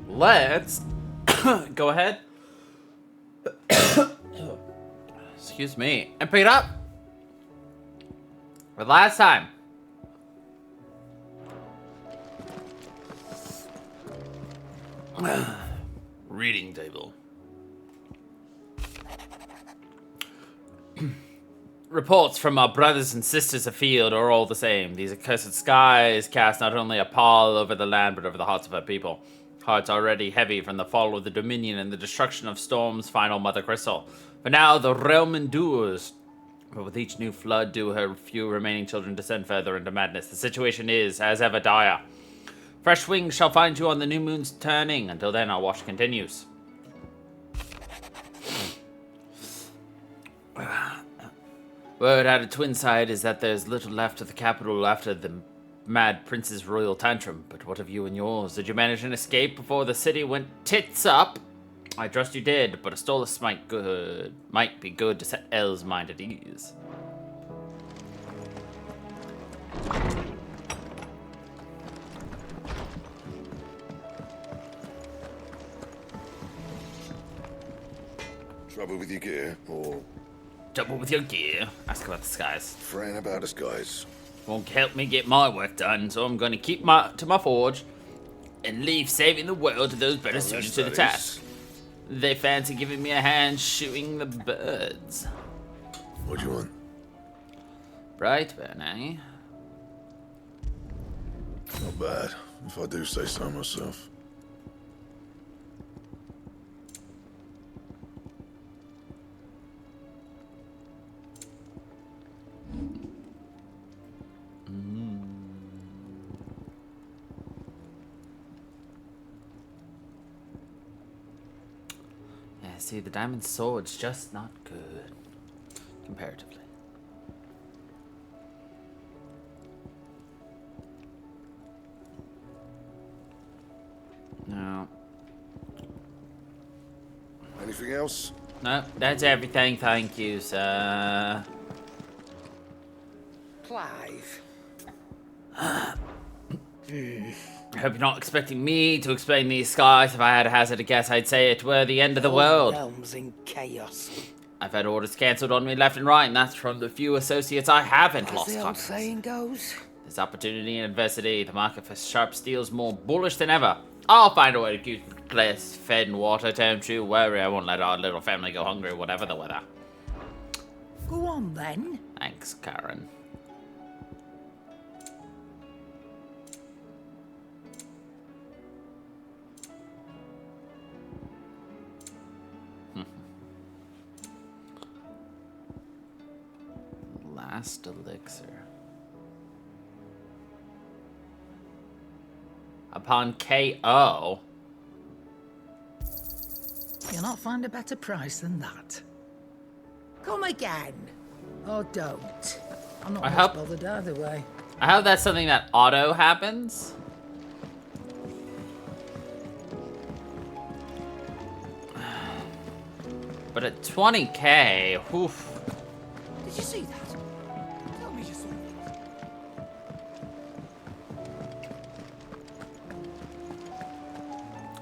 let's go ahead. Excuse me. And pick it up. For the last time. Reading table. Reports from our brothers and sisters afield are all the same. These accursed skies cast not only a pall over the land, but over the hearts of our people. Hearts already heavy from the fall of the Dominion and the destruction of Storm's final Mother Crystal. For now, the realm endures. But with each new flood, do her few remaining children descend further into madness. The situation is, as ever, dire. Fresh wings shall find you on the new moon's turning. Until then, our watch continues. Word out of Twinside is that there's little left of the capital after the mad prince's royal tantrum. But what of you and yours? Did you manage an escape before the city went tits up? I trust you did, but a stolus might be good to set Elle's mind at ease. Trouble with your gear, or Trouble with your gear? Ask about the skies. fretting about us, guys? Won't help me get my work done, so I'm going to keep to my forge and leave saving the world to those better suited to the task. They fancy giving me a hand shooting the birds. What do you want? Brightburn, eh? Not bad, if I do say so myself. Yeah, see, the diamond sword's just not good, comparatively. No. Anything else? No, that's everything, thank you, sir. Clive. I hope you're not expecting me to explain these skies. If I had to hazard a guess, I'd say it were the end of the world. Realms in chaos. I've had orders cancelled on me left and right, and that's from the few associates I haven't As lost the old confidence. saying goes. There's opportunity and adversity. The market for sharp steel's more bullish than ever. I'll find a way to keep the place fed and water. Don't you worry, I won't let our little family go hungry, whatever the weather. Go on then. Thanks, Karen. Last elixir. Upon KO. You'll not find a better price than that. Come again. Or don't. I'm not I much hope- bothered either way. I hope that's something that auto happens. But at 20k, oof. Did you see that? Tell me you saw that.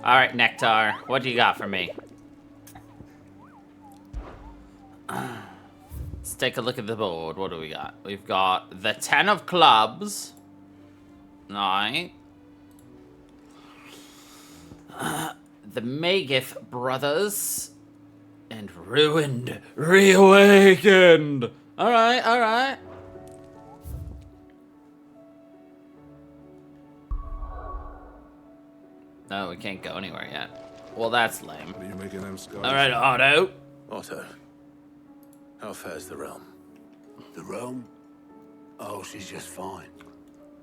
Alright, Nectar, what do you got for me? Let's take a look at the board. What do we got? We've got the 10 of clubs. Alright. The Magif brothers. And Ruined Reawakened. Alright, alright. No, we can't go anywhere yet. Well, that's lame. Are you making them skies? Alright, Otto. Otto, how fares the realm? The realm? Oh, she's just fine.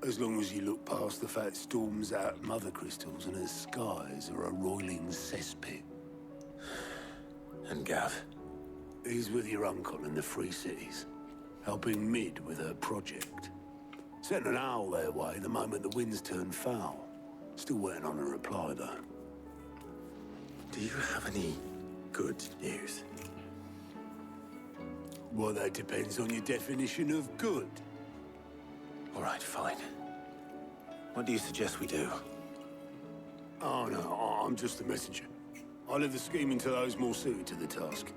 As long as you look past the fact storms out mother crystals and her skies are a roiling cesspit. And Gav? He's with your uncle in the Free Cities, helping Mid with her project. Sent an owl their way the moment the winds turned foul. Still waiting on a reply, though. Do you have any good news? Well, that depends on your definition of good. All right, fine. What do you suggest we do? Oh, no, I'm just the messenger. I leave the scheming to those more suited to the task.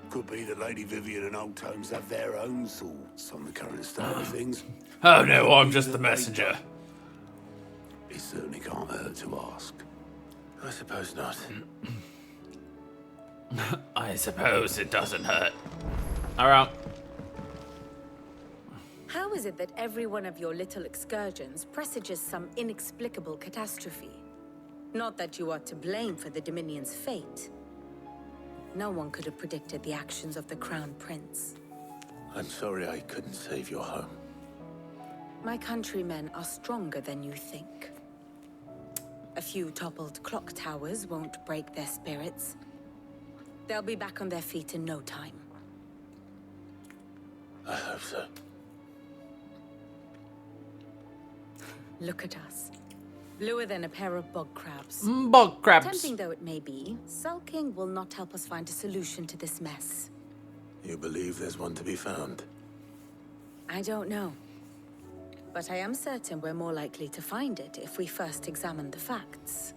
Could be that Lady Vivian and Old Tomes have their own thoughts on the current state of things. Oh no, I'm just the messenger. It certainly can't hurt to ask. I suppose not. I suppose it doesn't hurt. Alright. How is it that every one of your little excursions presages some inexplicable catastrophe? Not that you are to blame for the Dominion's fate. No one could have predicted the actions of the Crown Prince. I'm sorry I couldn't save your home. My countrymen are stronger than you think. A few toppled clock towers won't break their spirits. They'll be back on their feet in no time. I hope so. Look at us. Bluer than a pair of bog crabs. Bog crabs. Tempting though it may be, sulking will not help us find a solution to this mess. You believe there's one to be found? I don't know. But I am certain we're more likely to find it if we first examine the facts.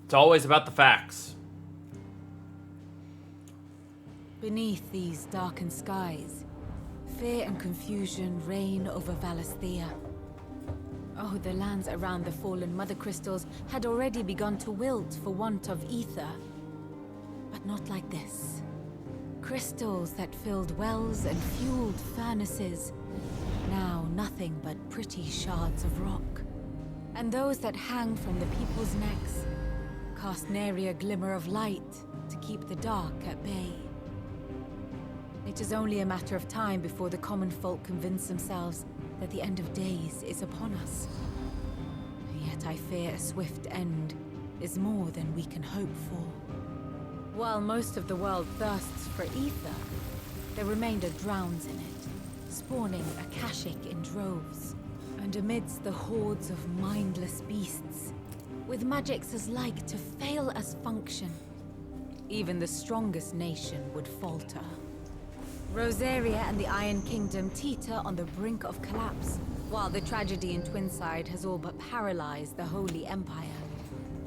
It's always about the facts. Beneath these darkened skies, fear and confusion reign over Valisthea. Oh, the lands around the fallen mother crystals had already begun to wilt for want of ether. But not like this. Crystals that filled wells and fueled furnaces. Now nothing but pretty shards of rock. And those that hang from the people's necks cast nary a glimmer of light to keep the dark at bay. It is only a matter of time before the common folk convince themselves that the end of days is upon us. Yet I fear a swift end is more than we can hope for. While most of the world thirsts for ether, the remainder drowns in it, spawning Akashic in droves. And amidst the hordes of mindless beasts, with magics as like to fail as function, even the strongest nation would falter. Rosaria and the Iron Kingdom teeter on the brink of collapse, while the tragedy in Twinside has all but paralyzed the Holy Empire.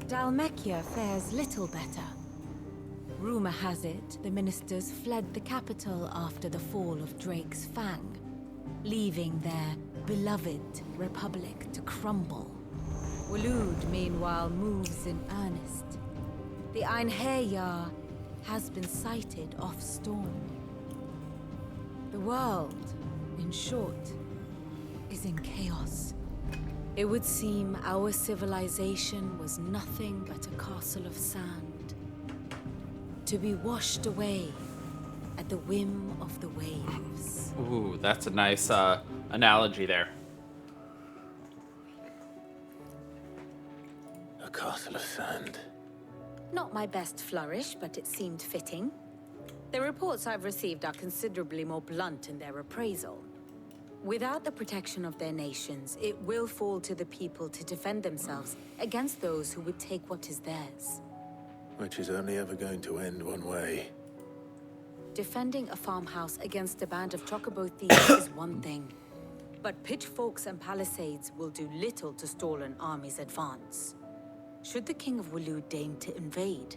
Dalmekia fares little better. Rumor has it the ministers fled the capital after the fall of Drake's Fang, leaving their beloved republic to crumble. Waloed, meanwhile, moves in earnest. The Einherjar has been sighted off Storm. The world, in short, is in chaos. It would seem our civilization was nothing but a castle of sand, to be washed away at the whim of the waves. Ooh, that's a nice analogy there. A castle of sand. Not my best flourish, but it seemed fitting. The reports I've received are considerably more blunt in their appraisal. Without the protection of their nations, it will fall to the people to defend themselves against those who would take what is theirs. Which is only ever going to end one way. Defending a farmhouse against a band of chocobo thieves is one thing. But pitchforks and palisades will do little to stall an army's advance. Should the King of Waloed deign to invade,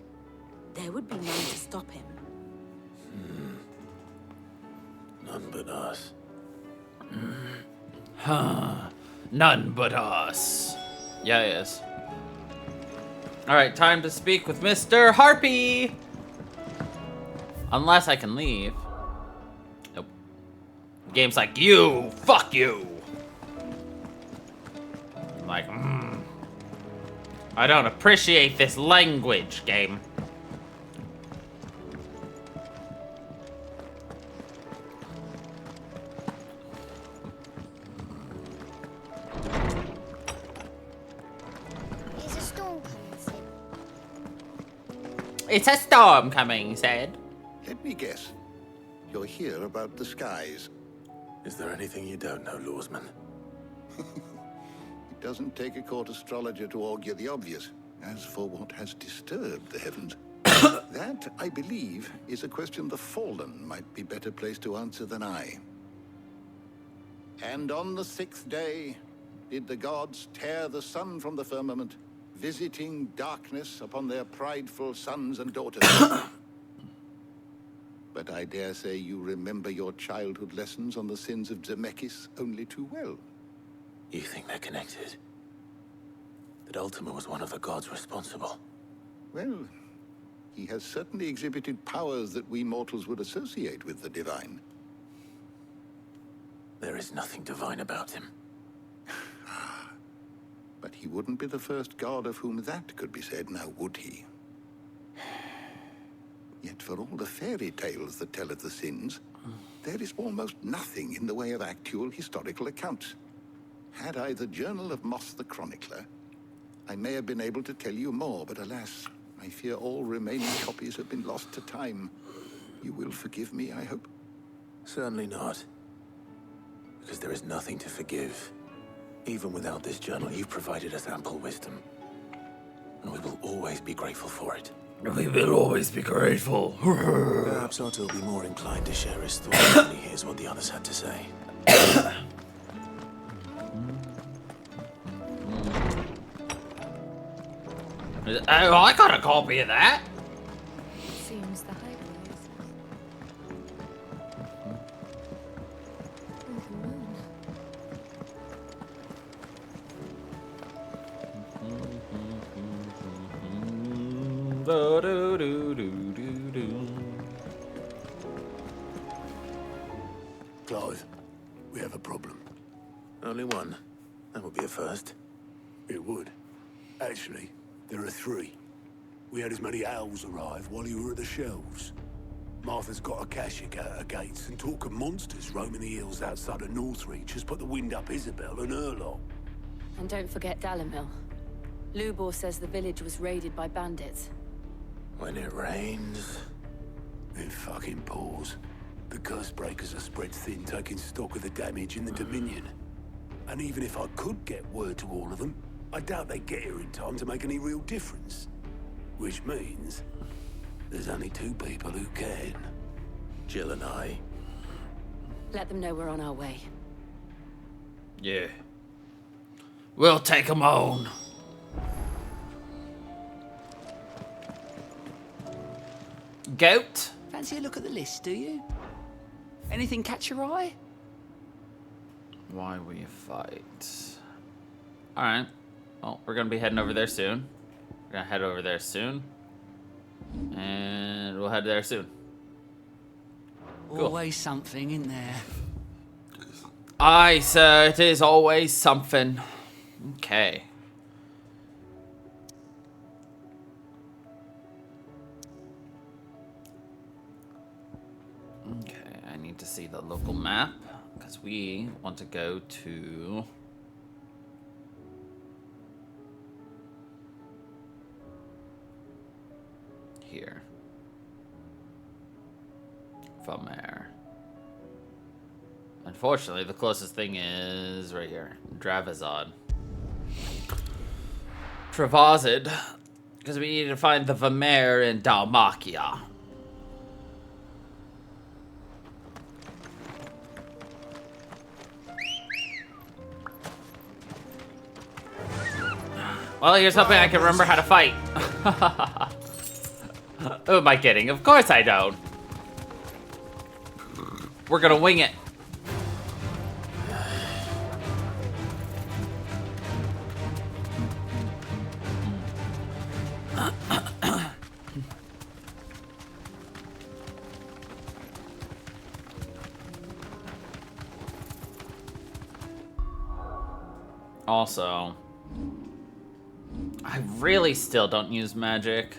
there would be none to stop him. None but us. None but us. Yeah, yes. Alright, time to speak with Mr. Harpy! Unless I can leave. Nope. Game's like, you! Fuck you! I'm like, I don't appreciate this language, game. Is a storm coming, Sid? It's a storm coming, said. Let me guess. You're here about the skies. Is there anything you don't know, Lawsman? It doesn't take a court astrologer to augur the obvious. As for what has disturbed the heavens, that, I believe, is a question the Fallen might be better placed to answer than I. And on the 6th day, did the gods tear the sun from the firmament, visiting darkness upon their prideful sons and daughters. But I dare say you remember your childhood lessons on the sins of Zemeckis only too well. You think they're connected? That Ultima was one of the gods responsible? Well, he has certainly exhibited powers that we mortals would associate with the divine. There is nothing divine about him. But he wouldn't be the first god of whom that could be said, now would he? Yet for all the fairy tales that tell of the sins, there is almost nothing in the way of actual historical accounts. Had I the Journal of Moss the Chronicler, I may have been able to tell you more, but alas, I fear all remaining copies have been lost to time. You will forgive me, I hope? Certainly not. Because there is nothing to forgive. Even without this journal, you've provided us ample wisdom. And we will always be grateful for it. We will always be grateful. Perhaps Otto will be more inclined to share his thoughts when he hears what the others had to say. Oh, I got a copy of that. Seems the hideaway is. Oh, the moon. Clive, we have a problem. Only one. That would be a first. It would. Actually, there are three. We had as many owls arrive while you were at the shelves. Martha's got a Akashic at her gates, and talk of monsters roaming the hills outside of Northreach has put the wind up Isabel and her lot. And don't forget Dalimil. Lubor says the village was raided by bandits. When it rains... It fucking pours. The curse breakers are spread thin, taking stock of the damage in the Dominion. And even if I could get word to all of them, I doubt they'd get here in time to make any real difference. Which means there's only two people who can. Jill and I. Let them know we're on our way. Yeah. We'll take them on. Goat. Fancy a look at the list, do you? Anything catch your eye? Why we fight? Alright. Well, we're gonna be heading over there soon. We're gonna head over there soon. And we'll head there soon. Cool. Always something in there. Aye, sir, it is always something. Okay. Okay, I need to see the local map because we want to go to here. From there. Unfortunately, the closest thing is right here, Dravazod. Travazid, because we need to find the Vamer in Dalmacia. Well, here's something I can remember how to fight. Who am I kidding? Of course I don't. We're gonna wing it. Also, I really still don't use magic.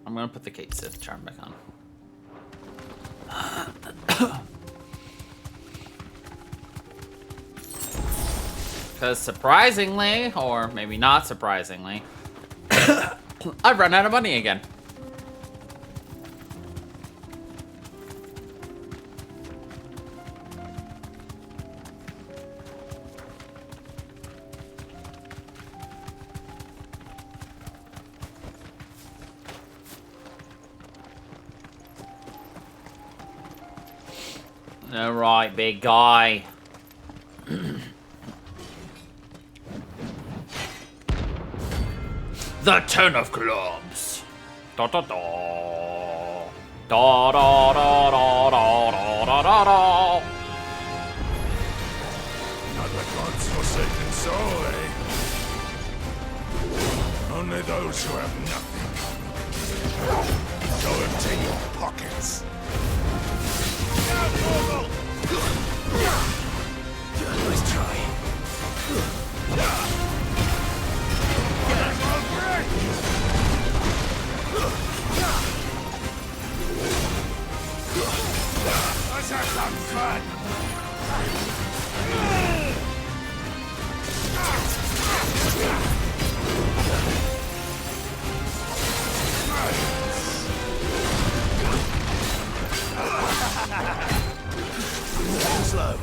I'm gonna put the Kate Sith charm back on. Because surprisingly, or maybe not surprisingly, I've run out of money again. Alright, big guy. The Ten of Clubs. Da da da. Da da da da da da da da. Not the gods' forsaken soul, eh? Only those who have nothing. Go empty your pockets. Nice try. Let's have some fun. Slow.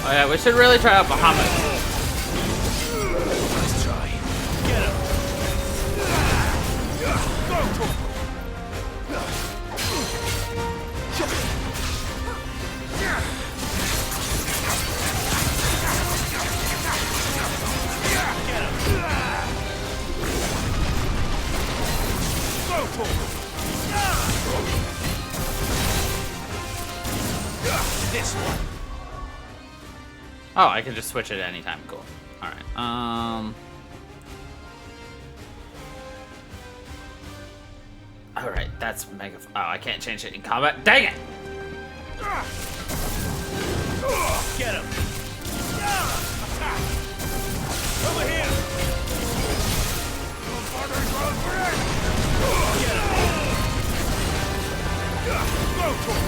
Oh yeah, we should really try out Bahamut. Nice try. Get him. This one. Oh, I can just switch it at any time. Cool. All right. All right. That's mega. Oh, I can't change it in combat. Dang it! Get him. Attack. Over here. Get him. Go for it.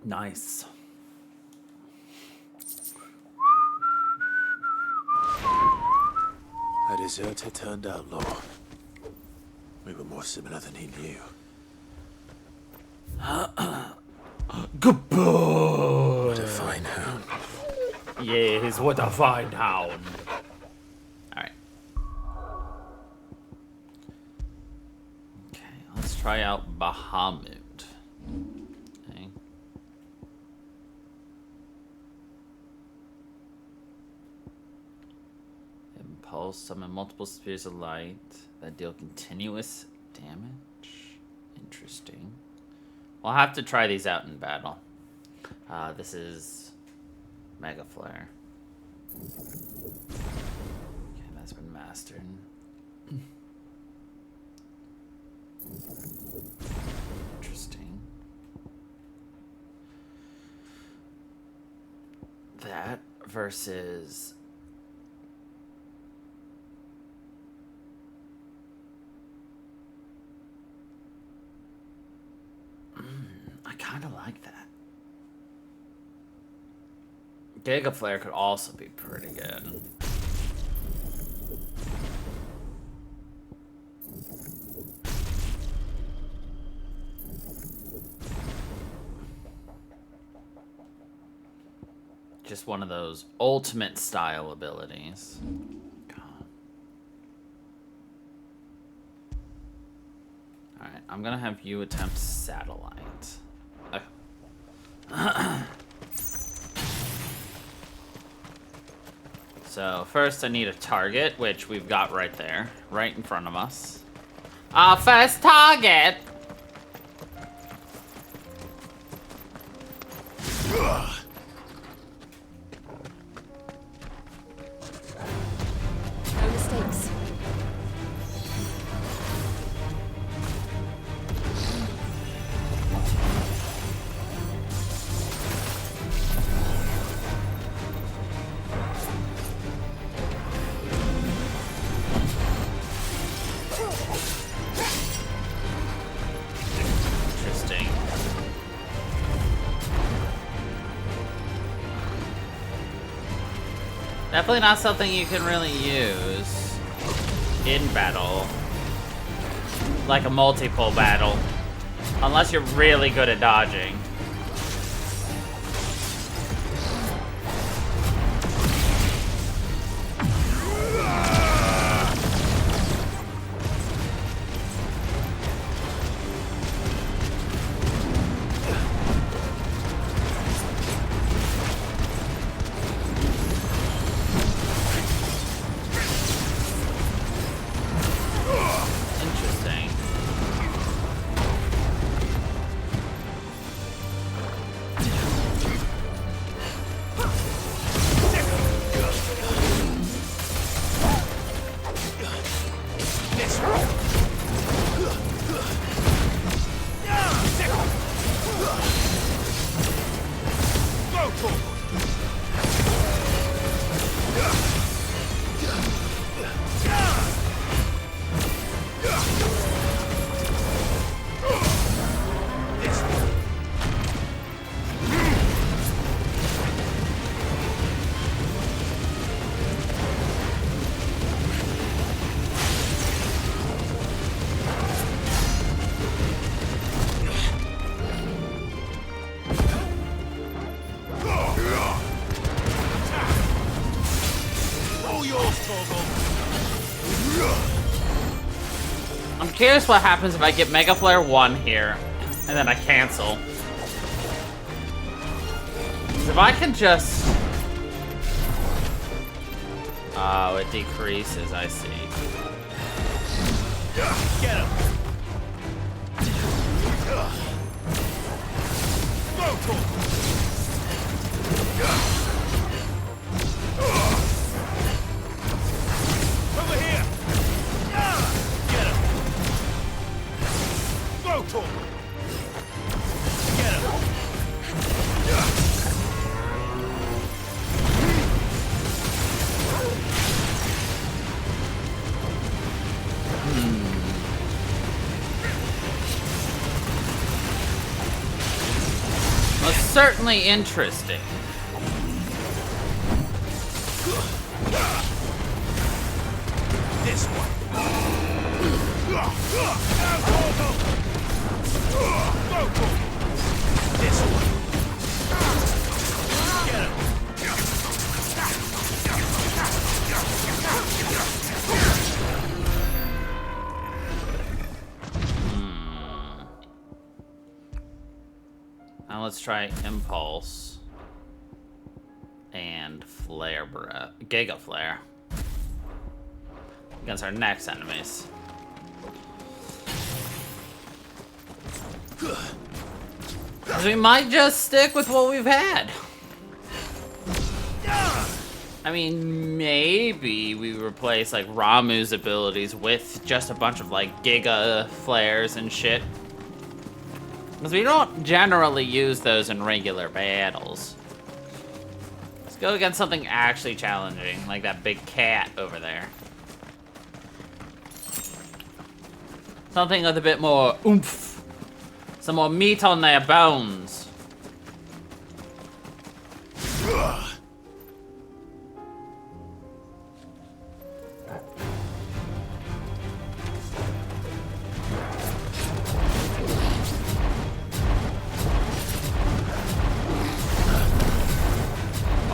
Nice. A deserter turned outlaw. We were more similar than he knew. Goodbye. What a fine hound. Yes, what a fine hound. Alright. Okay, let's try out Bahamut. Okay. Impulse, summon multiple spheres of light that deal continuous damage. Interesting. We'll have to try these out in battle. This is Mega Flare. Okay, that's been mastered. Interesting. That versus... I kind of like that. Giga Flare could also be pretty good. Just one of those ultimate style abilities. God. Alright, I'm gonna have you attempt Satellite. So first I need a target, which we've got right there, right in front of us. Our first target! No mistakes. Interesting. Definitely not something you can really use in battle. Like a multi-pull battle. Unless you're really good at dodging. Interesting. I'm curious what happens if I get Mega Flare 1 here, and then I cancel. 'Cause if I can just... Oh, it decreases, I see. Get him! Over here! Get him! Go to him! Get him! was certainly interesting. This one. This one. Get him. Now let's try Impulse and Flare Breath, Giga Flare against our next enemies. Because we might just stick with what we've had. I mean, maybe we replace like Ramuh's abilities with just a bunch of like Giga Flares and shit. Because we don't generally use those in regular battles. Let's go against something actually challenging, like that big cat over there. Something with a bit more oomph. Some more meat on their bones.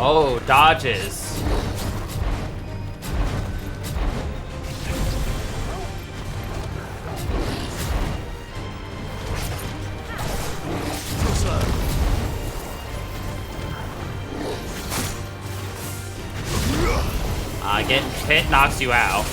Oh, dodges. Getting hit knocks you out.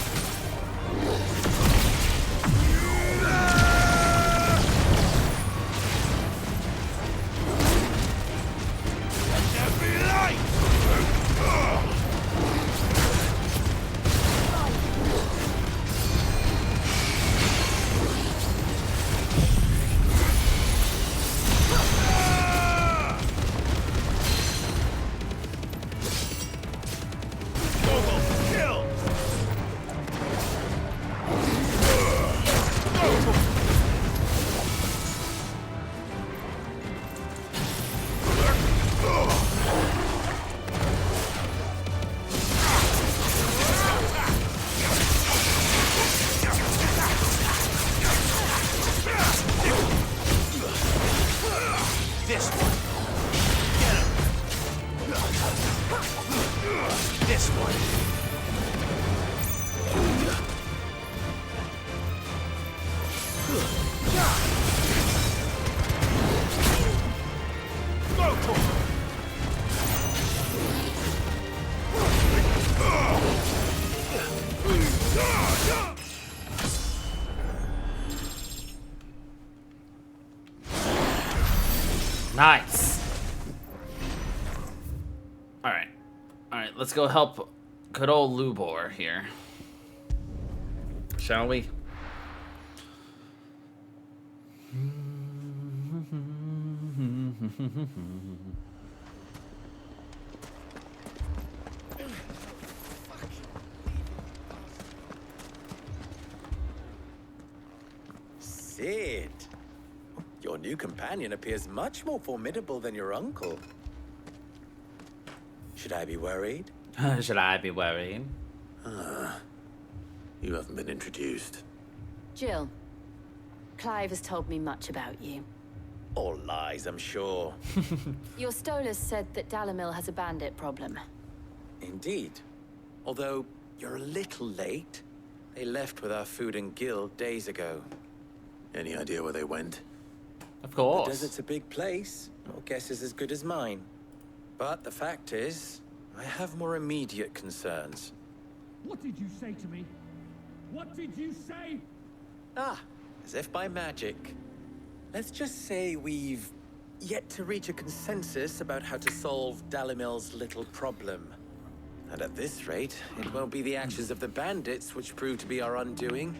Nice. Alright. Alright, let's go help good old Lubor here. Shall we? Sid, your new companion appears much more formidable than your uncle. Should I be worried? Should I be worried? You haven't been introduced. Jill, Clive has told me much about you. All lies, I'm sure. Your Stolas said that Dalimil has a bandit problem. Indeed. Although, you're a little late. They left with our food and guild days ago. Any idea where they went? Of course. The desert's a big place. Your guess is as good as mine. But the fact is, I have more immediate concerns. What did you say to me? What did you say? Ah, as if by magic. Let's just say we've yet to reach a consensus about how to solve Dalimil's little problem. And at this rate, it won't be the actions of the bandits which prove to be our undoing.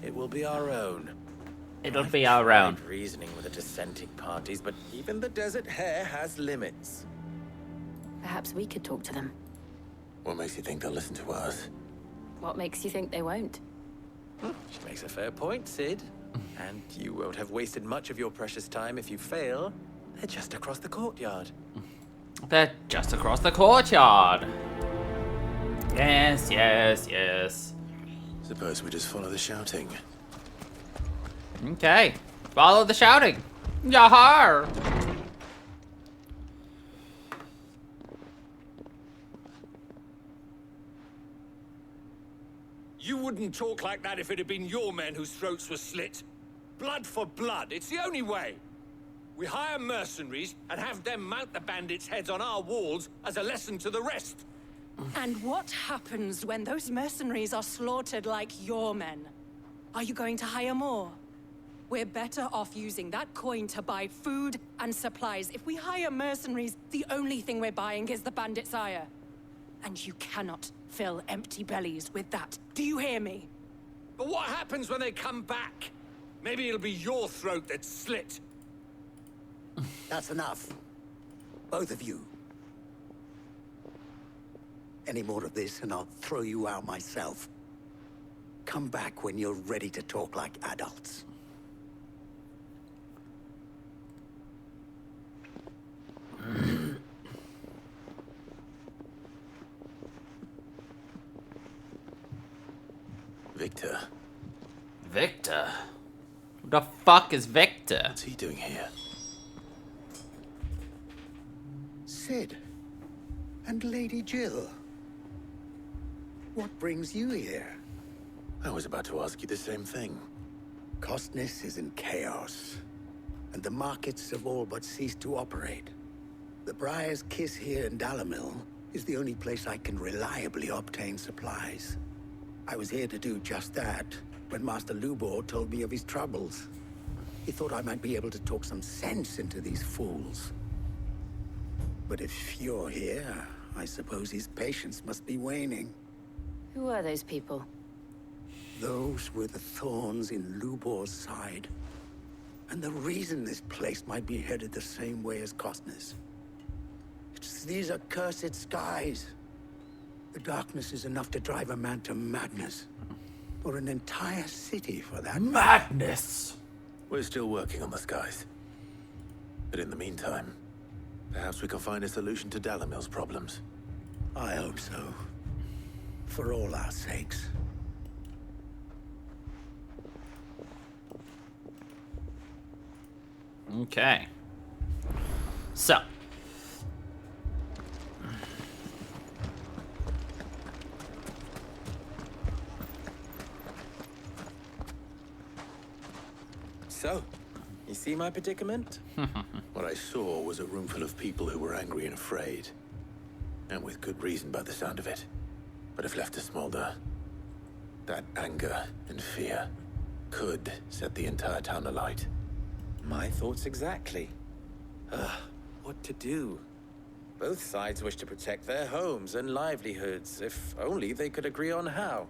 It will be our own. It'll be our own. I've tried reasoning with the dissenting parties, but even the Desert Hare has limits. Perhaps we could talk to them. What makes you think they'll listen to us? What makes you think they won't? She makes a fair point, Sid. And you won't have wasted much of your precious time if you fail. They're just across the courtyard. They're just across the courtyard. Yes, yes, yes. Suppose we just follow the shouting. Okay. Follow the shouting. Yahar! You wouldn't talk like that if it had been your men whose throats were slit. Blood for blood, it's the only way. We hire mercenaries and have them mount the bandits' heads on our walls as a lesson to the rest. And what happens when those mercenaries are slaughtered like your men? Are you going to hire more? We're better off using that coin to buy food and supplies. If we hire mercenaries, the only thing we're buying is the bandits' ire. And you cannot fill empty bellies with that. Do you hear me? But what happens when they come back? Maybe it'll be your throat that's slit. That's enough. Both of you. Any more of this and I'll throw you out myself. Come back when you're ready to talk like adults. Victor. Victor? Who the fuck is Victor? What's he doing here? Sid. And Lady Jill. What brings you here? I was about to ask you the same thing. Costness is in chaos, and the markets have all but ceased to operate. The Briar's Kiss here in Dalimil is the only place I can reliably obtain supplies. I was here to do just that when Master Lubor told me of his troubles. He thought I might be able to talk some sense into these fools. But if you're here, I suppose his patience must be waning. Who are those people? Those were the thorns in Lubor's side. And the reason this place might be headed the same way as Costner's. It's these accursed skies. The darkness is enough to drive a man to madness. Or an entire city, for that matter. Madness! We're still working on the skies. But in the meantime, perhaps we can find a solution to Dalimil's problems. I hope so. For all our sakes. Okay. So. So, you see my predicament? What I saw was a room full of people who were angry and afraid. And with good reason by the sound of it. But if left to smolder, that anger and fear could set the entire town alight. My thoughts exactly. What to do? Both sides wish to protect their homes and livelihoods, if only they could agree on how.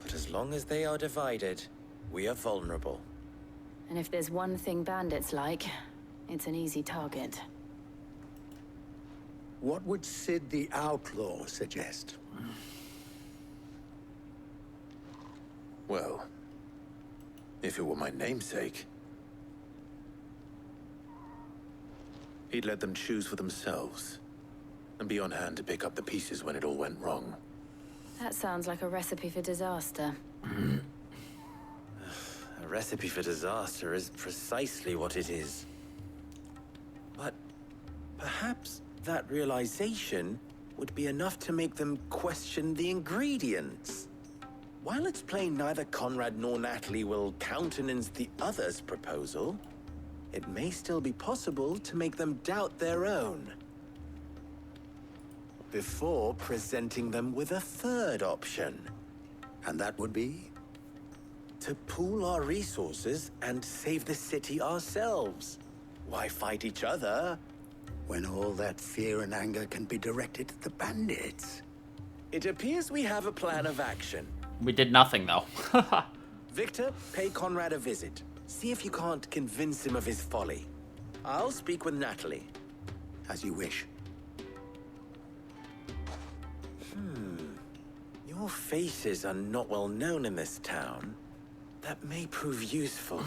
But as long as they are divided, we are vulnerable. And if there's one thing bandits like, it's an easy target. What would Sid the Outlaw suggest? Well, if it were my namesake, he'd let them choose for themselves, and be on hand to pick up the pieces when it all went wrong. That sounds like a recipe for disaster. A recipe for disaster is precisely what it is. But perhaps that realization would be enough to make them question the ingredients. While it's plain neither Conrad nor Natalie will countenance the other's proposal, it may still be possible to make them doubt their own. Before presenting them with a third option. And that would be? To pool our resources and save the city ourselves. Why fight each other? When all that fear and anger can be directed at the bandits. It appears we have a plan of action. We did nothing, though. Victor, pay Conrad a visit. See if you can't convince him of his folly. I'll speak with Natalie. As you wish. Your faces are not well known in this town. That may prove useful.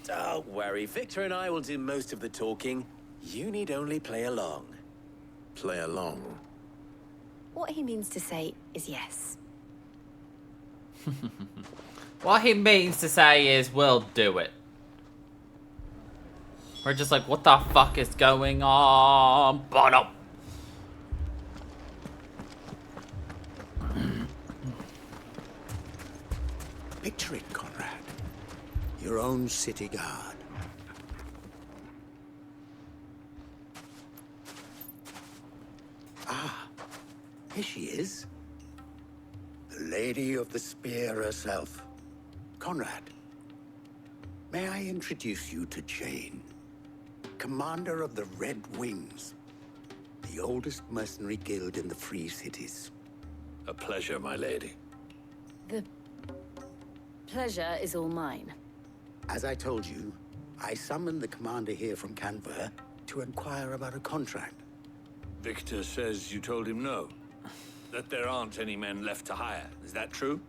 Don't worry, Victor and I will do most of the talking. You need only play along. Play along. What he means to say is yes. What he means to say is, we'll do it. We're just like, what the fuck is going on? Bottom. Picture it, Conrad. Your own city guard. Ah, here she is. The Lady of the Spear herself. Conrad, may I introduce you to Jane, commander of the Red Wings, the oldest mercenary guild in the Free Cities. A pleasure, my lady. The pleasure is all mine. As I told you, I summoned the commander here from Canver to inquire about a contract. Victor says you told him no. That there aren't any men left to hire. Is that true?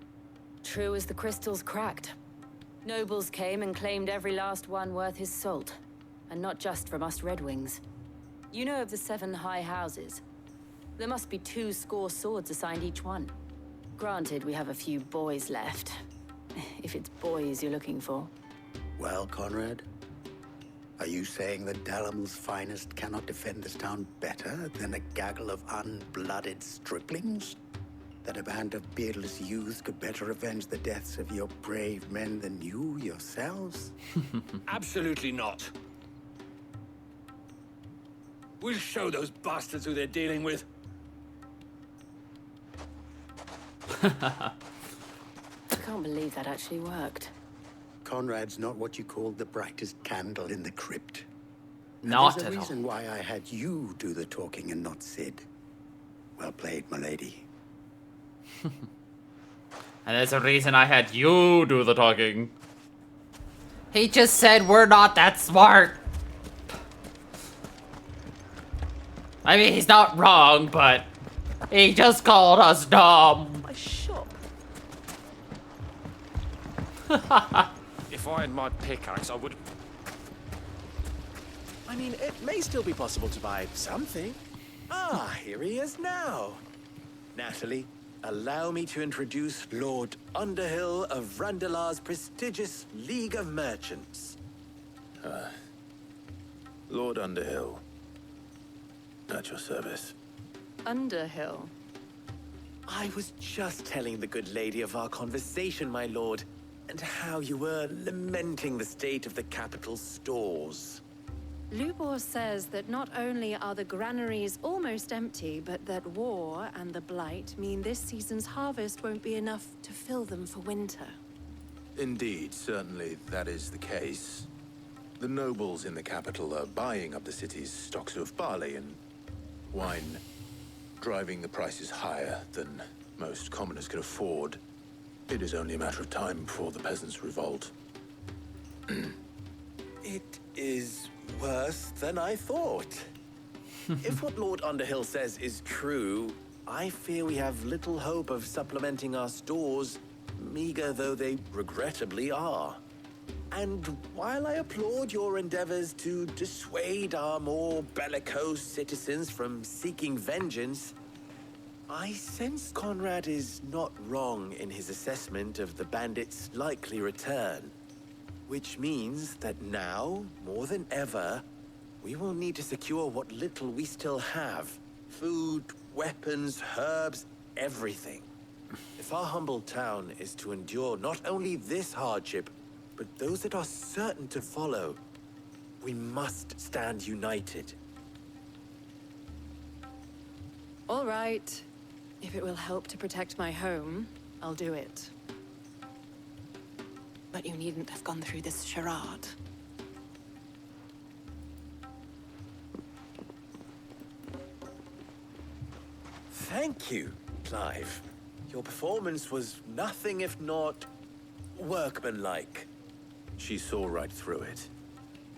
True as the crystals cracked. Nobles came and claimed every last one worth his salt. And not just from us Red Wings. You know of the 7 high houses. There must be 2 swords assigned each one. Granted, we have a few boys left. If it's boys you're looking for. Well, Conrad, are you saying that Dalamel's finest cannot defend this town better than a gaggle of unblooded striplings? That a band of beardless youths could better avenge the deaths of your brave men than you yourselves? Absolutely not. We'll show those bastards who they're dealing with. I can't believe that actually worked. Conrad's not what you call the brightest candle in the crypt. Not There's at a all. reason why I had you do the talking and not Sid. Well played, my lady. And there's a reason I had you do the talking. He just said we're not that smart. I mean, he's not wrong, but he just called us dumb. My shop. If I had my pickaxe, I would... I mean, it may still be possible to buy something. Ah, here he is now. Natalie, allow me to introduce Lord Underhill of Randalar's prestigious League of Merchants. Lord Underhill. At your service. Underhill. I was just telling the good lady of our conversation, my lord, and how you were lamenting the state of the capital's stores. Lubor says that not only are the granaries almost empty, but that war and the Blight mean this season's harvest won't be enough to fill them for winter. Indeed, certainly that is the case. The nobles in the capital are buying up the city's stocks of barley and wine, driving the prices higher than most commoners can afford. It is only a matter of time before the peasants revolt. It is worse than I thought. If what Lord Underhill says is true, I fear we have little hope of supplementing our stores, meager though they regrettably are. And while I applaud your endeavors to dissuade our more bellicose citizens from seeking vengeance, I sense Conrad is not wrong in his assessment of the bandits' likely return. Which means that now, more than ever, we will need to secure what little we still have. Food, weapons, herbs, everything. If our humble town is to endure not only this hardship, but those that are certain to follow, we must stand united. All right. If it will help to protect my home, I'll do it. But you needn't have gone through this charade. Thank you, Clive. Your performance was nothing if not workmanlike. She saw right through it.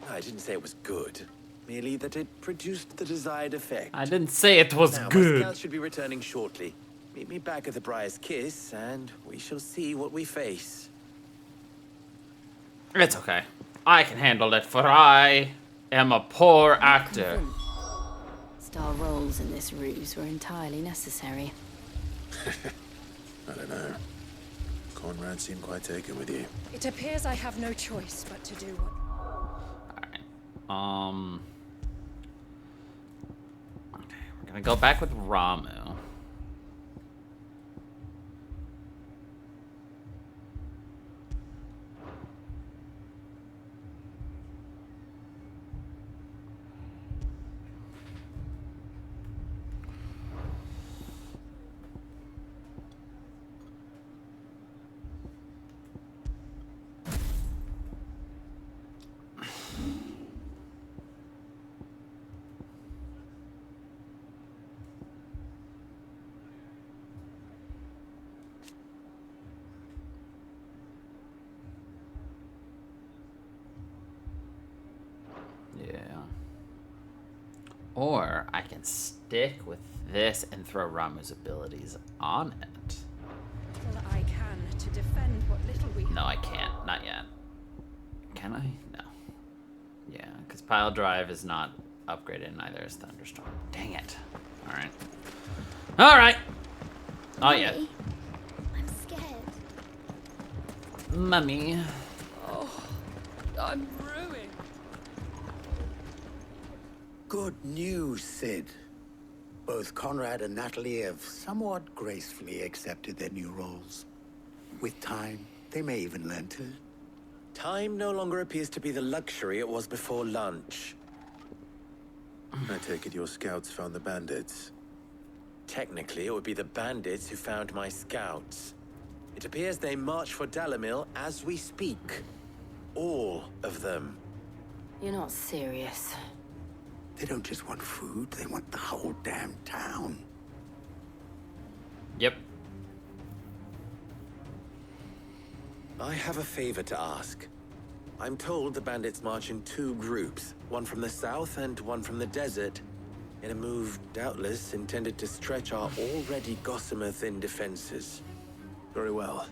I didn't say it was good, merely that it produced the desired effect. I didn't say it was Now, good. my scouts should be returning shortly. Meet me back at the Briar's Kiss, and we shall see what we face. It's okay. I can handle it, for I am a poor actor. Star roles in this ruse were entirely necessary. I don't know. Conrad seemed quite taken with you. It appears I have no choice but to do what... Okay, we're gonna go back with Ramu. Yeah. Or I can stick with this and throw Ramu's abilities on it. All I can to defend what little we have. No, I can't. Not yet. Can I? No. Yeah, because Pile Drive is not upgraded, neither is Thunderstorm. Dang it. Alright. Alright! Not yet. I'm scared. Mummy. Oh, I'm ruined. Good news, Sid. Both Conrad and Natalie have somewhat gracefully accepted their new roles. With time, they may even learn to. Time no longer appears to be the luxury it was before lunch. I take it your scouts found the bandits. Technically, it would be the bandits who found my scouts. It appears they march for Dalimil as we speak. All of them. You're not serious. They don't just want food, they want the whole damn town. Yep. I have a favor to ask. I'm told the bandits march in two groups, one from the south and one from the desert, in a move doubtless intended to stretch our already gossamer-thin defenses. Very well.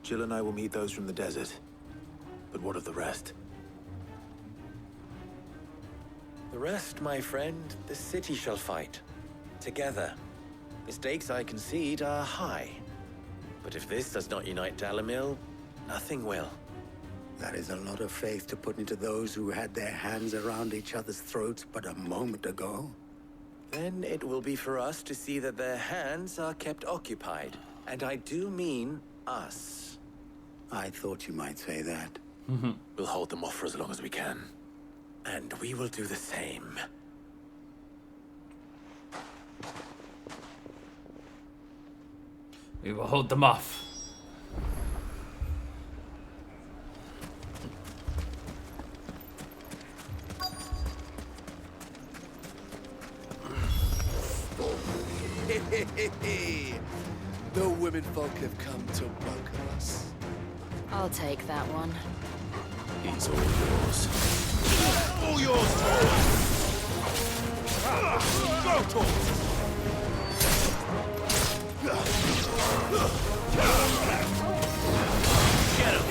Jill and I will meet those from the desert. But what of the rest? The rest, my friend, the city shall fight. Together. The stakes, I concede, are high. But if this does not unite Dalimil, nothing will. That is a lot of faith to put into those who had their hands around each other's throats but a moment ago. Then it will be for us to see that their hands are kept occupied. And I do mean us. I thought you might say that. We'll hold them off for as long as we can. And we will do the same. We will hold them off. The women folk have come to welcome us. I'll take that one. He's all yours. All yours, Go, Get him!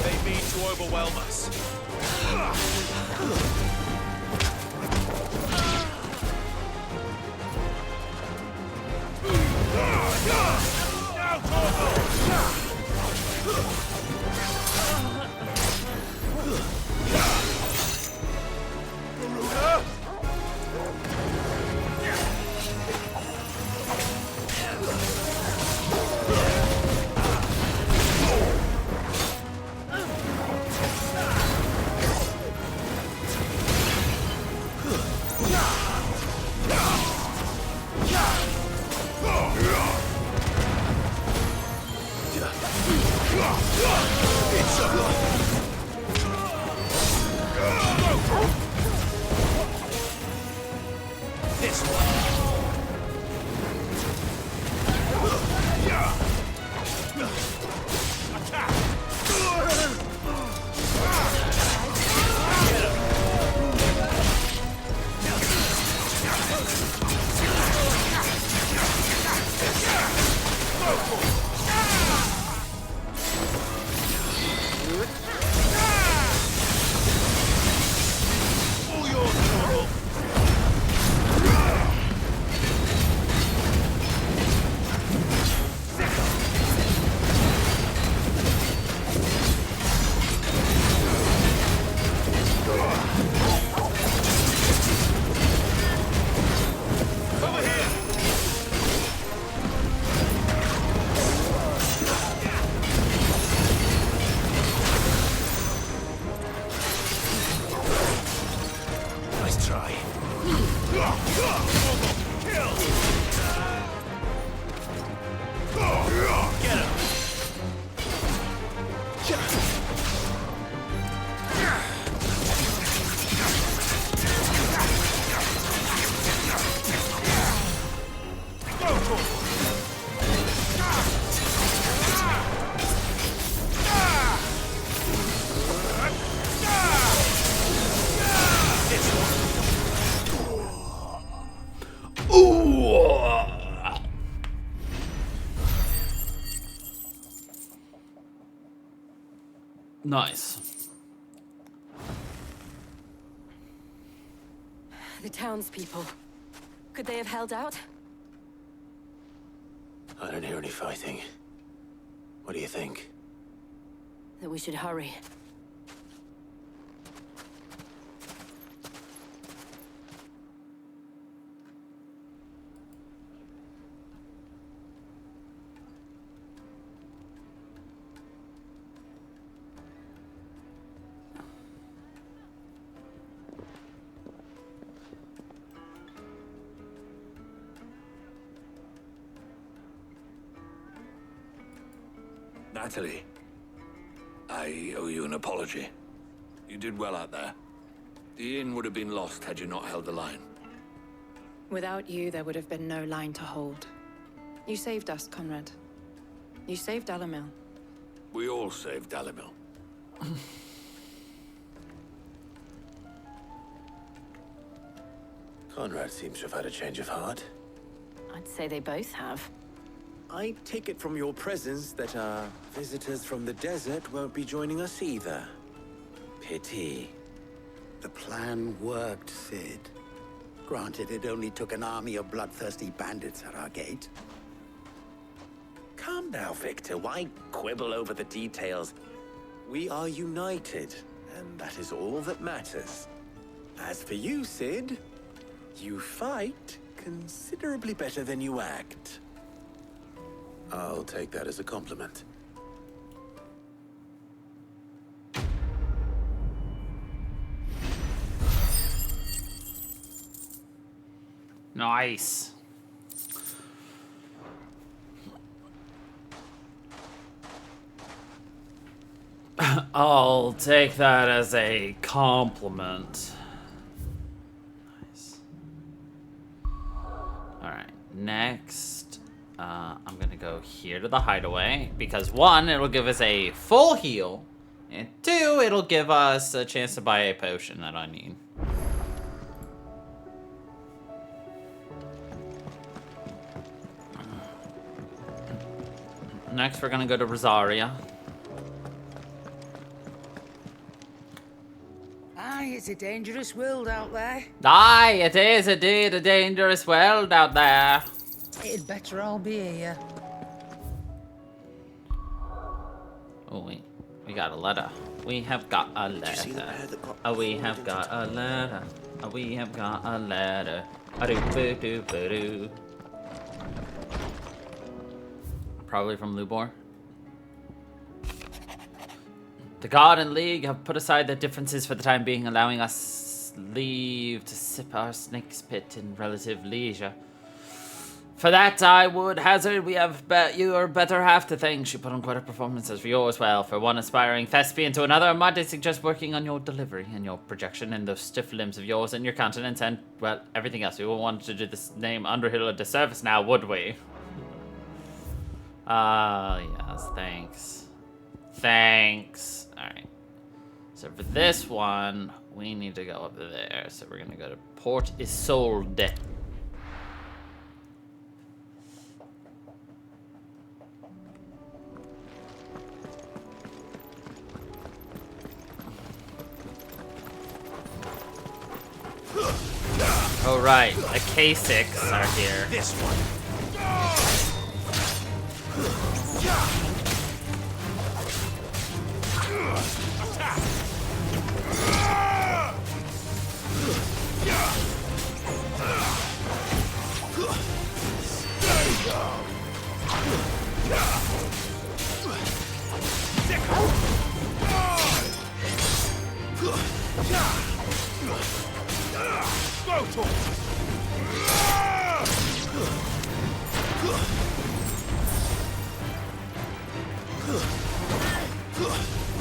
They mean to overwhelm us. This one. Attack! Nice try. Get him. Nice. The townspeople. Could they have held out? I don't hear any fighting. What do you think? That we should hurry. Natalie, I owe you an apology. You did well out there. The inn would have been lost had you not held the line. Without you, there would have been no line to hold. You saved us, Conrad. You saved Dalimil. We all saved Dalimil. Conrad seems to have had a change of heart. I'd say they both have. I take it from your presence that our visitors from the desert won't be joining us either. Pity. The plan worked, Sid. Granted, it only took an army of bloodthirsty bandits at our gate. Calm now, Victor. Why quibble over the details? We are united, and that is all that matters. As for you, Sid, you fight considerably better than you act. I'll take that as a compliment. Nice. I'll take that as a compliment. Nice. Alright, next, I'm gonna go here to the hideaway, because one, it'll give us a full heal, and two, it'll give us a chance to buy a potion that I need. Next, we're gonna go to Rosaria. Aye, it's a dangerous world out there. Aye, it is indeed a dangerous world out there. It'd better all be here. Oh, we got a letter. We have got a letter. Oh, we have got a letter. Oh, we have got a letter. A-doo-boo-doo-boo-doo. Probably from Lubor. The God and League have put aside their differences for the time being, allowing us leave to sip our snake's pit in relative leisure. For that, I would hazard we have your better half to thank. She put on quite a performance as for yours. Well, for one aspiring thespian to another, might I suggest working on your delivery and your projection and those stiff limbs of yours and your countenance and, well, everything else. We won't want to do this name Underhill a disservice now, would we? Yes, thanks. Thanks. Alright. So for this one, we need to go up there. So we're gonna go to Port Isolde. Right, the K6 are here. This one.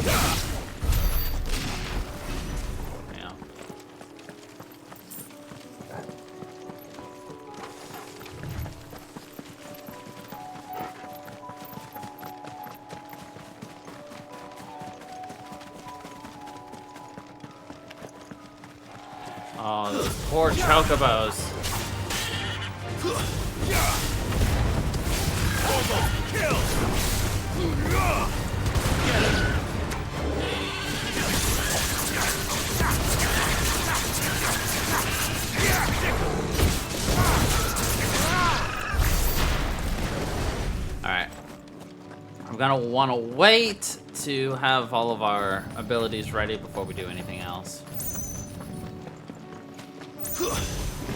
Yeah. Oh, those poor chocobos. Alright. I'm gonna want to wait to have all of our abilities ready before we do anything else.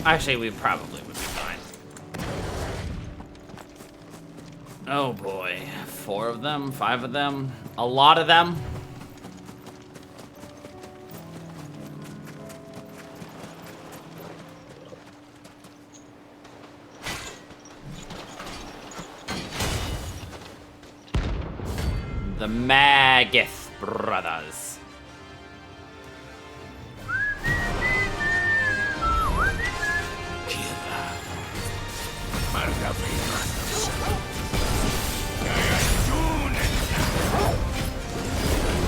Actually, we probably would be fine. Oh boy. 4 of them? 5 of them? A lot of them? The Magith brothers.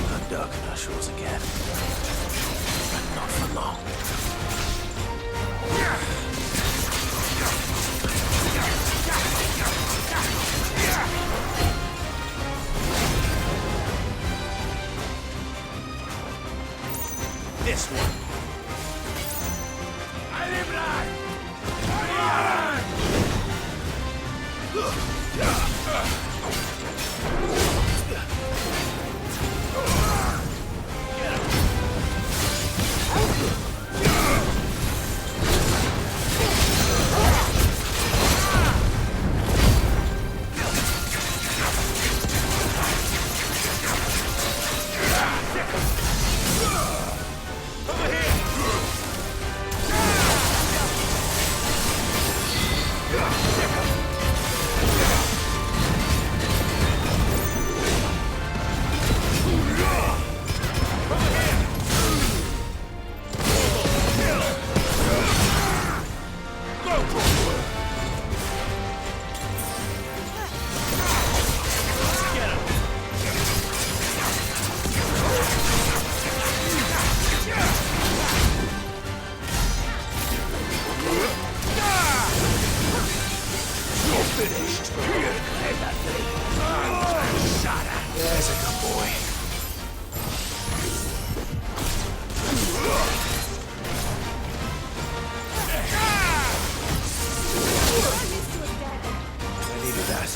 I'm dark in our shores again. But not for long. This one. There's a good boy. I needed that.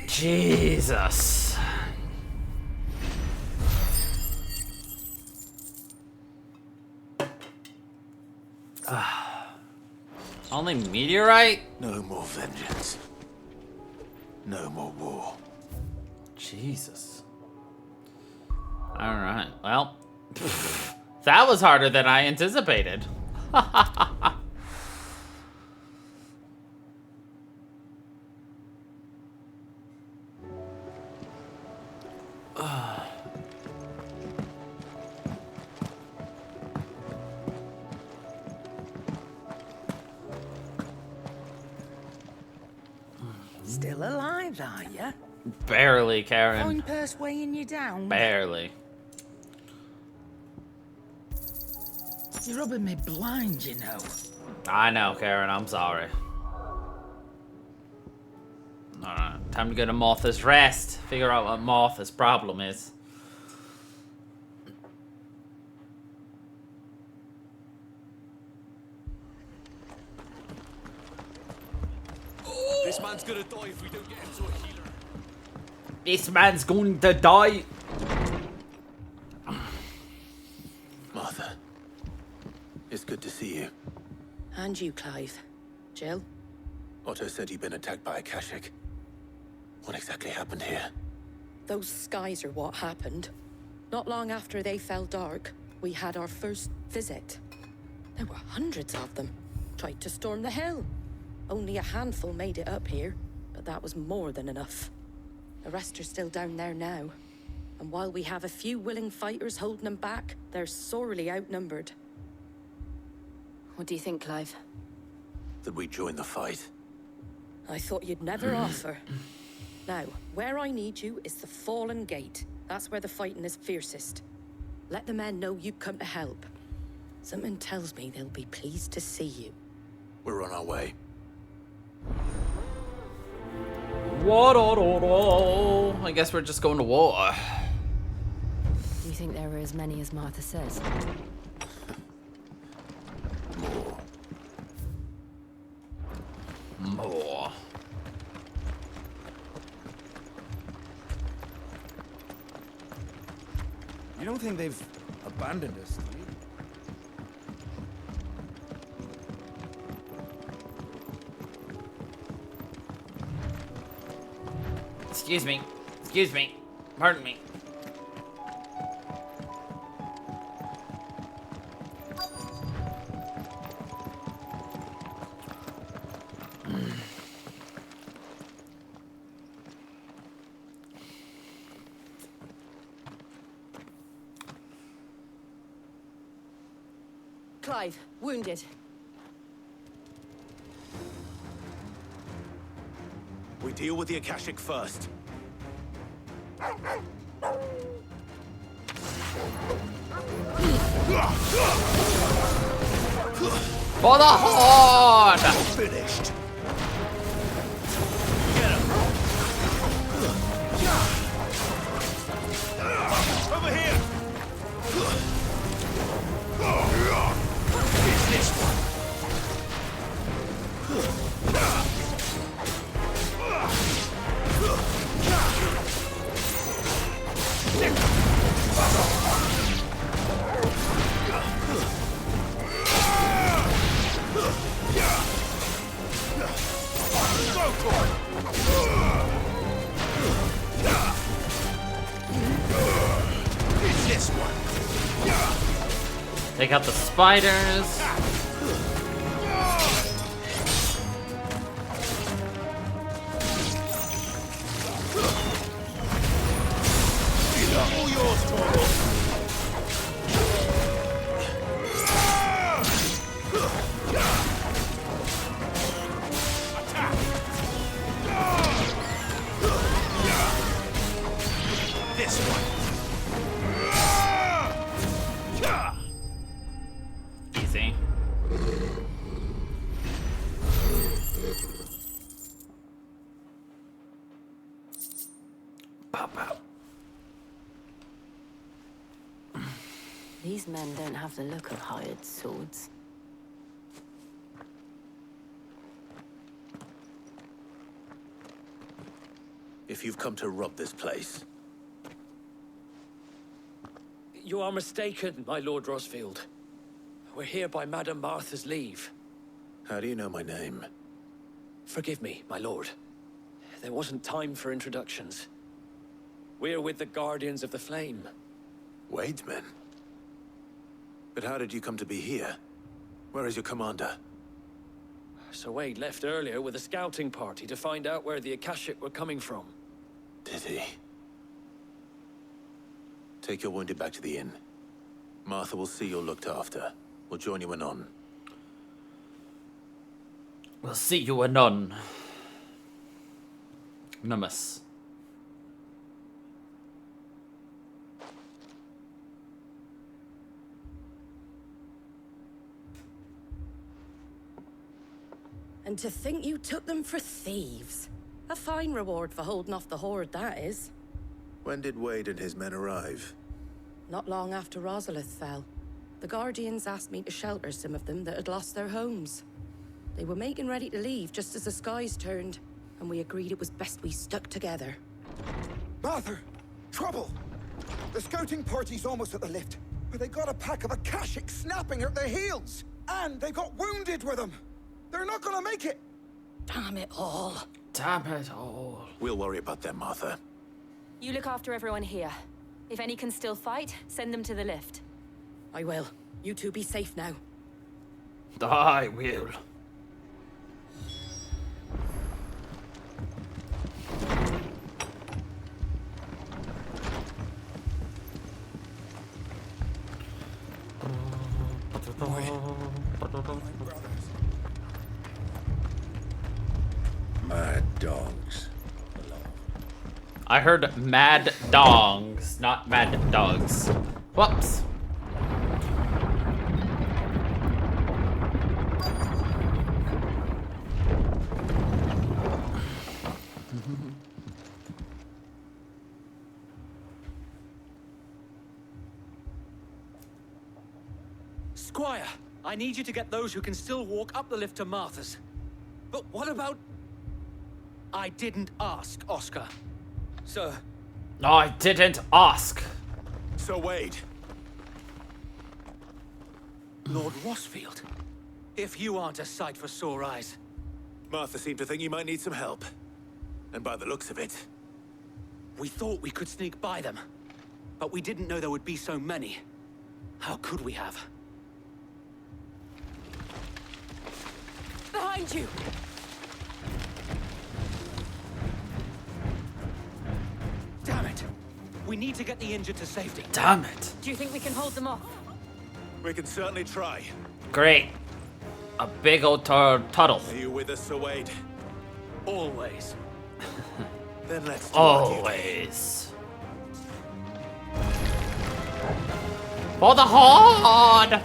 Jesus. Only meteorite? No more vengeance. No more war. Jesus. Alright, well. That was harder than I anticipated. Still alive, are you? Barely, Karen. Coin purse weighing you down? Barely. You're rubbing me blind, you know. I know, Karen. I'm sorry. Alright, time to go to Martha's rest. Figure out what Martha's problem is. This man's gonna die if we don't get him to a healer. This man's going to die. Martha, it's good to see you. And you, Clive. Jill? Otto said you'd been attacked by a Akashic. What exactly happened here? Those skies are what happened. Not long after they fell dark, we had our first visit. There were hundreds of them. Tried to storm the hill. Only a handful made it up here, but that was more than enough. The rest are still down there now. And while we have a few willing fighters holding them back, they're sorely outnumbered. What do you think, Clive? That we join the fight. I thought you'd never offer. Now, where I need you is the Fallen Gate. That's where the fighting is fiercest. Let the men know you come to help. Something tells me they'll be pleased to see you. We're on our way. Water. I guess we're just going to war. Do you think there are as many as Martha says? More. You don't think they've abandoned us, do you? Excuse me. Excuse me. Pardon me. Clive, wounded. We deal with the Akashic first. For the Horde! Finished. Over here. It's this one. It's this one. Take out the spiders. All yours, Torvald. This one. Easy. Pop out. These men don't have the look of hired swords. if you've come to rob this place. You are mistaken, my Lord Rosfield. We're here by Madame Martha's leave. How do you know my name? Forgive me, my lord. There wasn't time for introductions. We're with the Guardians of the Flame. Wade's men? But how did you come to be here? Where is your commander? Sir Wade left earlier with a scouting party to find out where the Akashic were coming from. Did he? Take your wounded back to the inn. Martha will see you're looked after. We'll join you anon. We'll see you anon. Numus. And to think you took them for thieves. A fine reward for holding off the horde, that is. When did Wade and his men arrive? Not long after Rosalith fell. The Guardians asked me to shelter some of them that had lost their homes. They were making ready to leave just as the skies turned, and we agreed it was best we stuck together. Martha! Trouble! The scouting party's almost at the lift, but they got a pack of Akashic snapping at their heels! And they got wounded with them! They're not gonna make it! Damn it all. Damn it all. We'll worry about them, Martha. You look after everyone here. If any can still fight, send them to the lift. I will. You two be safe now. I will. Mad dogs. I heard mad dongs, not mad dogs. Whoops. Squire, I need you to get those who can still walk up the lift to Martha's. But what about... I didn't ask, Oscar. Sir. No, I didn't ask. So Wade. Lord Rosfield. If you aren't a sight for sore eyes. Martha seemed to think you might need some help. And by the looks of it... We thought we could sneak by them. But we didn't know there would be so many. How could we have? Behind you! Damn it! We need to get the injured to safety. Damn it. Do you think we can hold them off? We can certainly try. Great. A big old tuddle. Are you with us, Sir Wade? Always. Then let's do Always. For the horde!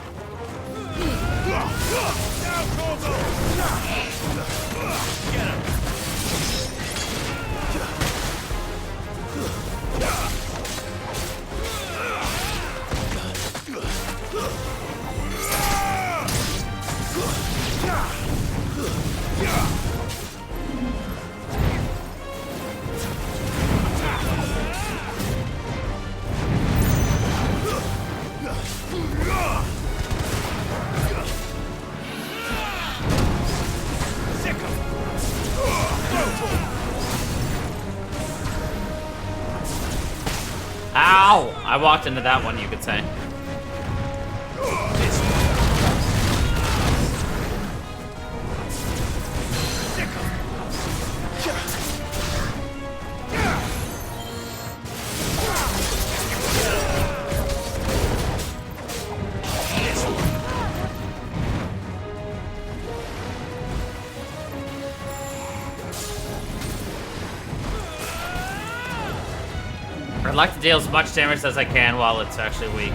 Ow! I walked into that one, you could say. I'd like to deal as much damage as I can while it's actually weak.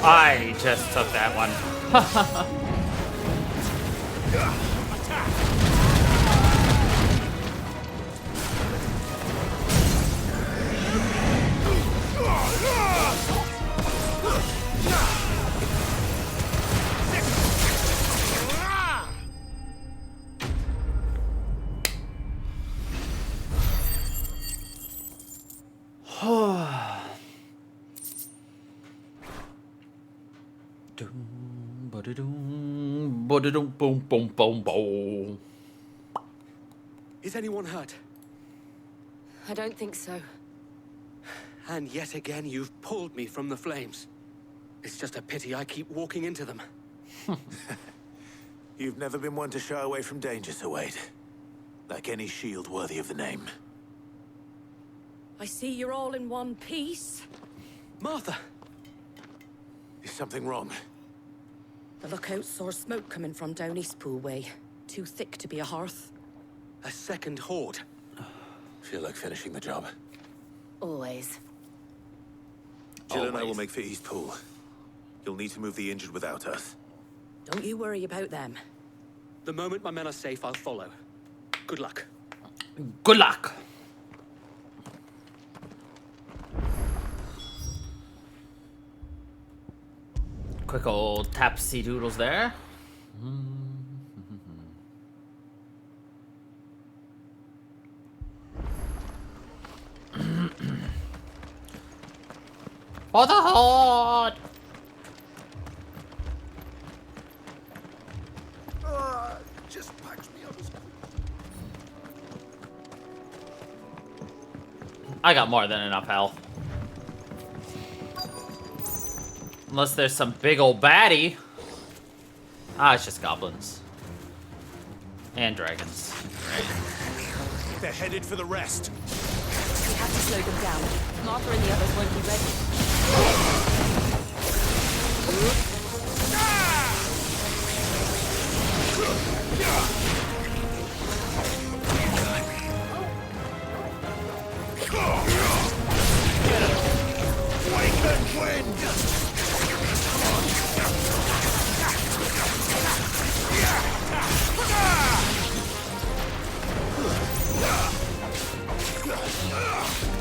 I just took that one. Boom, boom, boom, boom. Is anyone hurt? I don't think so. And yet again, you've pulled me from the flames. It's just a pity I keep walking into them. You've never been one to shy away from danger, Sir Wade. Like any shield worthy of the name. I see you're all in one piece. Martha! Is something wrong? The lookout saw smoke coming from down Eastpool way. Too thick to be a hearth. A second horde. Feel like finishing the job. Always. Jill and I will make for Eastpool. You'll need to move the injured without us. Don't you worry about them. The moment my men are safe, I'll follow. Good luck. Good luck. Quick old tapsy doodles there. For the horde! Just patch me up. I got more than enough health. Unless there's some big old baddie. Ah, it's just goblins. And dragons. Right. They're headed for the rest. We have to slow them down. Martha and the others won't be ready.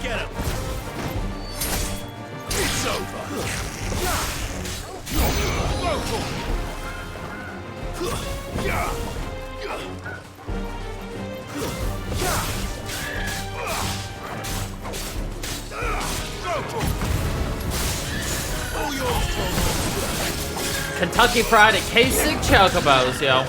Get him! It's over! Kentucky Fried Kasich Chocobos, yo.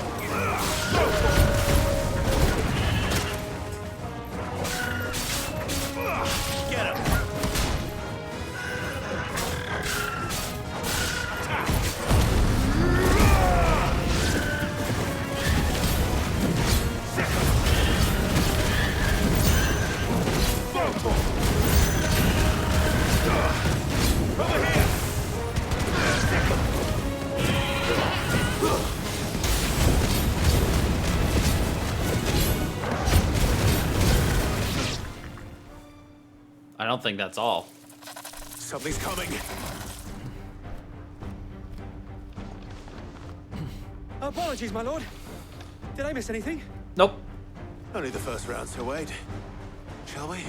I don't think that's all. Something's coming. Apologies, my lord. Did I miss anything? Nope. Only the first round, Sir Wade. Shall we?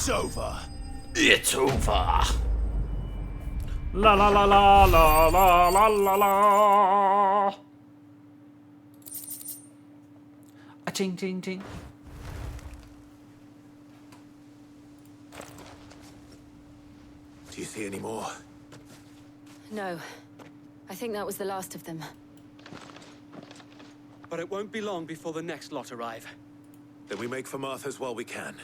It's over. It's over. La la la la la la la la la. A ching ching ching. Do you see any more? No. I think that was the last of them. But it won't be long before the next lot arrive. Then we make for Martha's while we can.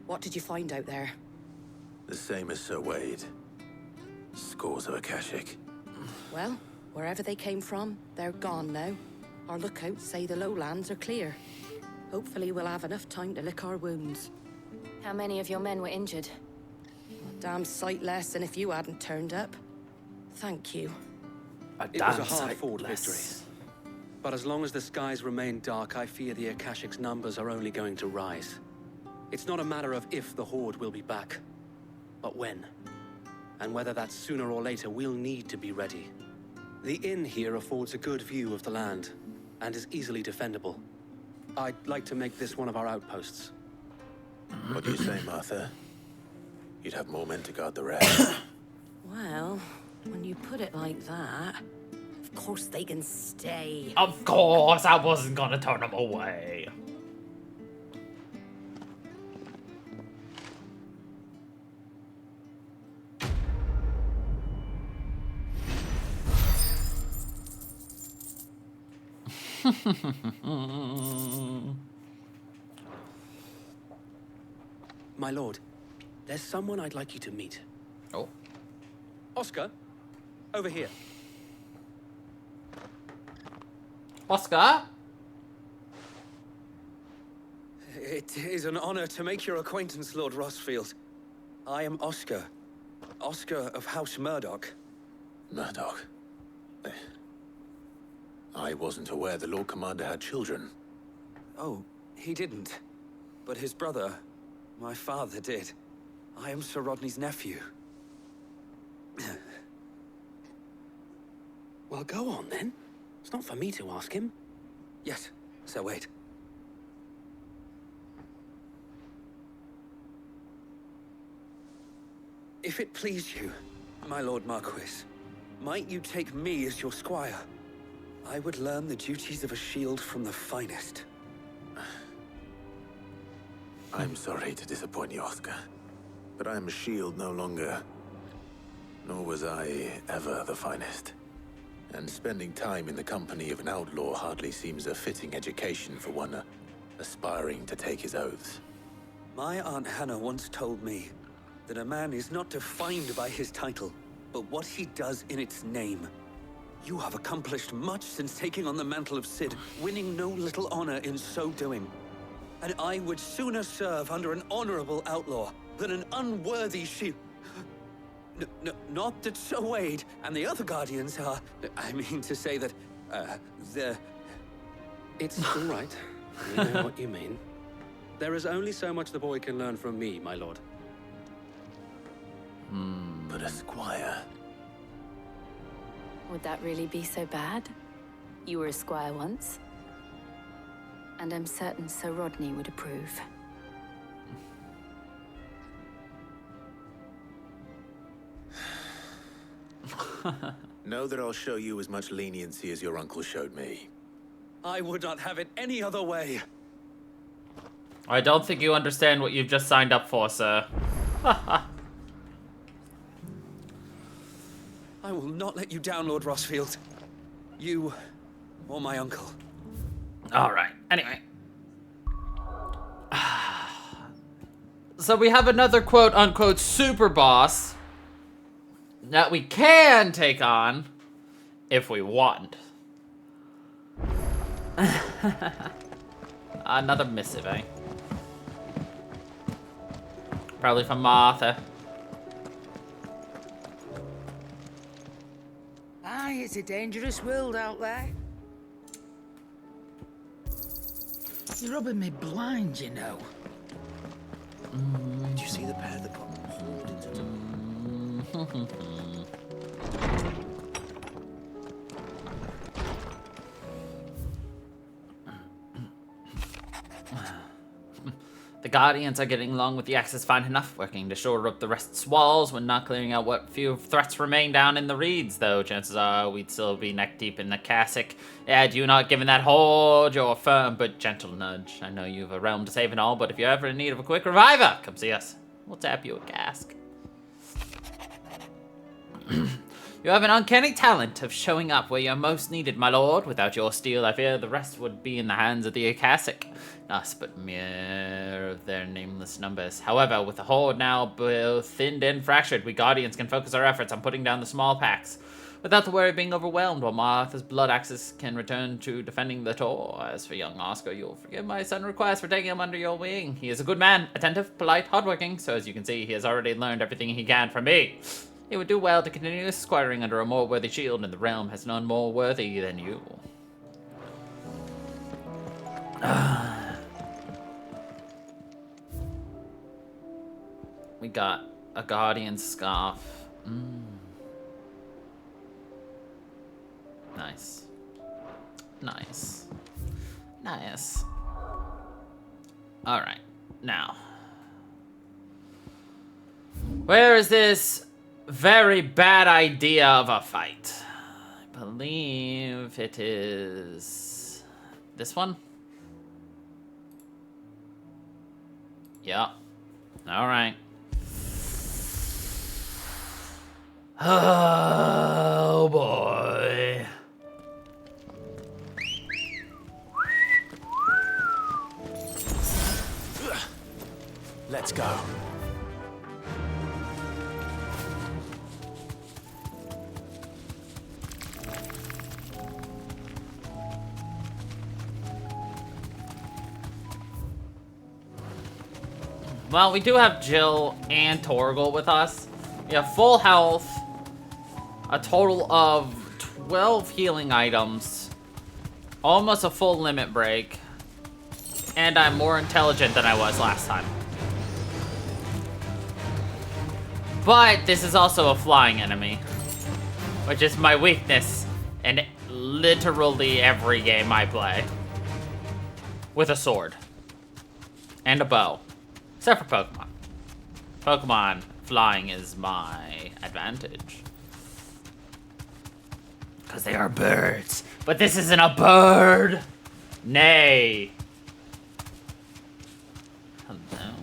What did you find out there? The same as Sir Wade. Scores of Akashic. Well, wherever they came from, they're gone now. Our lookouts say the lowlands are clear. Hopefully we'll have enough time to lick our wounds. How many of your men were injured? A damn sight less than if you hadn't turned up. Thank you. It was a hard-fought victory. But as long as the skies remain dark, I fear the Akashic's numbers are only going to rise. It's not a matter of if the Horde will be back, but when. And whether that's sooner or later, we'll need to be ready. The inn here affords a good view of the land, and is easily defendable. I'd like to make this one of our outposts. What do you say, Martha? You'd have more men to guard the rest. Well, when you put it like that, of course they can stay. Of course, I wasn't gonna turn them away. My lord, there's someone I'd like you to meet. Oh. Oscar, over here. Oscar? It is an honor to make your acquaintance, Lord Rossfield. I am Oscar. Oscar of House Murdoch. Murdoch? I wasn't aware the Lord Commander had children. Oh, he didn't. But his brother, my father, did. I am Sir Rodney's nephew. Well, go on then. It's not for me to ask him. Yes, Sir Wade. If it please you, my Lord Marquis, might you take me as your squire? I would learn the duties of a shield from the finest. I'm sorry to disappoint you, Oscar, but I am a shield no longer. Nor was I ever the finest. And spending time in the company of an outlaw hardly seems a fitting education for one aspiring to take his oaths. My Aunt Hannah once told me that a man is not defined by his title, but what he does in its name. You have accomplished much since taking on the mantle of Cid, winning no little honor in so doing. And I would sooner serve under an honorable outlaw than an unworthy shield. Not that Sir Wade and the other Guardians are... I mean to say that, they're... It's all right. We know what you mean. There is only so much the boy can learn from me, my lord. But a squire... Would that really be so bad? You were a squire once. And I'm certain Sir Rodney would approve. Know that I'll show you as much leniency as your uncle showed me. I would not have it any other way. I don't think you understand what you've just signed up for, sir. I will not let you down, Lord Rossfield. You or my uncle. All right. Anyway. So we have another quote-unquote super boss that we can take on if we want. Another missive, eh? Probably from Martha. Aye, it's a dangerous world out there. You're rubbing me blind, you know. Did you see the pair that got hauled into the... The Guardians are getting along with the Axis fine enough, working to shore up the rest's walls when not clearing out what few threats remain down in the reeds, though chances are we'd still be neck deep in the cassock. Had you not given that hold your firm but gentle nudge. I know you've a realm to save and all, but if you're ever in need of a quick reviver, come see us. We'll tap you a cask. You have an uncanny talent of showing up where you're most needed, my lord. Without your steel, I fear the rest would be in the hands of the Akashic. Us but mere of their nameless numbers. However, with the horde now both thinned and fractured, we Guardians can focus our efforts on putting down the small packs, without the worry of being overwhelmed, while Martha's blood axes can return to defending the Tor. As for young Oscar, you'll forgive my sudden request for taking him under your wing. He is a good man, attentive, polite, hardworking, so as you can see, he has already learned everything he can from me. He would do well to continue squiring under a more worthy shield, and the realm has none more worthy than you. We got a Guardian scarf. Nice. Nice. Nice. Alright, now. Where is this very bad idea of a fight? I believe it is this one. Yeah. Alright. Oh boy. Let's go. Well, we do have Jill and Torgal with us. We have full health, a total of 12 healing items, almost a full limit break, and I'm more intelligent than I was last time. But this is also a flying enemy, which is my weakness in literally every game I play. With a sword. And a bow. Except for Pokemon. Pokemon, flying is my advantage. Because they are birds. But this isn't a bird! Nay. Hello,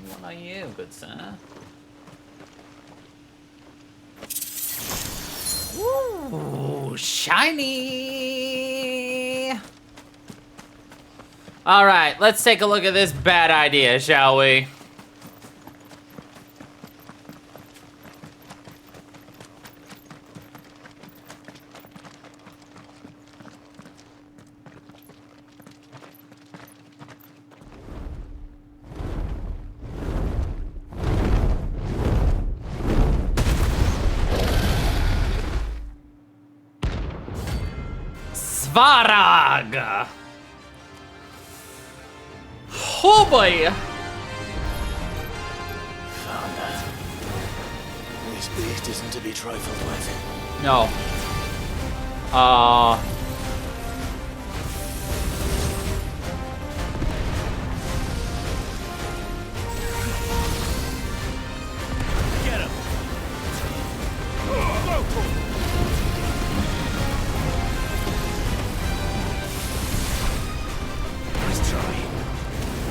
what are you, good sir? Ooh, Ooh, shiny. All right, let's take a look at this bad idea, shall we? Svarag! Oh boy! This beast isn't to be trifled with. No. Get him! Let's try.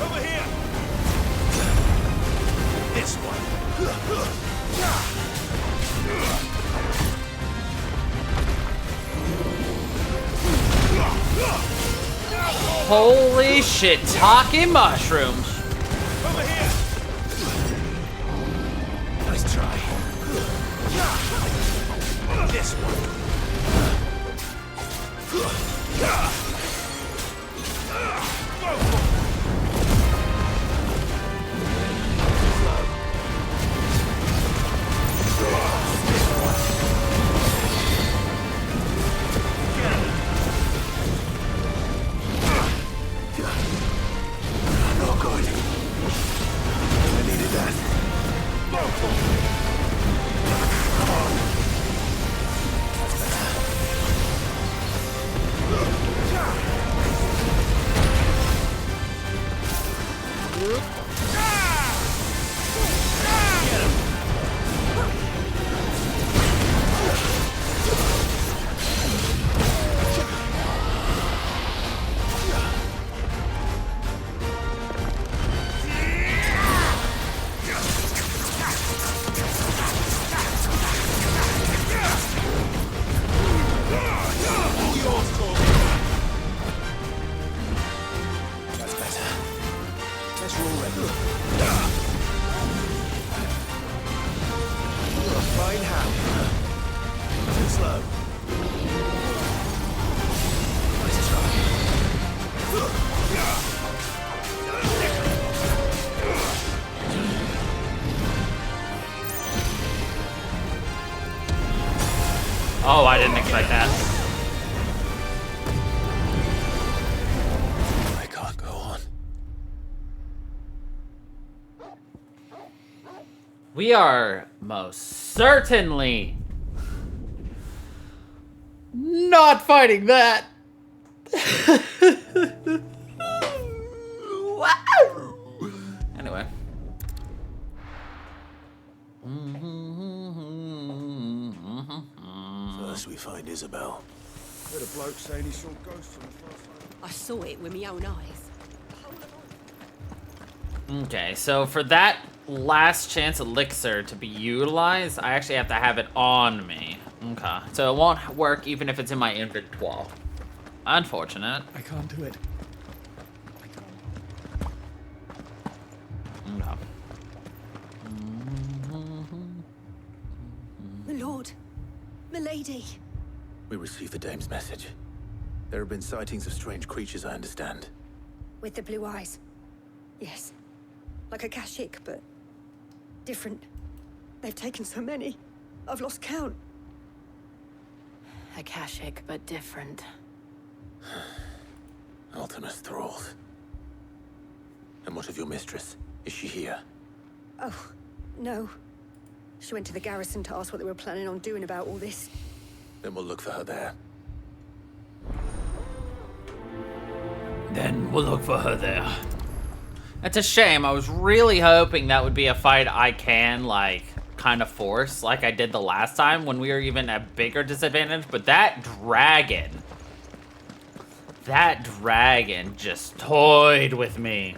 Over here! This one. Holy shit, talking mushrooms. Over here! Nice try. This one. No good. I needed that. That's better. Let's roll ready. You're a fine hand. Too slow. Nice try. Oh, I didn't expect that. I can't go on. We are most certainly not fighting that. Anyway. First we find Isabel. Heard a bloke saying he saw ghosts on the far side. I saw it with my own eyes. Okay, so for that last chance elixir to be utilized, I actually have to have it on me. Okay, so it won't work even if it's in my inventory. Unfortunate. I can't do it. Okay. My lord, my lady. We received the dame's message. There have been sightings of strange creatures, I understand. With the blue eyes. Yes. Like a Kashik, but different. They've taken so many. I've lost count. Akashic, but different. Ultimus thralls. And what of your mistress? Is she here? Oh, no. She went to the garrison to ask what they were planning on doing about all this. Then we'll look for her there. Then we'll look for her there. It's a shame. I was really hoping that would be a fight I can, like, kind of force, like I did the last time when we were even at bigger disadvantage. But that dragon just toyed with me.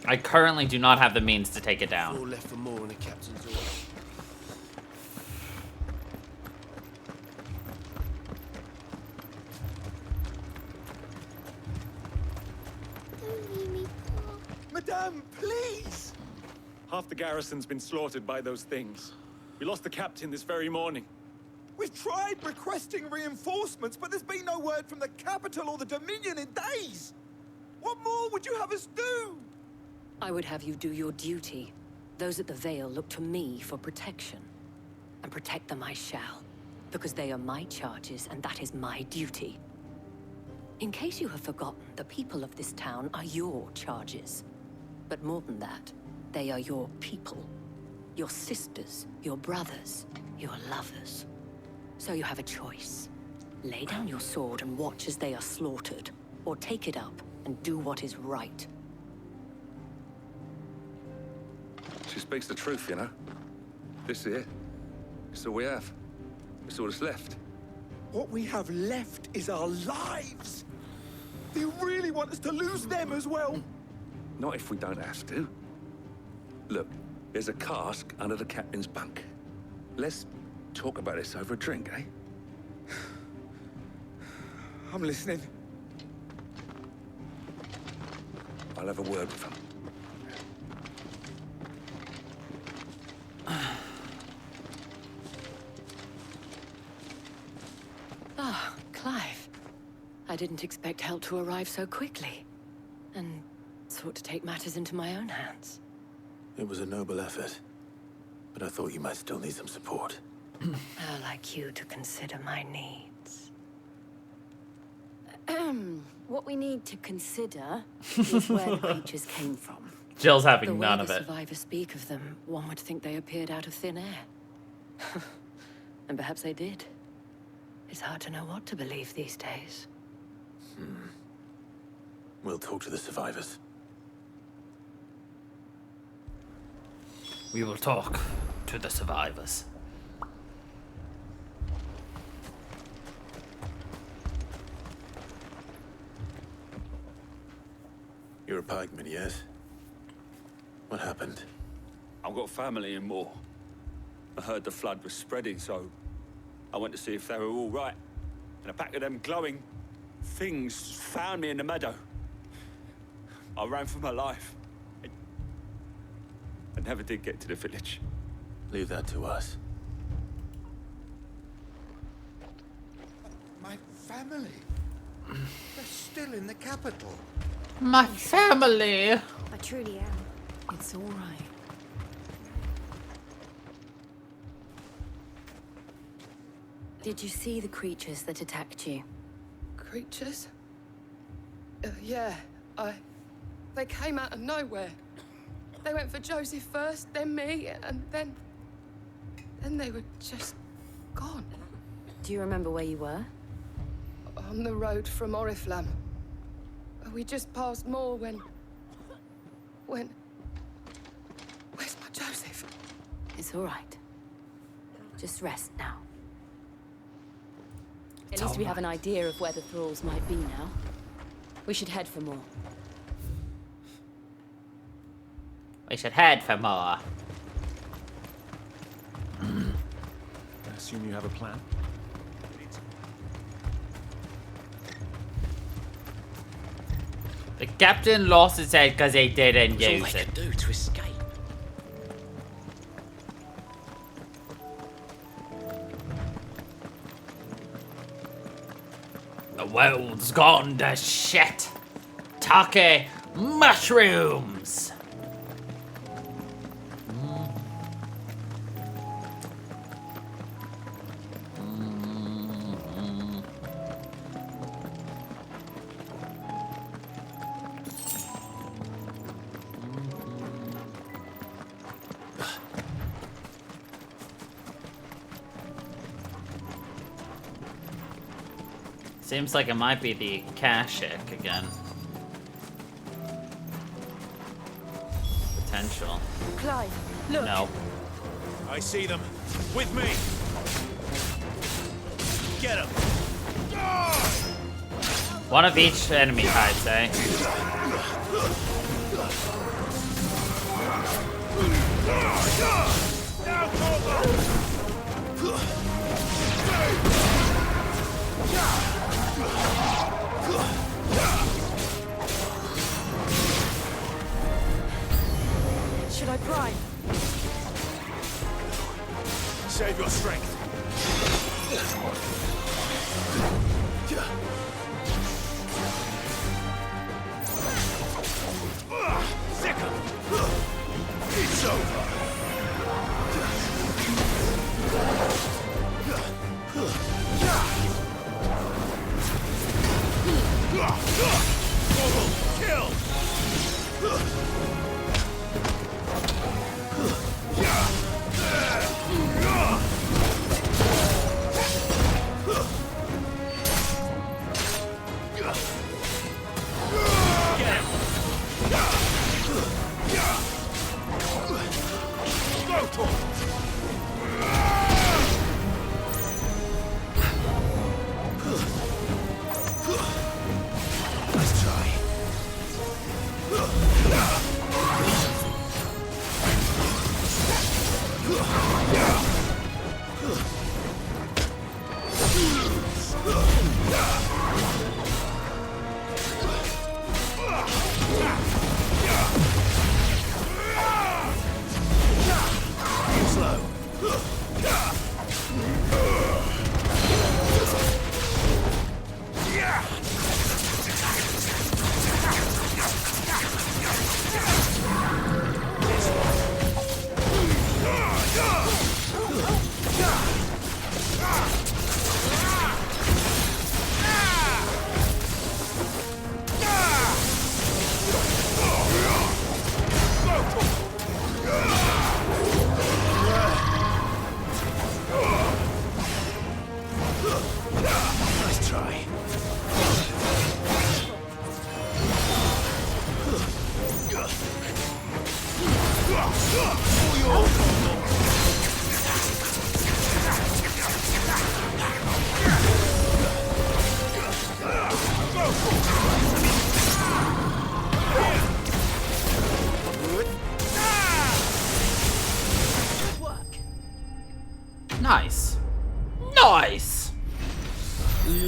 I currently do not have the means to take it down. All left for more in the captain's order. Madame, please! Half the garrison's been slaughtered by those things. We lost the captain this very morning. We've tried requesting reinforcements, but there's been no word from the capital or the Dominion in days! What more would you have us do? I would have you do your duty. Those at the Vale look to me for protection. And protect them I shall. Because they are my charges, and that is my duty. In case you have forgotten, the people of this town are your charges. But more than that, they are your people. Your sisters, your brothers, your lovers. So you have a choice. Lay down your sword and watch as they are slaughtered, or take it up and do what is right. She speaks the truth, you know. This here, it's all we have. It's all that's left. What we have left is our lives! Do you really want us to lose them as well? Not if we don't have to. Look, there's a cask under the captain's bunk. Let's talk about this over a drink, eh? I'm listening. I'll have a word with him. Ah, Clive. I didn't expect help to arrive so quickly. And sought to take matters into my own hands. It was a noble effort, but I thought you might still need some support. How like you to consider my needs. What we need to consider is where the creatures came from. Jill's having the way none of the it. survivors speak of them, one would think they appeared out of thin air. And perhaps they did. It's hard to know what to believe these days. We'll talk to the survivors. We will talk to the survivors. You're a pikeman, yes? What happened? I've got family in Moor. I heard the flood was spreading, so I went to see if they were all right. And a pack of them glowing things found me in the meadow. I ran for my life. I never did get to the village. Leave that to us. My family. They're still in the capital. My family. I truly am. It's all right. Did you see the creatures that attacked you? Creatures? Yeah, They came out of nowhere. They went for Joseph first, then me, and then they were just gone. Do you remember where you were? On the road from Oriflamme. We just passed Moor when... Where's my Joseph? It's all right. Just rest now. At It's least we all have an idea of where the thralls might be now. We should head for more. We should head for more. I assume you have a plan? The captain lost his head because he didn't That's all use they it. could do to escape. The world's gone to shit. Take mushrooms. Seems like it might be the Kashik again. Potential. Clive, look. No. I see them. With me. Get them. One of each enemy types, eh?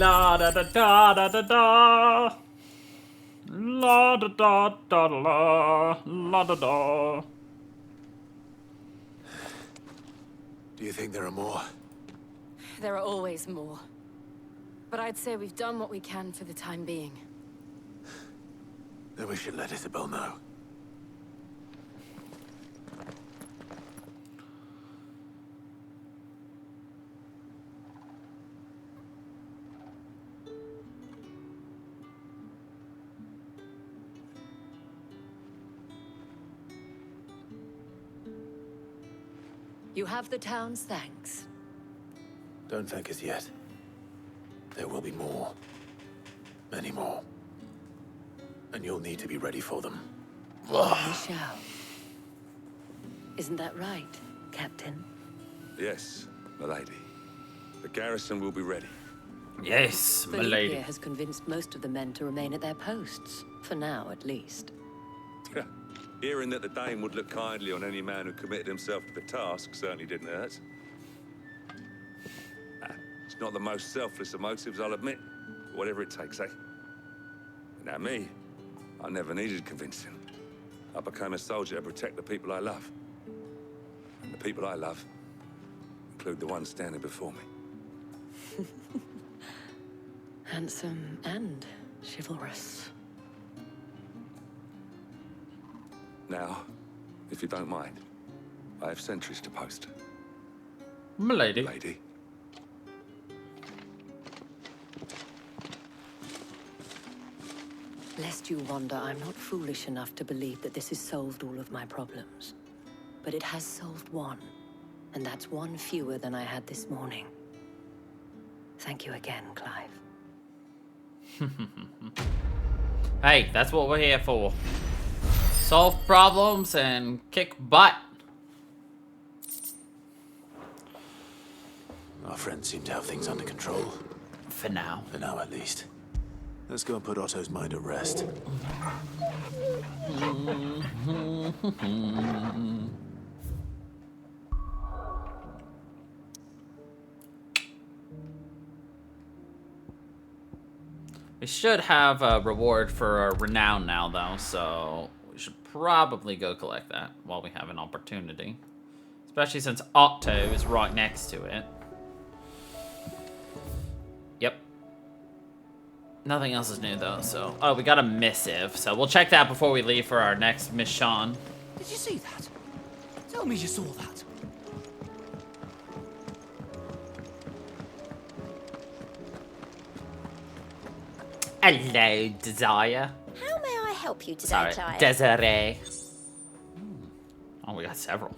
La da da da da da da. La da da da da la da da. Do you think there are more? There are always more. But I'd say we've done what we can for the time being. Then we should let Isabel know. You have the town's thanks. Don't thank us yet. There will be more. Many more. And you'll need to be ready for them. We shall. Isn't that right, Captain? Yes, milady. The garrison will be ready. Yes, milady. Felipe has convinced most of the men to remain at their posts. For now, at least. Hearing that the Dane would look kindly on any man who committed himself to the task certainly didn't hurt. It's not the most selfless of motives, I'll admit. Whatever it takes, eh? Now me, I never needed convincing. I became a soldier to protect the people I love. And the people I love include the ones standing before me. Handsome and chivalrous. Now, if you don't mind, I have sentries to post. Milady. Lady. Lest you wonder, I'm not foolish enough to believe that this has solved all of my problems. But it has solved one, and that's one fewer than I had this morning. Thank you again, Clive. Hey, that's what we're here for. Solve problems and kick butt. Our friends seem to have things under control. For now. For now, at least. Let's go and put Otto's mind at rest. We should have a reward for our renown now, though, so we should probably go collect that while we have an opportunity. Especially since Otto is right next to it. Yep. Nothing else is new, though, so... Oh, we got a missive, so we'll check that before we leave for our next mission. Did you see that? Tell me you saw that. Hello, Desire. How may I help you today, Sorry, Clive? Desiree. Oh, we got several.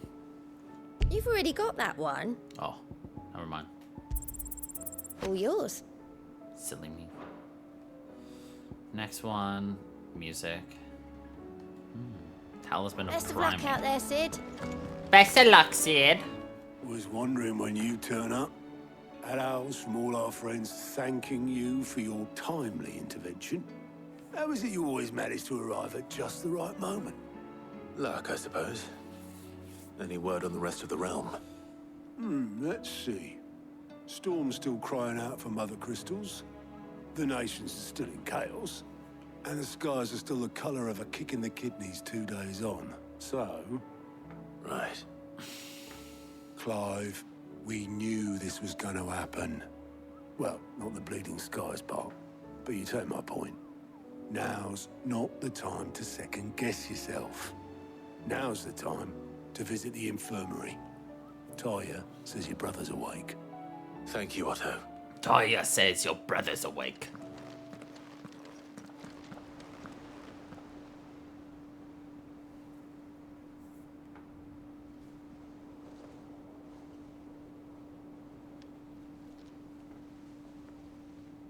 You've already got that one. Oh, never mind. All yours. Silly me. Next one, music. Talisman of Best of luck Priming. out there, Sid. Best of luck, Sid. Was wondering when you turn up. Hellos from all our friends thanking you for your timely intervention. How is it you always manage to arrive at just the right moment? Luck, I suppose. Any word on the rest of the realm? Let's see. Storm's still crying out for mother crystals. The nations are still in chaos. And the skies are still the color of a kick in the kidneys 2 days on. So... Right. Clive, we knew this was going to happen. Well, not the bleeding skies part, but you take my point. Now's not the time to second-guess yourself. Now's the time to visit the infirmary. Talia says your brother's awake. Thank you, Otto. Talia says your brother's awake.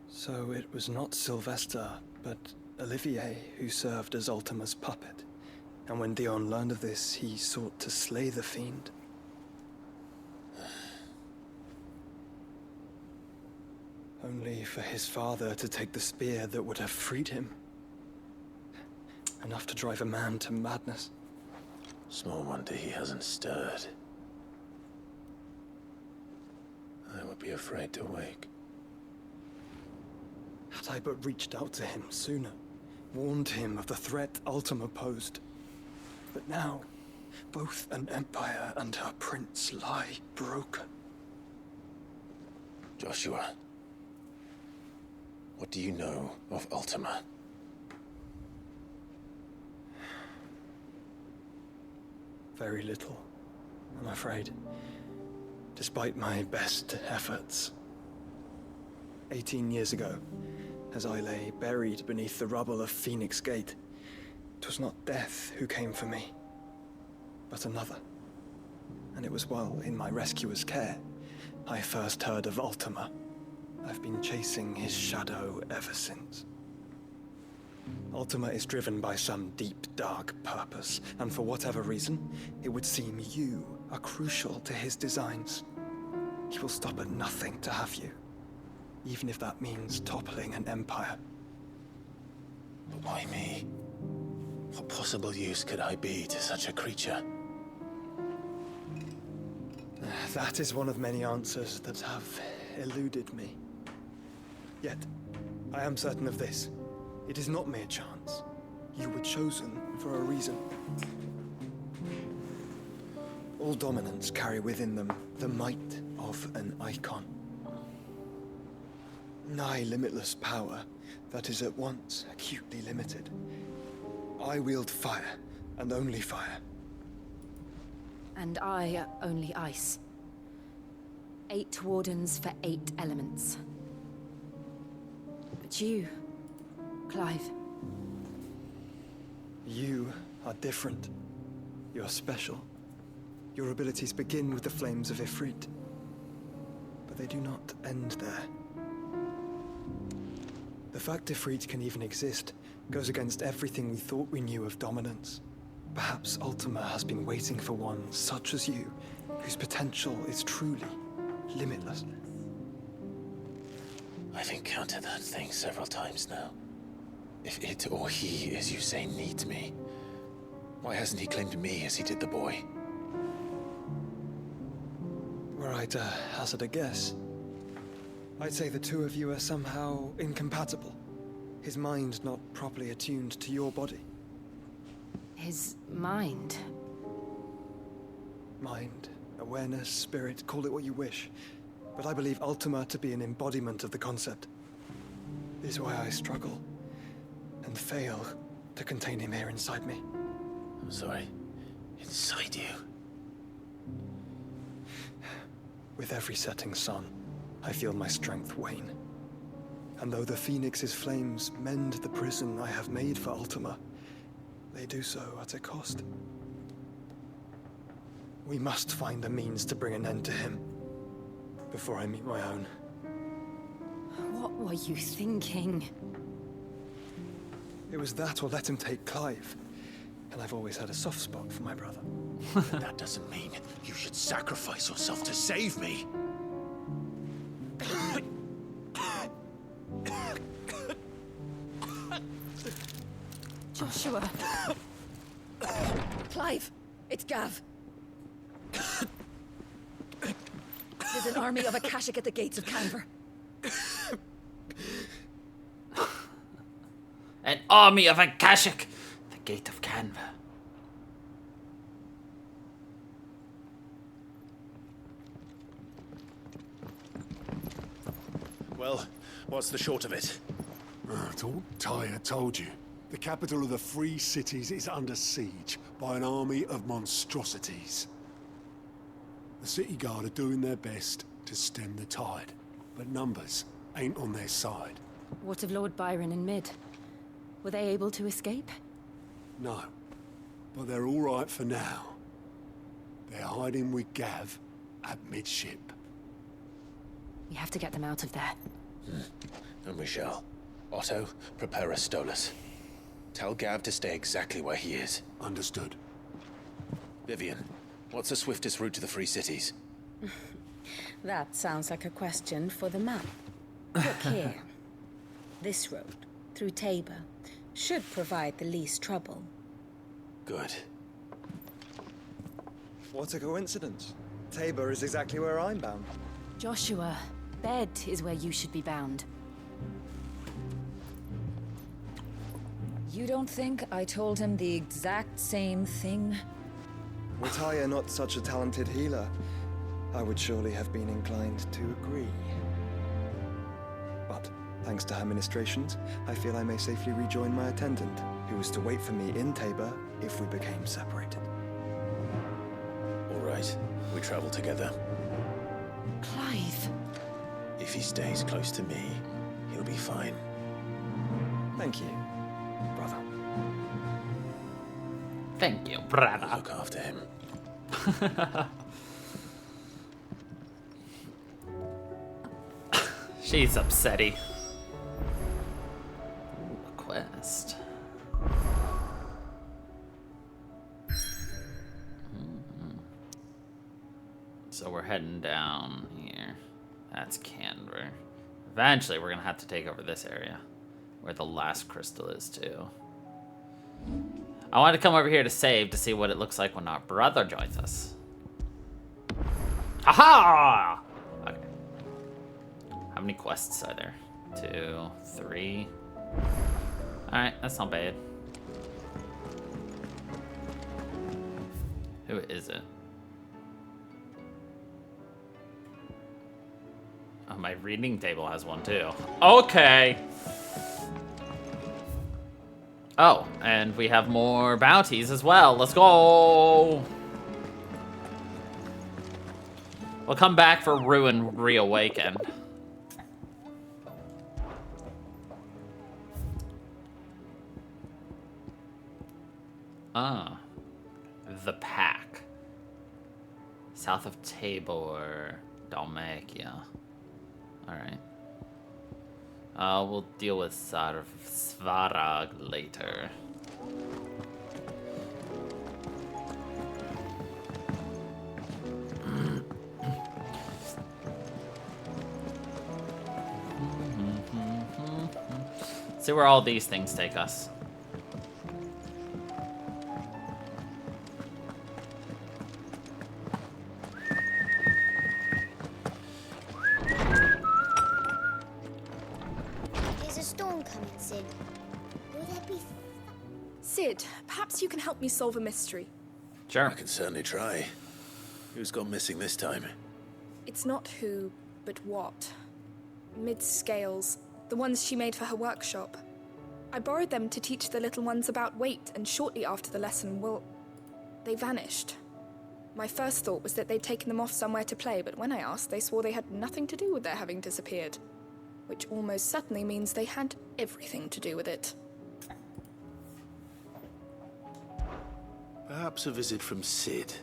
So it was not Sylvester, but Olivier who served as Ultima's puppet. And when Dion learned of this, he sought to slay the fiend. Only for his father to take the spear that would have freed him. Enough to drive a man to madness. Small wonder he hasn't stirred. I would be afraid to wake. Had I but reached out to him sooner, warned him of the threat Ultima posed. But now, both an empire and her prince lie broken. Joshua, what do you know of Ultima? Very little, I'm afraid. Despite my best efforts. 18 years ago, as I lay buried beneath the rubble of Phoenix Gate, 'twas not death who came for me, but another. And it was while in my rescuer's care, I first heard of Ultima. I've been chasing his shadow ever since. Ultima is driven by some deep, dark purpose, and for whatever reason, it would seem you are crucial to his designs. He will stop at nothing to have you, even if that means toppling an empire. But why me? What possible use could I be to such a creature? That is one of many answers that have eluded me. Yet, I am certain of this. It is not mere chance. You were chosen for a reason. All dominants carry within them the might of an icon. Nigh limitless power that is at once acutely limited. I wield fire, and only fire. And I only ice. 8 wardens for 8 elements. But you, Clive. You are different. You're special. Your abilities begin with the flames of Ifrit. But they do not end there. The fact Ifrit can even exist goes against everything we thought we knew of dominance. Perhaps Ultima has been waiting for one such as you, whose potential is truly limitless. I've encountered that thing several times now. If it or he, as you say, needs me, why hasn't he claimed me as he did the boy? Were I to hazard a guess, I'd say the two of you are somehow incompatible. His mind not properly attuned to your body. His mind? Mind, awareness, spirit, call it what you wish. But I believe Ultima to be an embodiment of the concept. This is why I struggle and fail to contain him here inside me. I'm sorry. Inside you? With every setting sun, I feel my strength wane. And though the Phoenix's flames mend the prison I have made for Ultima, they do so at a cost. We must find a means to bring an end to him before I meet my own. What were you thinking? It was that or let him take Clive. And I've always had a soft spot for my brother. That doesn't mean you should sacrifice yourself to save me. Joshua. Clive, it's Gav. There's an army of Akashic at the gates of Canver. An army of Akashic! The gate of Canva. Well, what's the short of it? I thought Tyre told you. The capital of the Free Cities is under siege by an army of monstrosities. The city guard are doing their best to stem the tide, but numbers ain't on their side. What of Lord Byron and Mid? Were they able to escape? No, but they're all right for now. They're hiding with Gav at midship. We have to get them out of there. And we shall. Otto, prepare a Stolas. Tell Gav to stay exactly where he is. Understood. Vivian, what's the swiftest route to the Free Cities? That sounds like a question for the map. Look here. This road, through Tabor, should provide the least trouble. Good. What a coincidence. Tabor is exactly where I'm bound. Joshua, bed is where you should be bound. You don't think I told him the exact same thing? Were Tyre not such a talented healer, I would surely have been inclined to agree. But, thanks to her ministrations, I feel I may safely rejoin my attendant, who was to wait for me in Tabor if we became separated. All right, we travel together. Clive. If he stays close to me, he'll be fine. Thank you, brother. Thank you, brother. I'll look after him. She's upsetty. Ooh, a quest. So we're heading down here. That's Canberra. Eventually, we're gonna have to take over this area, where the last crystal is too. I wanted to come over here to save to see what it looks like when our brother joins us. Haha! Okay. How many quests are there? 2, 3. Alright, that's not bad. Who is it? Oh, my reading table has one too. Okay. Oh, and we have more bounties as well. Let's go. We'll come back for Ruin Reawaken. Ah. The Pack. South of Tabor, Dalmacia. Alright. We'll deal with Svarag later. See where all these things take us. There's a storm coming, Sid. Will there be... Sid, perhaps you can help me solve a mystery. Sure. I can certainly try. Who's gone missing this time? It's not who, but what. Mid-scales. The ones she made for her workshop. I borrowed them to teach the little ones about weight, and shortly after the lesson, well, they vanished. My first thought was that they'd taken them off somewhere to play, but when I asked, they swore they had nothing to do with their having disappeared. Which almost certainly means they had everything to do with it. Perhaps a visit from Sid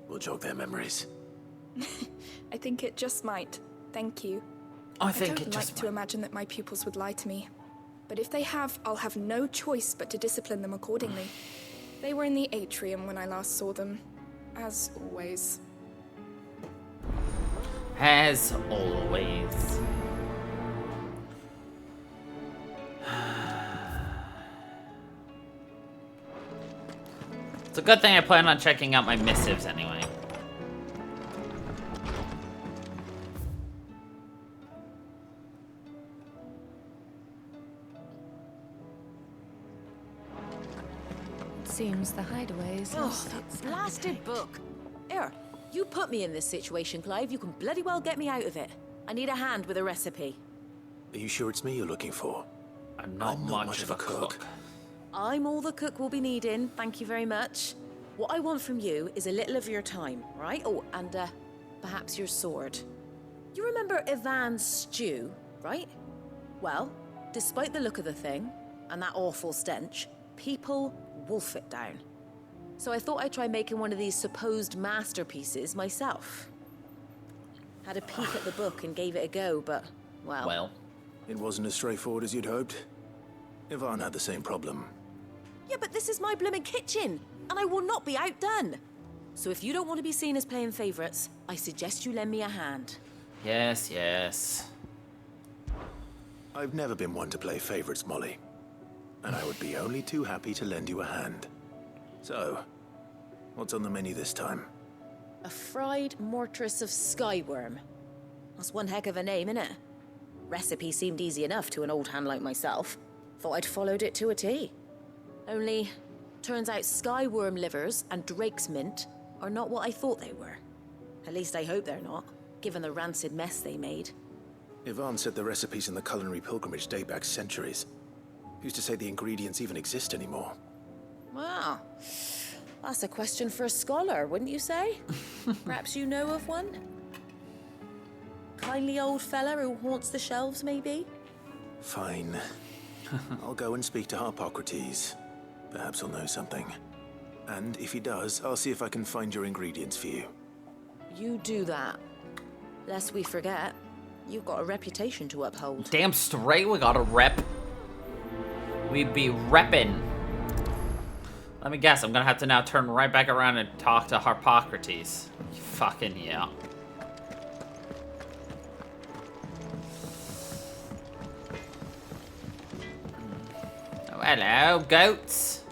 will jog their memories. I think it just might. Thank you. I think don't it just like to imagine that my pupils would lie to me. But if they have, I'll have no choice but to discipline them accordingly. They were in the atrium when I last saw them. As always. As always. It's a good thing I plan on checking out my missives anyway. Seems the hideaway is lost. That blasted book. Here, you put me in this situation, Clive. You can bloody well get me out of it. I need a hand with a recipe. Are you sure it's me you're looking for? I'm not much of a cook. I'm all the cook will be needing, thank you very much. What I want from you is a little of your time, right? Oh, and perhaps your sword. You remember Ivan's stew, right? Well, despite the look of the thing, and that awful stench, people wolf it down. So I thought I'd try making one of these supposed masterpieces myself. Had a peek at the book and gave it a go, but, well... It wasn't as straightforward as you'd hoped. Ivan had the same problem. Yeah, but this is my blooming kitchen, and I will not be outdone. So if you don't want to be seen as playing favorites, I suggest you lend me a hand. Yes, yes. I've never been one to play favorites, Molly. And I would be only too happy to lend you a hand. So, what's on the menu this time? A fried mortress of skyworm. That's one heck of a name, innit? Recipe seemed easy enough to an old hand like myself. Thought I'd followed it to a T. Only, turns out skyworm livers and drake's mint are not what I thought they were. At least I hope they're not, given the rancid mess they made. Yvonne said the recipes in the culinary pilgrimage date back centuries. Who's to say the ingredients even exist anymore? Wow. That's a question for a scholar, wouldn't you say? Perhaps you know of one? Kindly old fella who haunts the shelves, maybe? Fine. I'll go and speak to Harpocrates. Perhaps he'll know something. And if he does, I'll see if I can find your ingredients for you. You do that. Lest we forget, you've got a reputation to uphold. Damn straight we got a rep. We be reppin'. Let me guess, I'm gonna have to now turn right back around and talk to Harpocrates. Fucking yeah. Oh, hello, goats.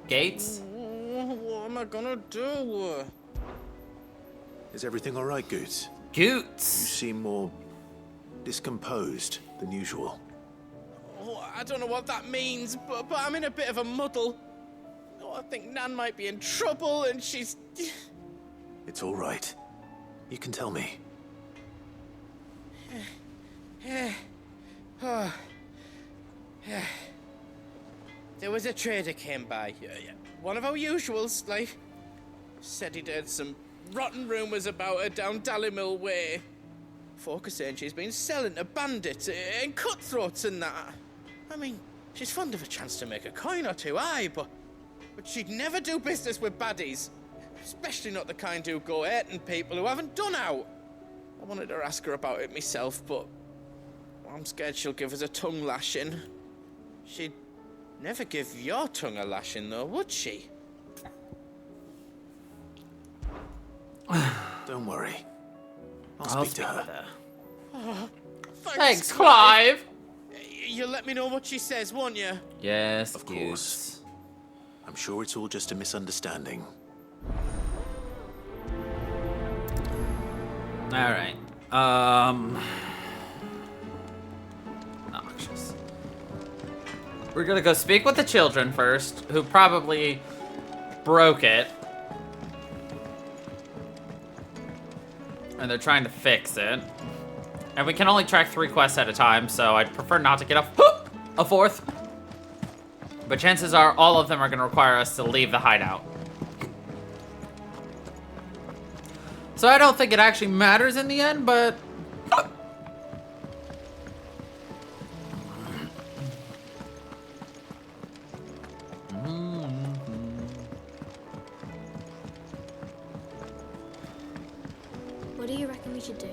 Gates? What am I gonna do? Is everything all right, Goots? Goots? You seem more discomposed than usual. Oh, I don't know what that means, but I'm in a bit of a muddle. Oh, I think Nan might be in trouble, and she's... It's all right. You can tell me. There was a trader came by. One of our usuals, like. Said he'd heard some rotten rumours about her down Dalimil way. Folk are saying she's been selling to bandits and cutthroats and that. I mean, she's fond of a chance to make a coin or two, aye, but she'd never do business with baddies. Especially not the kind who go hurting people who haven't done out. I wanted to ask her about it myself, but I'm scared she'll give us a tongue lashing. She'd never give your tongue a lashing, though, would she? Don't worry. I'll speak to her. Oh, Thanks, Clive. You'll let me know what she says, won't you? Yes, of course. I'm sure it's all just a misunderstanding. All right. Noxious. We're gonna go speak with the children first, who probably broke it. And they're trying to fix it. And we can only track 3 quests at a time, so I'd prefer not to get a fourth. But chances are all of them are gonna require us to leave the hideout. So I don't think it actually matters in the end, but... What do you reckon we should do?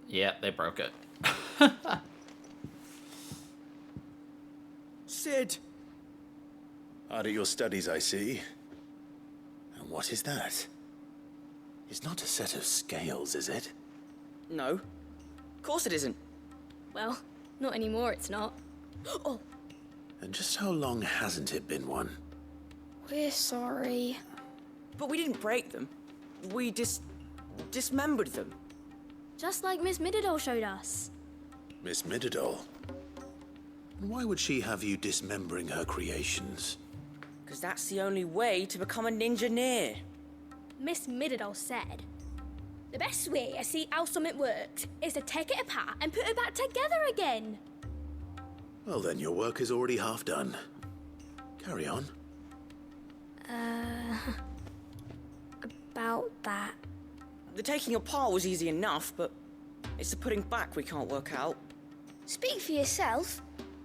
Yeah, they broke it. Sid! Hard at your studies, I see. And what is that? It's not a set of scales, is it? No. Of course it isn't. Well, not anymore, it's not. Oh, And just how long hasn't it been one? we're sorry. But we didn't break them. We dismembered them. Just like Miss Mididol showed us. Miss Mididol? And why would she have you dismembering her creations? Because that's the only way to become a ninja-neer. Miss Mididol said, the best way to see how something works is to take it apart and put it back together again. Well then, your work is already half done. Carry on. About that. The taking apart was easy enough, but it's the putting back we can't work out. Speak for yourself.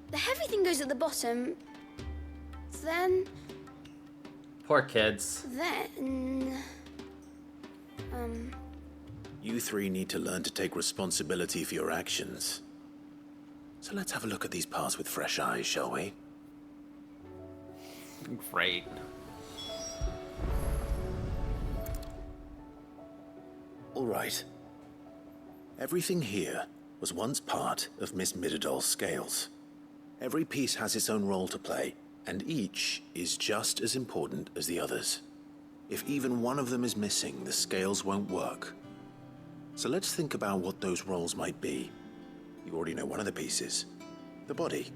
The heavy thing goes at the bottom. Then... Poor kids. Then... You three need to learn to take responsibility for your actions. So let's have a look at these parts with fresh eyes, shall we? Great. All right. Everything here was once part of Miss Mididol's scales. Every piece has its own role to play, and each is just as important as the others. If even one of them is missing, the scales won't work. So let's think about what those roles might be. You already know one of the pieces, the body.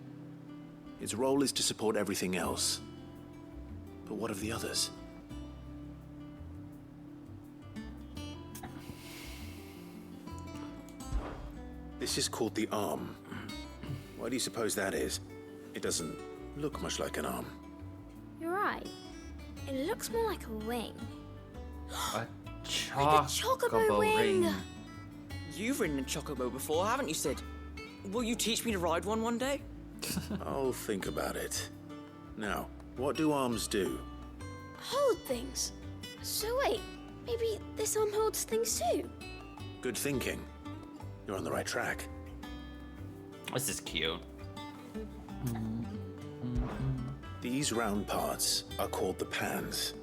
Its role is to support everything else. But what of the others? This is called the arm. Why do you suppose that is? It doesn't look much like an arm. You're right. It looks more like a wing. A Like a chocobo wing. You've ridden a chocobo before, haven't you, Sid? Will you teach me to ride one day? I'll think about it. Now, what do arms do? Hold things. So wait, maybe this arm holds things too? Good thinking. You're on the right track. This is cute. These round parts are called the pans.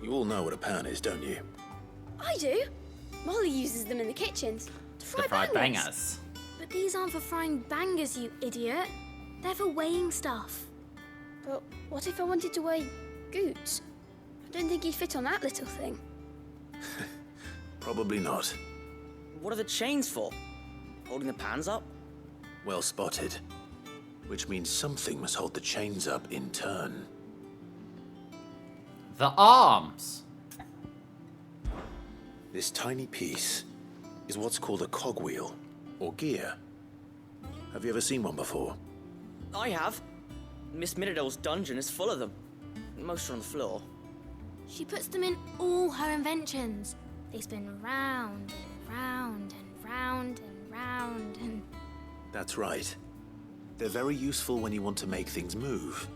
You all know what a pan is, don't you? I do. Molly uses them in the kitchens to fry bangers. But these aren't for frying bangers, you idiot. They're for weighing stuff. But what if I wanted to weigh goods? I don't think you'd fit on that little thing. Probably not. What are the chains for? Holding the pans up? Well spotted. Which means something must hold the chains up in turn. The arms. This tiny piece is what's called a cogwheel, or gear. Have you ever seen one before? I have. Miss Miradol's dungeon is full of them. Most are on the floor. She puts them in all her inventions. They spin round and round and round and round and... That's right. They're very useful when you want to make things move.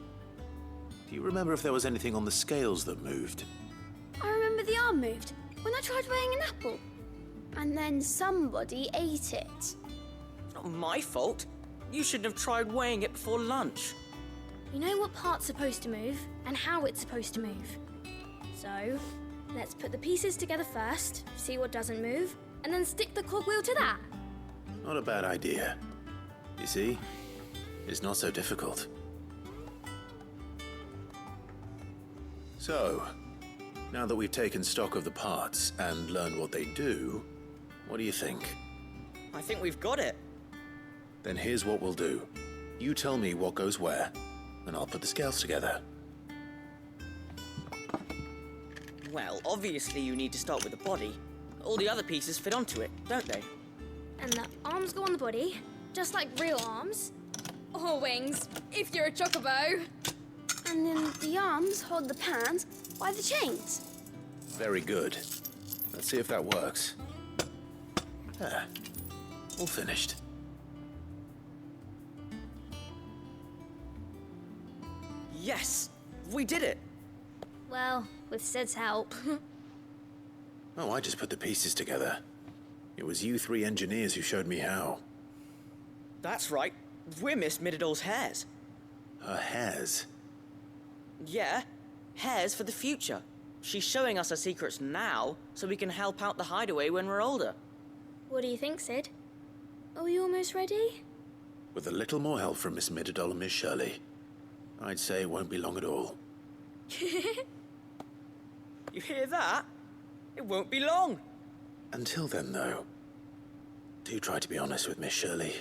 Do you remember if there was anything on the scales that moved? I remember the arm moved when I tried weighing an apple. And then somebody ate it. It's not my fault. You shouldn't have tried weighing it before lunch. You know what part's supposed to move and how it's supposed to move. So, let's put the pieces together first, see what doesn't move, and then stick the cogwheel to that. Not a bad idea. You see, it's not so difficult. So, now that we've taken stock of the parts and learned what they do, what do you think? I think we've got it. Then here's what we'll do. You tell me what goes where, and I'll put the scales together. Well, obviously you need to start with the body. All the other pieces fit onto it, don't they? And the arms go on the body, just like real arms. Or wings, if you're a chocobo. And then the arms hold the pans by the chains. Very good. Let's see if that works. There. All finished. Yes! We did it! Well, with Sid's help. Oh, I just put the pieces together. It was you three engineers who showed me how. That's right. We're Miss Miradol's hares. Her hairs? Yeah, hares for the future. She's showing us her secrets now, so we can help out the hideaway when we're older. What do you think, Sid? Are we almost ready? With a little more help from Miss Miradol and Miss Shirley, I'd say it won't be long at all. You hear that? It won't be long. Until then, though, do try to be honest with Miss Shirley.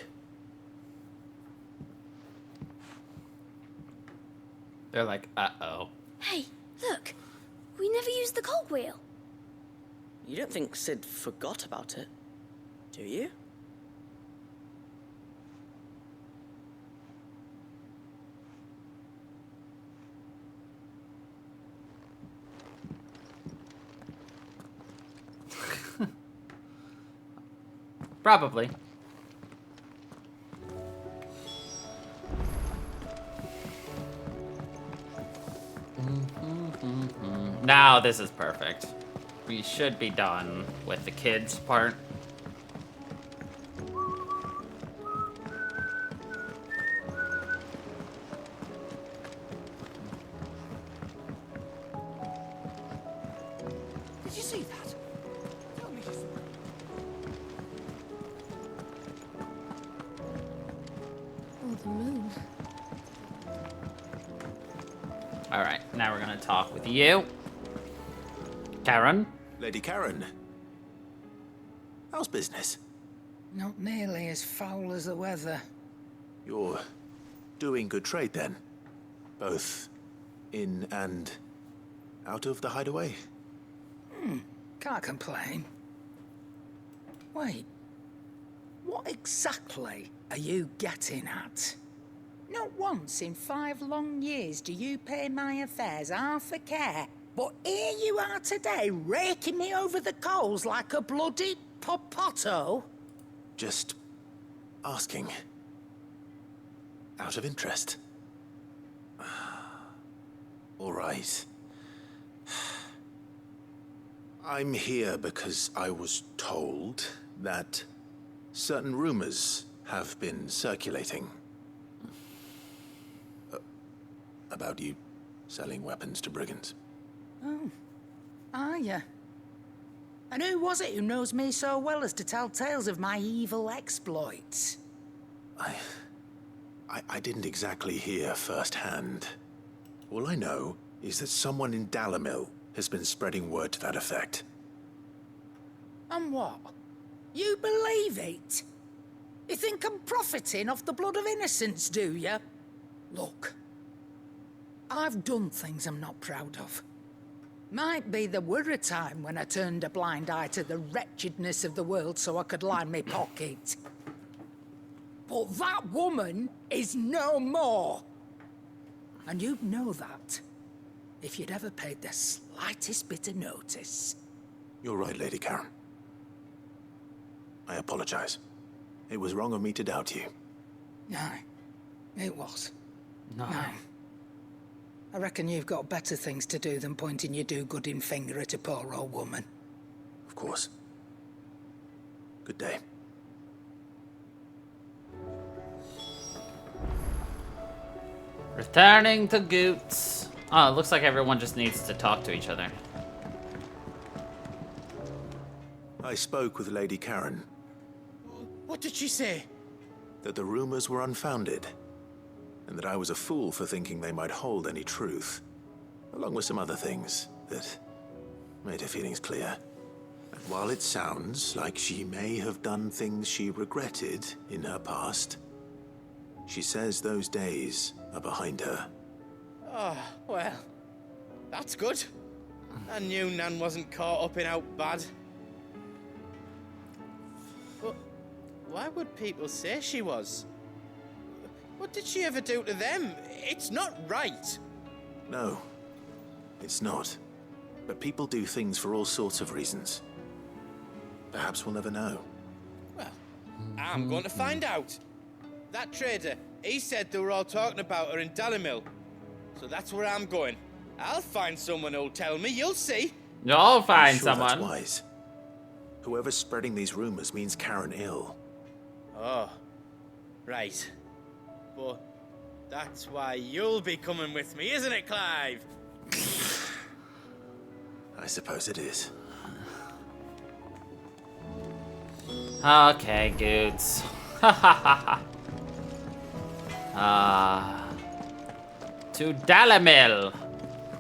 They're like, uh-oh. Hey, look. We never used the cogwheel. You don't think Sid forgot about it, do you? Probably. Now this is perfect. We should be done with the kids part. Did you see that? Tell me you saw it. Oh, the moon. Alright, now we're gonna talk with you. Karen? Lady Karen. How's business? Not nearly as foul as the weather. You're doing good trade then? Both in and out of the hideaway? Can't complain. Wait, what exactly are you getting at? Not once in 5 long years do you pay my affairs half a care, but here you are today, raking me over the coals like a bloody popoto? Just asking. Out of interest. All right. I'm here because I was told that certain rumors have been circulating. About you selling weapons to brigands. Oh, are ya? And who was it who knows me so well as to tell tales of my evil exploits? I didn't exactly hear firsthand. All I know is that someone in Dalimil has been spreading word to that effect. And what? You believe it? You think I'm profiting off the blood of innocents, do you? Look, I've done things I'm not proud of. Might be there were a time when I turned a blind eye to the wretchedness of the world so I could line my pocket. But that woman is no more. And you'd know that if you'd ever paid the slightest bit of notice. You're right, Lady Karen. I apologize. It was wrong of me to doubt you. No, it was. No. I reckon you've got better things to do than pointing your do-gooding finger at a poor old woman. Of course. Good day. Returning to Goots. Oh, it looks like everyone just needs to talk to each other. I spoke with Lady Karen. What did she say? That the rumors were unfounded, and that I was a fool for thinking they might hold any truth, along with some other things that made her feelings clear. And while it sounds like she may have done things she regretted in her past, she says those days are behind her. Oh, well, that's good. I knew Nan wasn't caught up in out bad. But why would people say she was? What did she ever do to them? It's not right. No, it's not. But people do things for all sorts of reasons. Perhaps we'll never know. Well, I'm going to find out. That trader, he said they were all talking about her in Dalimil. So that's where I'm going. I'll find someone who'll tell me, you'll see. You'll find I'm sure someone. That's wise. Whoever's spreading these rumors means Karen ill. Oh, right. But that's why you'll be coming with me, isn't it, Clive? I suppose it is. Okay, Goots. To Dalimil.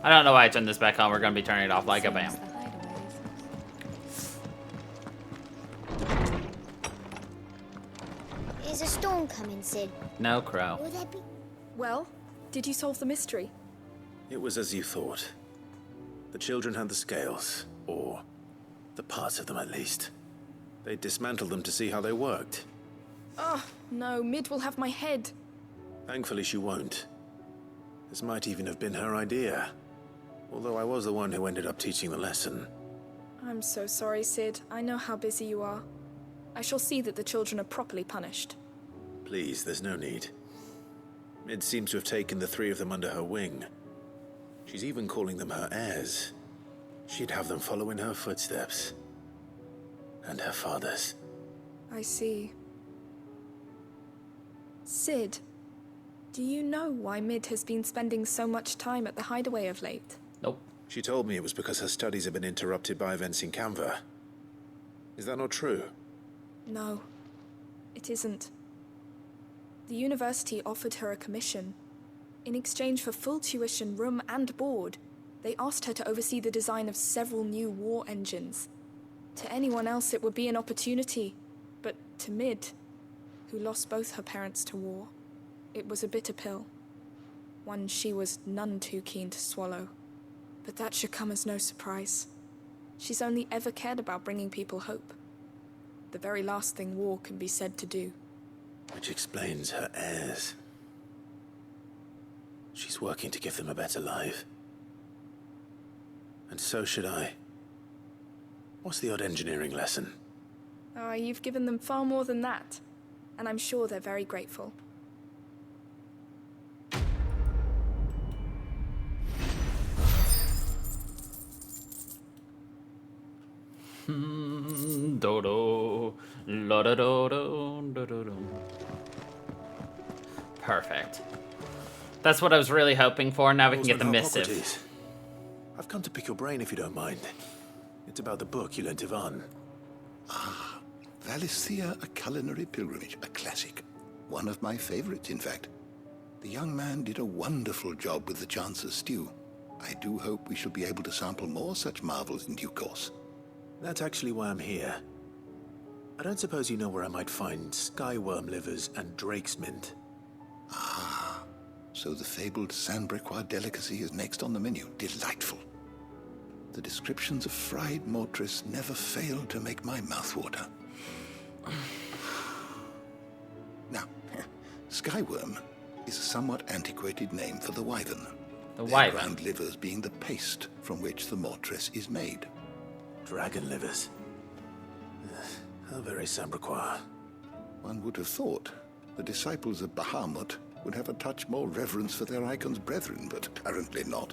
I don't know why I turned this back on. We're gonna be turning it off like a bam. Is a storm coming, Sid? No crow. Will there be... Well, did you solve the mystery? It was as you thought. The children had the scales, or the parts of them at least. They dismantled them to see how they worked. Oh, no, Mid will have my head. Thankfully she won't. This might even have been her idea. Although I was the one who ended up teaching the lesson. I'm so sorry, Sid. I know how busy you are. I shall see that the children are properly punished. Please, there's no need. Mid seems to have taken the 3 of them under her wing. She's even calling them her heirs. She'd have them follow in her footsteps. And her father's. I see. Sid, do you know why Mid has been spending so much time at the hideaway of late? Nope. She told me it was because her studies have been interrupted by events in Canva. Is that not true? No, it isn't. The university offered her a commission. In exchange for full tuition, room and board, they asked her to oversee the design of several new war engines. To anyone else it would be an opportunity, but to Mid, who lost both her parents to war, It was a bitter pill, one she was none too keen to swallow. But that should come as no surprise. She's only ever cared about bringing people hope. The very last thing war can be said to do. Which explains her heirs. She's working to give them a better life. And so should I. What's the odd engineering lesson? Oh, you've given them far more than that. And I'm sure they're very grateful. Dodo. La-da-do-do, do-do-do. Perfect. That's what I was really hoping for. Now we can get the missive. I've come to pick your brain if you don't mind. It's about the book you lent Ivan. Ah, Valisthea, A Culinary Pilgrimage, a classic. One of my favorites, in fact. The young man did a wonderful job with the Chance's stew. I do hope we shall be able to sample more such marvels in due course. That's actually why I'm here. I don't suppose you know where I might find skyworm livers and drake's mint. Ah, so the fabled Sandbrequois delicacy is next on the menu. Delightful. The descriptions of fried mortris never failed to make my mouth water. Now, skyworm is a somewhat antiquated name for the wyvern. The Their wyvern. ground livers being the paste from which the mortris is made. Dragon livers. How very Sandbrequois. One would have thought the disciples of Bahamut would have a touch more reverence for their icon's brethren, but apparently not.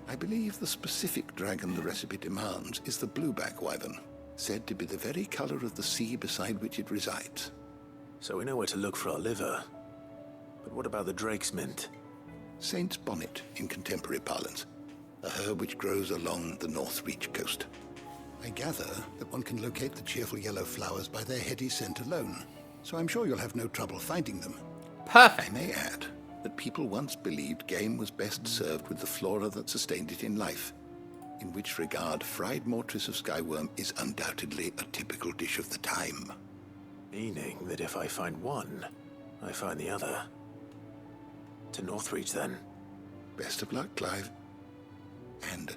I believe the specific dragon the recipe demands is the blueback wyvern, said to be the very color of the sea beside which it resides. So we know where to look for our liver. But what about the drake's mint? Saint's bonnet in contemporary parlance, a herb which grows along the North Reach coast. I gather that one can locate the cheerful yellow flowers by their heady scent alone, so I'm sure you'll have no trouble finding them. Perfect. I may add that people once believed game was best served with the flora that sustained it in life, in which regard fried mortris of skyworm is undoubtedly a typical dish of the time. Meaning that if I find one, I find the other. To Northreach, then. Best of luck, Clive. And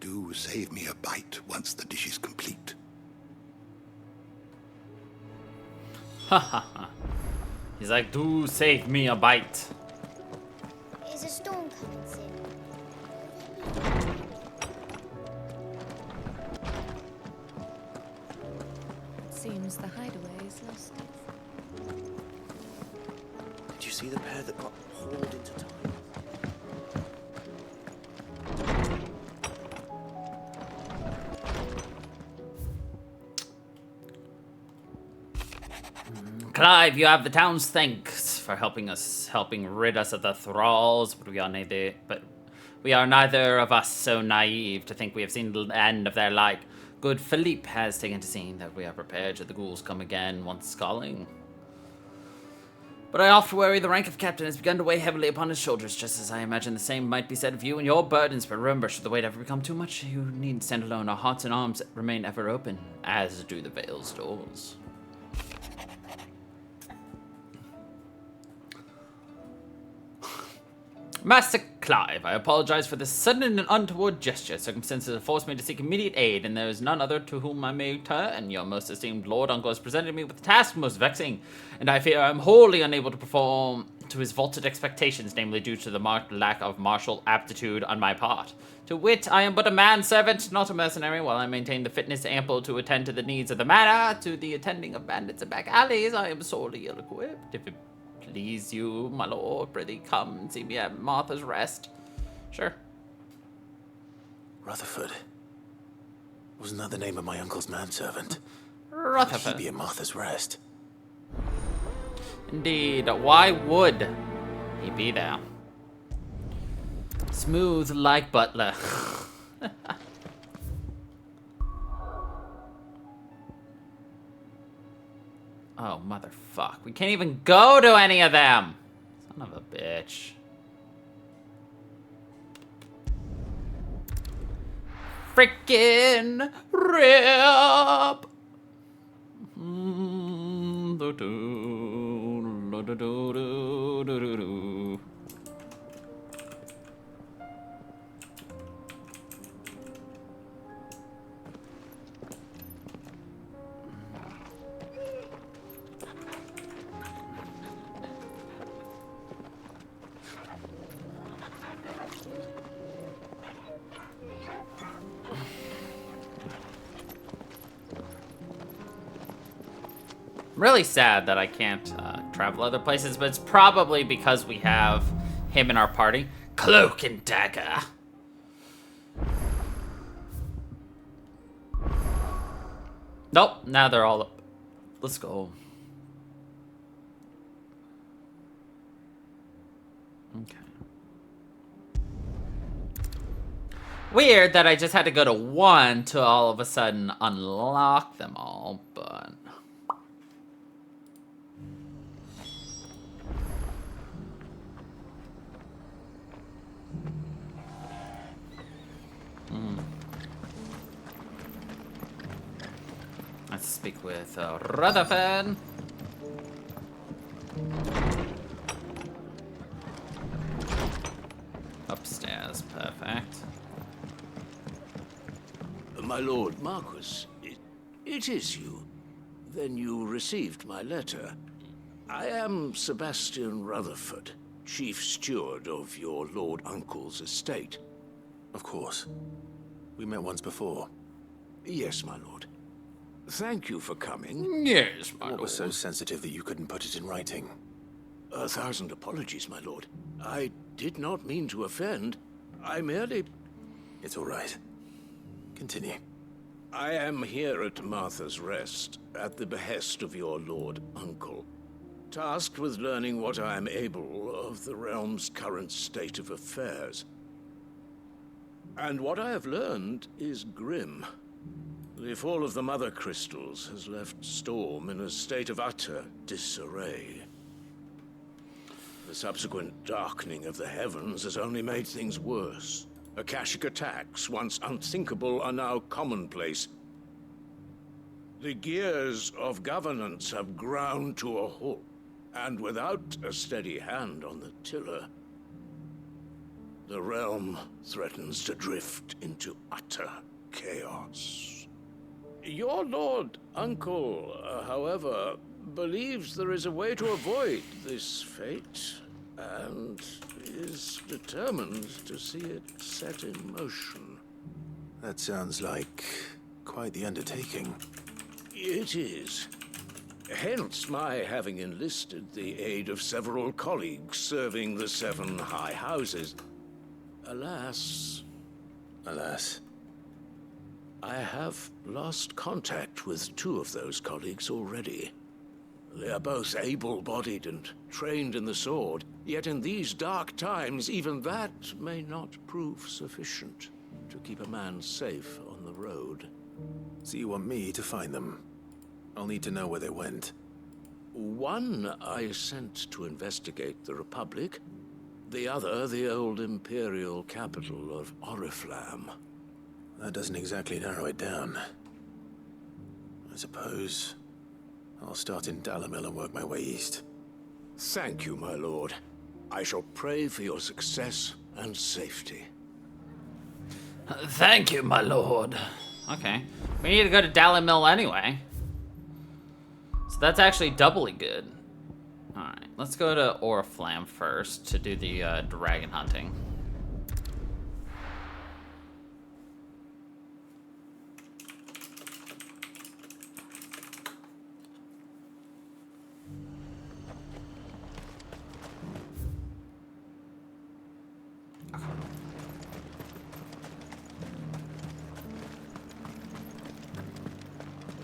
do save me a bite once the dish is complete. Ha ha ha. He's like, do save me a bite. Is a storm coming soon? Seems the hideaway is lost. Did you see the pair that got hauled into time? Clive, you have the town's thanks for helping rid us of the thralls, but we are neither of us so naive to think we have seen the end of their light. Good Philippe has taken to seeing that we are prepared should the ghouls come again once calling. But I oft worry the rank of captain has begun to weigh heavily upon his shoulders, just as I imagine the same might be said of you and your burdens. But remember, should the weight ever become too much, you needn't stand alone. Our hearts and arms remain ever open, as do the Vale's doors. Master Clive, I apologize for this sudden and untoward gesture. Circumstances have forced me to seek immediate aid, and there is none other to whom I may turn. Your most esteemed lord uncle has presented me with a task most vexing, and I fear I am wholly unable to perform to his vaulted expectations, namely due to the marked lack of martial aptitude on my part. To wit, I am but a manservant, not a mercenary. While I maintain the fitness ample to attend to the needs of the manor, to the attending of bandits and back alleys, I am sorely ill-equipped. If it please you, my lord, prithee come and see me at Martha's Rest. Sure. Rutherford. Wasn't that the name of my uncle's manservant? Rutherford. How could he be at Martha's Rest? Indeed. Why would he be there? Smooth like Butler. Oh, motherfuck. We can't even go to any of them. Son of a bitch. Frickin' rip. do, do, do, do, do, do. Really sad that I can't travel other places, but it's probably because we have him in our party. Cloak and dagger. Nope, now they're all up. Let's go. Okay. Weird that I just had to go to 1 to all of a sudden unlock them all, but... Let's speak with Rutherford. Upstairs, perfect. My lord Marquis, it is you. Then you received my letter. I am Sebastian Rutherford, chief steward of your lord uncle's estate. Of course. We met once before. Yes, my lord. Thank you for coming. Yes, my What was so sensitive that you couldn't put it in writing? 1,000 apologies, my lord. I did not mean to offend. I merely... It's all right. Continue. I am here at Martha's Rest, at the behest of your lord uncle, tasked with learning what I am able of the realm's current state of affairs. And what I have learned is grim. The fall of the Mother Crystals has left Storm in a state of utter disarray. The subsequent darkening of the heavens has only made things worse. Akashic attacks, once unthinkable, are now commonplace. The gears of governance have ground to a halt, and without a steady hand on the tiller, the realm threatens to drift into utter chaos. Your lord uncle, however, believes there is a way to avoid this fate, and is determined to see it set in motion. That sounds like quite the undertaking. It is. Hence my having enlisted the aid of several colleagues serving the 7 high houses. Alas... Alas. I have lost contact with 2 of those colleagues already. They are both able-bodied and trained in the sword, yet in these dark times, even that may not prove sufficient to keep a man safe on the road. So you want me to find them? I'll need to know where they went. One I sent to investigate the Republic, the other the old Imperial capital of Oriflamme. That doesn't exactly narrow it down. I suppose I'll start in Dalimil and work my way east. Thank you, my lord. I shall pray for your success and safety. Thank you, my lord. Okay. We need to go to Dalimil anyway. So that's actually doubly good. Alright, let's go to Oriflamme first to do the dragon hunting.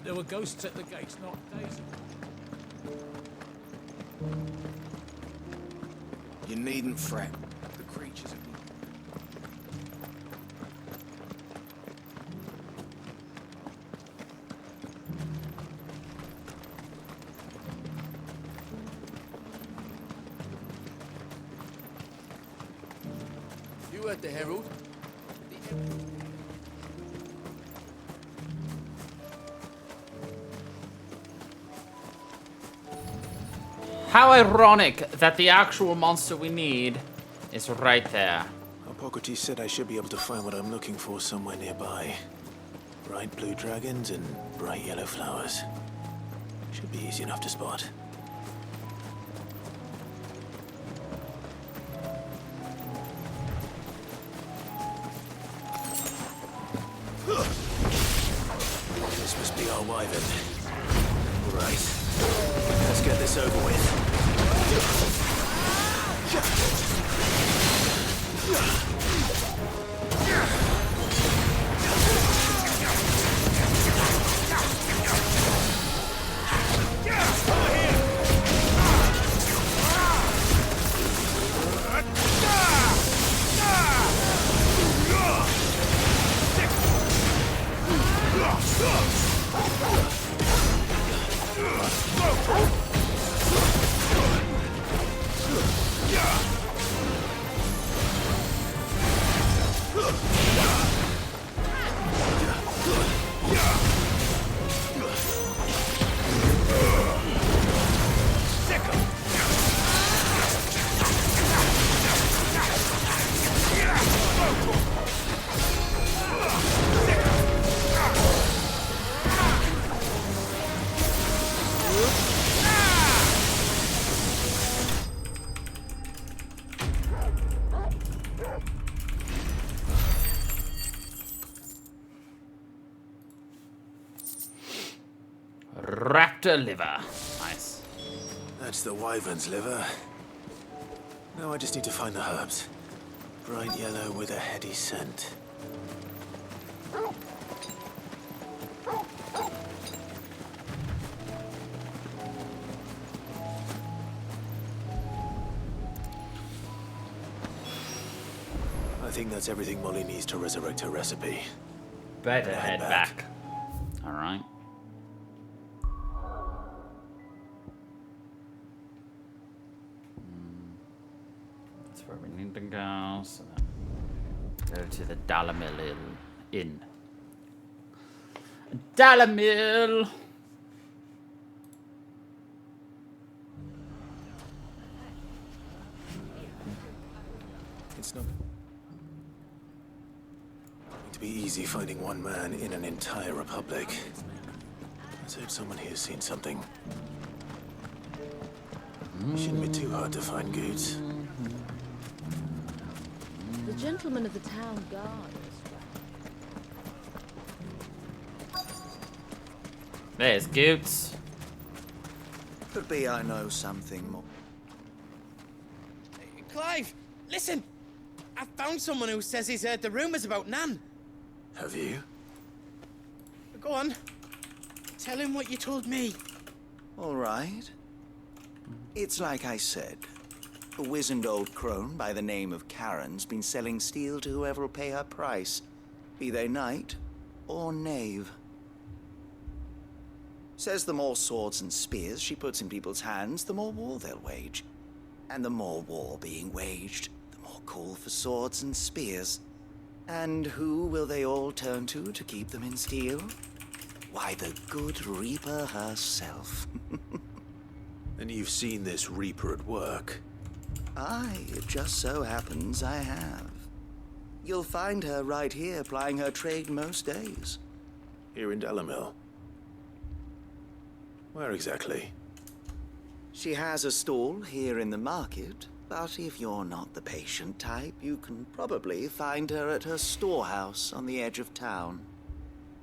There were ghosts at the gates not days ago. You needn't fret. The creatures have... You heard the herald? How ironic that the actual monster we need is right there. Hippocrates said I should be able to find what I'm looking for somewhere nearby. Bright blue dragons and bright yellow flowers. Should be easy enough to spot. This must be our wyvern. Right. Let's get this over with. Raptor liver. Nice. That's the wyvern's liver. Now I just need to find the herbs. Bright yellow with a heady scent. I think that's everything Molly needs to resurrect her recipe. Better head back. All right. That's where we need to go. So then go to the Dalamil Inn. Dalamil. It's not going to be easy finding one man in an entire republic. Let's hope someone here's seen something. It shouldn't be too hard to find goods. The gentleman of the town guard. There's Goots. Could be I know something more. Clive, listen! I found someone who says he's heard the rumors about Nan. Have you? Go on. Tell him what you told me. All right. It's like I said. A wizened old crone by the name of Karen's been selling steel to whoever will pay her price, be they knight or knave. Says the more swords and spears she puts in people's hands, the more war they'll wage. And the more war being waged, the more call for swords and spears. And who will they all turn to keep them in steel? Why, the good Reaper herself. And you've seen this Reaper at work? Aye, it just so happens I have. You'll find her right here plying her trade most days. Here in Dalamil? Where exactly? She has a stall here in the market, but if you're not the patient type, you can probably find her at her storehouse on the edge of town.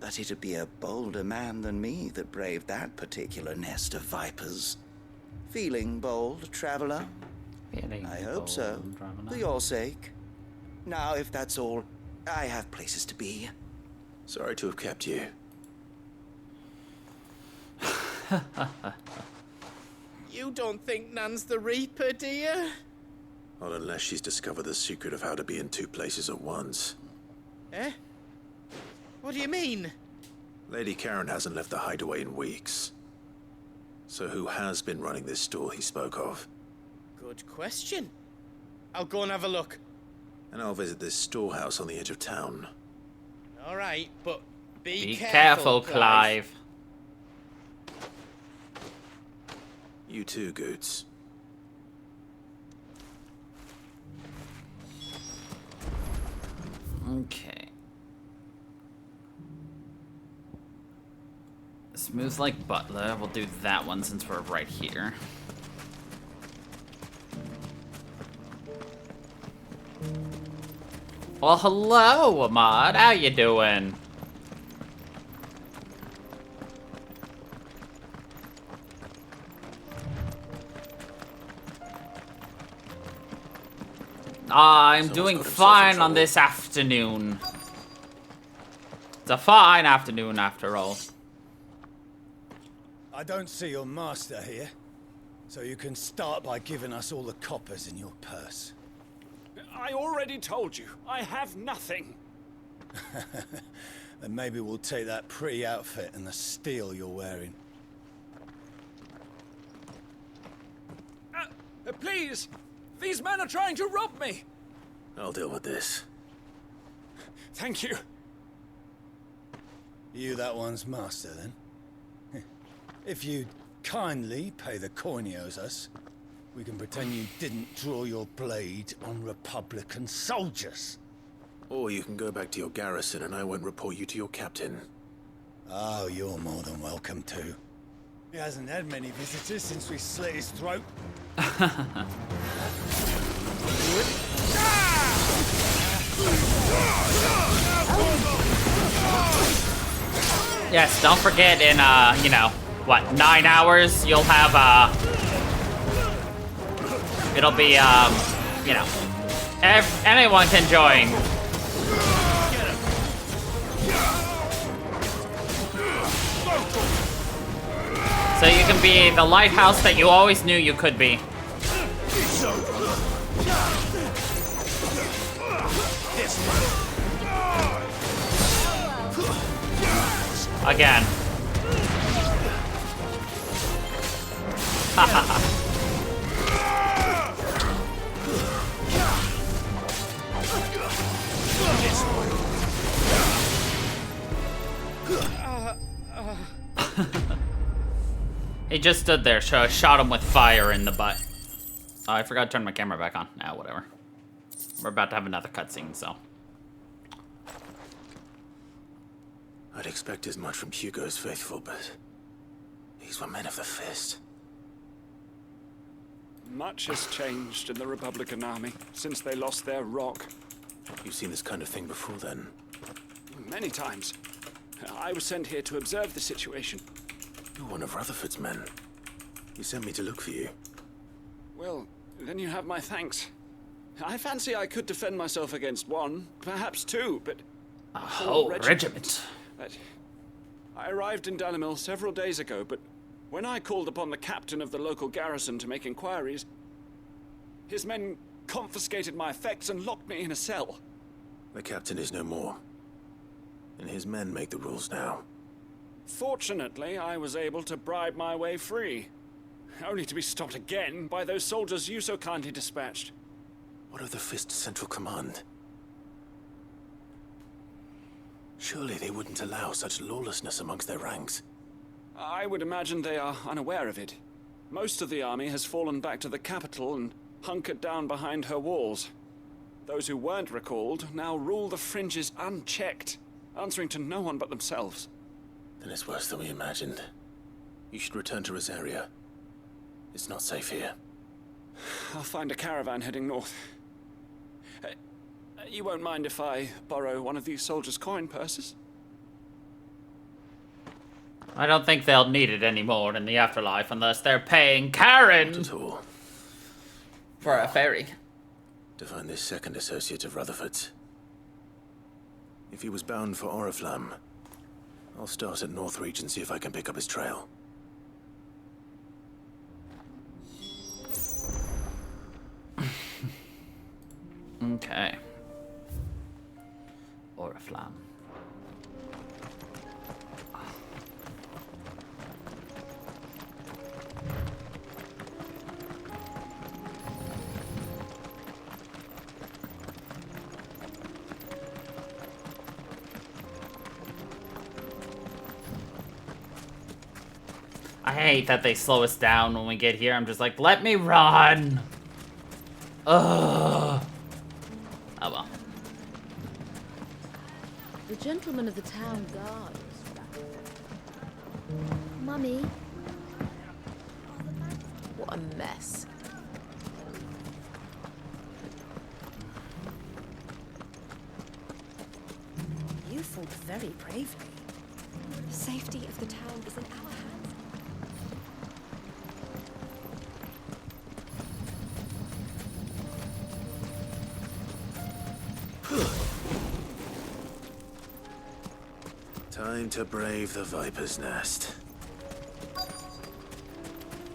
But it'd be a bolder man than me that braved that particular nest of vipers. Feeling bold, traveler? I hope so, for your sake. Now, if that's all, I have places to be. Sorry to have kept you. You don't think Nan's the Reaper, do you? Not unless she's discovered the secret of how to be in two places at once. Eh? What do you mean? Lady Karen hasn't left the hideaway in weeks. So who has been running this stall he spoke of? Good question. I'll go and have a look. And I'll visit this storehouse on the edge of town. All right, but be careful, Clive. You too, Goots. Okay. Smooth like butler. We'll do that one since we're right here. Well, hello, Ahmad. How you doing? I'm doing fine on this afternoon. It's a fine afternoon after all. I don't see your master here, so you can start by giving us all the coppers in your purse. I already told you, I have nothing. Then maybe we'll take that pretty outfit and the steel you're wearing. Please! These men are trying to rob me! I'll deal with this. Thank you. You that one's master, then? If you'd kindly pay the coin he owes us, we can pretend you didn't draw your blade on Republican soldiers. Or you can go back to your garrison and I won't report you to your captain. Oh, you're more than welcome to. He hasn't had many visitors since we slit his throat. Yes, don't forget in, you know, what, 9 hours, you'll have, it'll be, you know, anyone can join. So you can be the lighthouse that you always knew you could be. Again. He just stood there, so I shot him with fire in the butt. Oh, I forgot to turn my camera back on. Nah, whatever. We're about to have another cutscene, so. I'd expect as much from Hugo's faithful, but these were men of the fist. Much has changed in the Republican army since they lost their rock. You've seen this kind of thing before, then? Many times. I was sent here to observe the situation. You're one of Rutherford's men. He sent me to look for you. Well, then you have my thanks. I fancy I could defend myself against one, perhaps two, but... A whole regiment. I arrived in Dalimil several days ago, but when I called upon the captain of the local garrison to make inquiries, his men confiscated my effects and locked me in a cell. The captain is no more, and his men make the rules now. Fortunately, I was able to bribe my way free, only to be stopped again by those soldiers you so kindly dispatched. What of the Fist's central command? Surely they wouldn't allow such lawlessness amongst their ranks. I would imagine they are unaware of it. Most of the army has fallen back to the capital and hunkered down behind her walls. Those who weren't recalled now rule the fringes unchecked, answering to no one but themselves. Then it's worse than we imagined. You should return to Rosaria. It's not safe here. I'll find a caravan heading north. You won't mind if I borrow one of these soldiers' coin purses? I don't think they'll need it anymore in the afterlife unless they're paying Karen Not at all. for a ferry. To find this second associate of Rutherford's. If he was bound for Oriflamme, I'll start at Northreach and see if I can pick up his trail. Okay. Oriflamme. I hate that they slow us down when we get here. I'm just like, let me run. Ugh. Oh well. The gentleman of the town guard is back. Mummy. What a mess. You fought very bravely. The safety of the town is in our hands. Time to brave the Viper's Nest.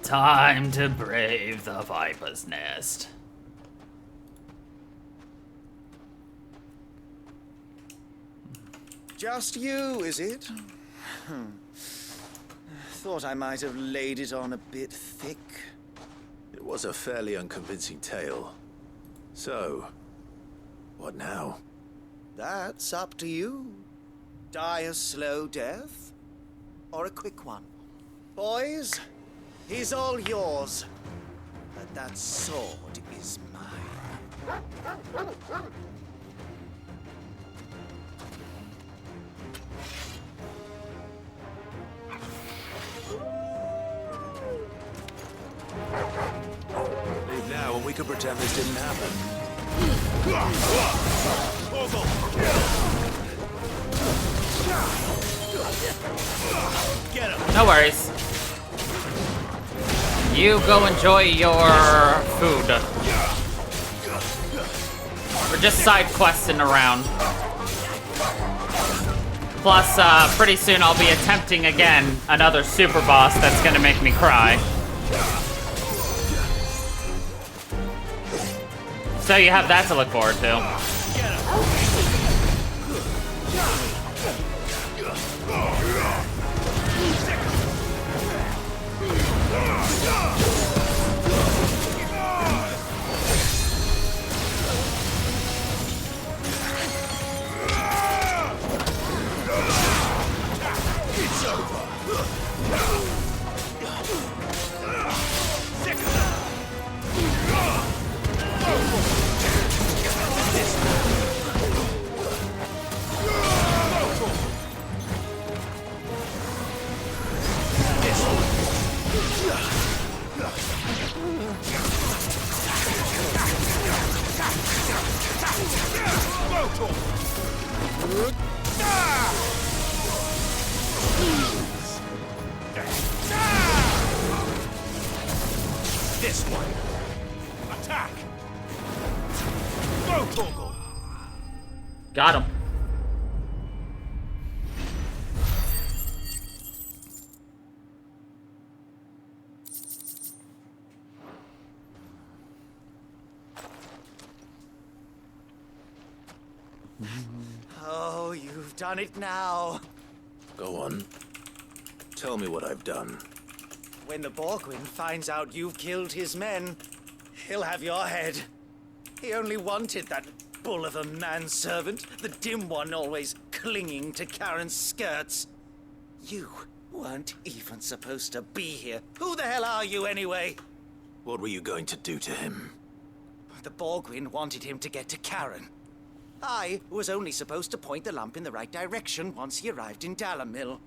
Time to brave the Viper's Nest. Just you, is it? Thought I might have laid it on a bit thick. It was a fairly unconvincing tale. So, what now? That's up to you. Die a slow death, or a quick one. Boys, he's all yours. But that sword is mine. Leave now and we can pretend this didn't happen. No worries. You go enjoy your food. We're just side questing around. Plus, pretty soon I'll be attempting again another super boss that's gonna make me cry. So you have that to look forward to. This one. Attack. Go, Torgal. Got him. Oh, you've done it now. Go on. Tell me what I've done. When the Borgwyn finds out you've killed his men, he'll have your head. He only wanted that bull of a manservant, the dim one always clinging to Karen's skirts. You weren't even supposed to be here. Who the hell are you anyway? What were you going to do to him? The Borgwyn wanted him to get to Karen. I was only supposed to point the lamp in the right direction once he arrived in Dalamil.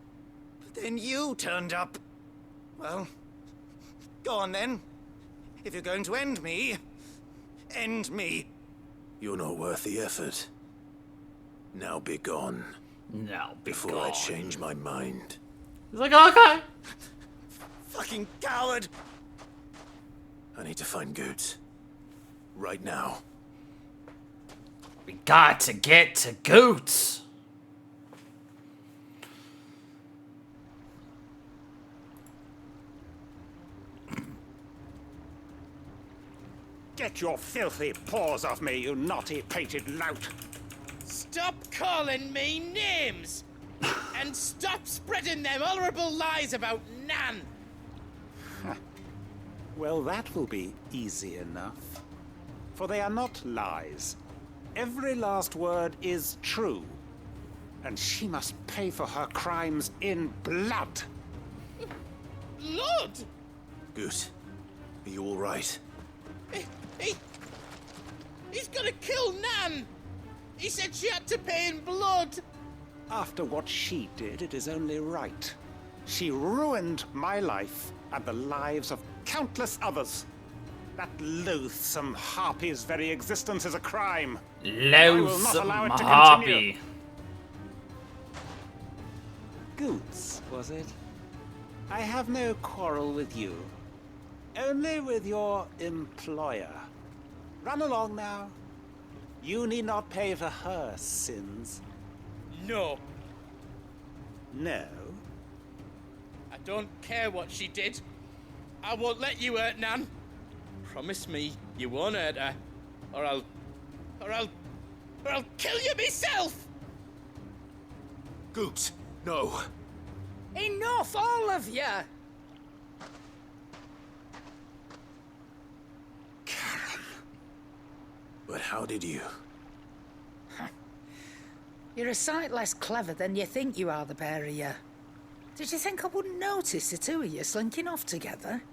But then you turned up. Well, go on then. If you're going to end me, end me. You're not worth the effort. Now be gone. Now be Before gone. I change my mind. He's like, okay. Fucking coward. I need to find Goots. Right now. We got to get to Goots. Get your filthy paws off me, you naughty-pated lout! Stop calling me names! And stop spreading them horrible lies about Nan! Well, that will be easy enough. For they are not lies. Every last word is true. And she must pay for her crimes in blood. Blood? Goot, are you all right? He's gonna kill Nan! He said she had to pay in blood! After what she did, it is only right. She ruined my life and the lives of countless others. That loathsome harpy's very existence is a crime. I will not allow it to continue. Goots, was it? I have no quarrel with you. Only with your employer. Run along now. You need not pay for her sins. No. No? I don't care what she did. I won't let you hurt Nan. Promise me you won't hurt her, or I'll kill you myself! Goots, no. Enough, all of you! But how did you? You're a sight less clever than you think you are, the pair of you. Did you think I wouldn't notice the two of you slinking off together?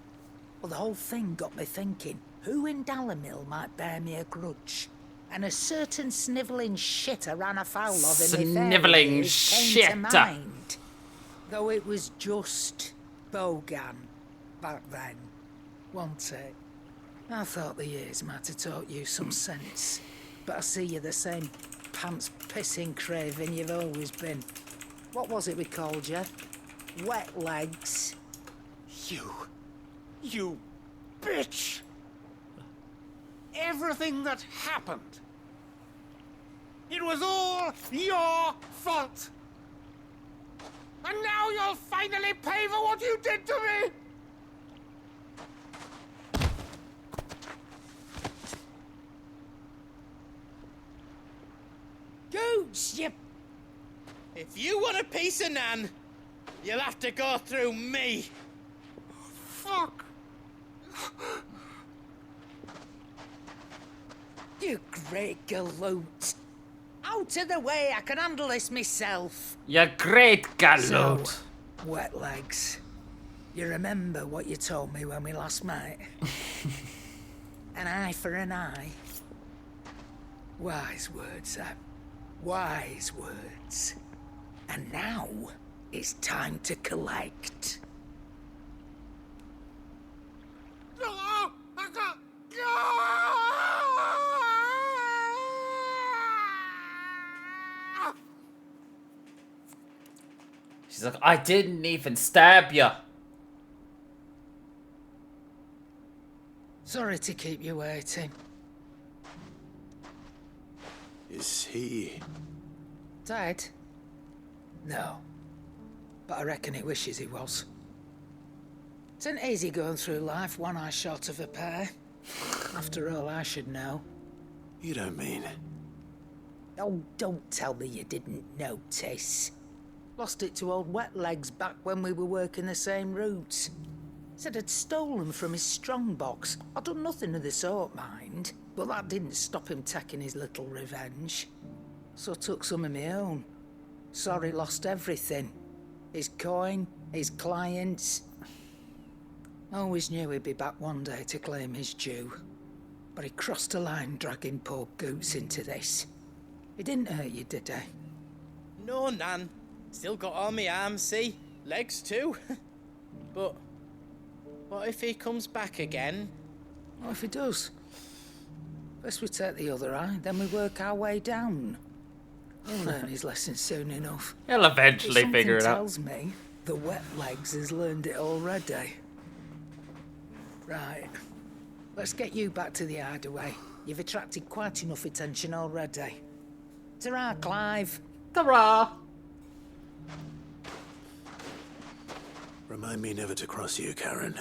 Well, the whole thing got me thinking, who in Dalimil might bear me a grudge? And a certain snivelling shitter ran afoul of in my Snivelling came to shitter. mind. Though it was just Bogan back then, wasn't it? I thought the years might have taught you some sense, but I see you're the same pants-pissing craven you've always been. What was it we called you? Wet legs? You bitch! Everything that happened, it was all your fault! And now you'll finally pay for what you did to me! Goots, you... If you want a piece of Nan, you'll have to go through me. Fuck! You great galoot. Out of the way, I can handle this myself. You great galoot. So, wet legs. You remember what you told me when we last met? An eye for an eye. Wise words, Sam. Wise words. And now, it's time to collect. She's like, I didn't even stab you. Sorry to keep you waiting. Is he... Dead? No. But I reckon he wishes he was. It ain't easy going through life one eye short of a pair. After all, I should know. You don't mean... Oh, don't tell me you didn't notice. Lost it to old Wet Legs back when we were working the same routes. Said I'd stolen from his strongbox. I'd done nothing of the sort, mind. But that didn't stop him taking his little revenge. So I took some of my own. Sorry, lost everything. His coin, his clients. Always knew he'd be back one day to claim his due. But he crossed a line dragging poor Goots into this. He didn't hurt you, did he? No, Nan. Still got all my arms, see? Legs too. But what if he comes back again? What if he does? First we take the other eye, then we work our way down. He'll learn his lesson soon enough. He'll eventually figure it out. Something tells me the Wet Legs has learned it already. Right. Let's get you back to the hideaway. You've attracted quite enough attention already. Ta-ra, Clive. Ta-ra. Remind me never to cross you, Karen.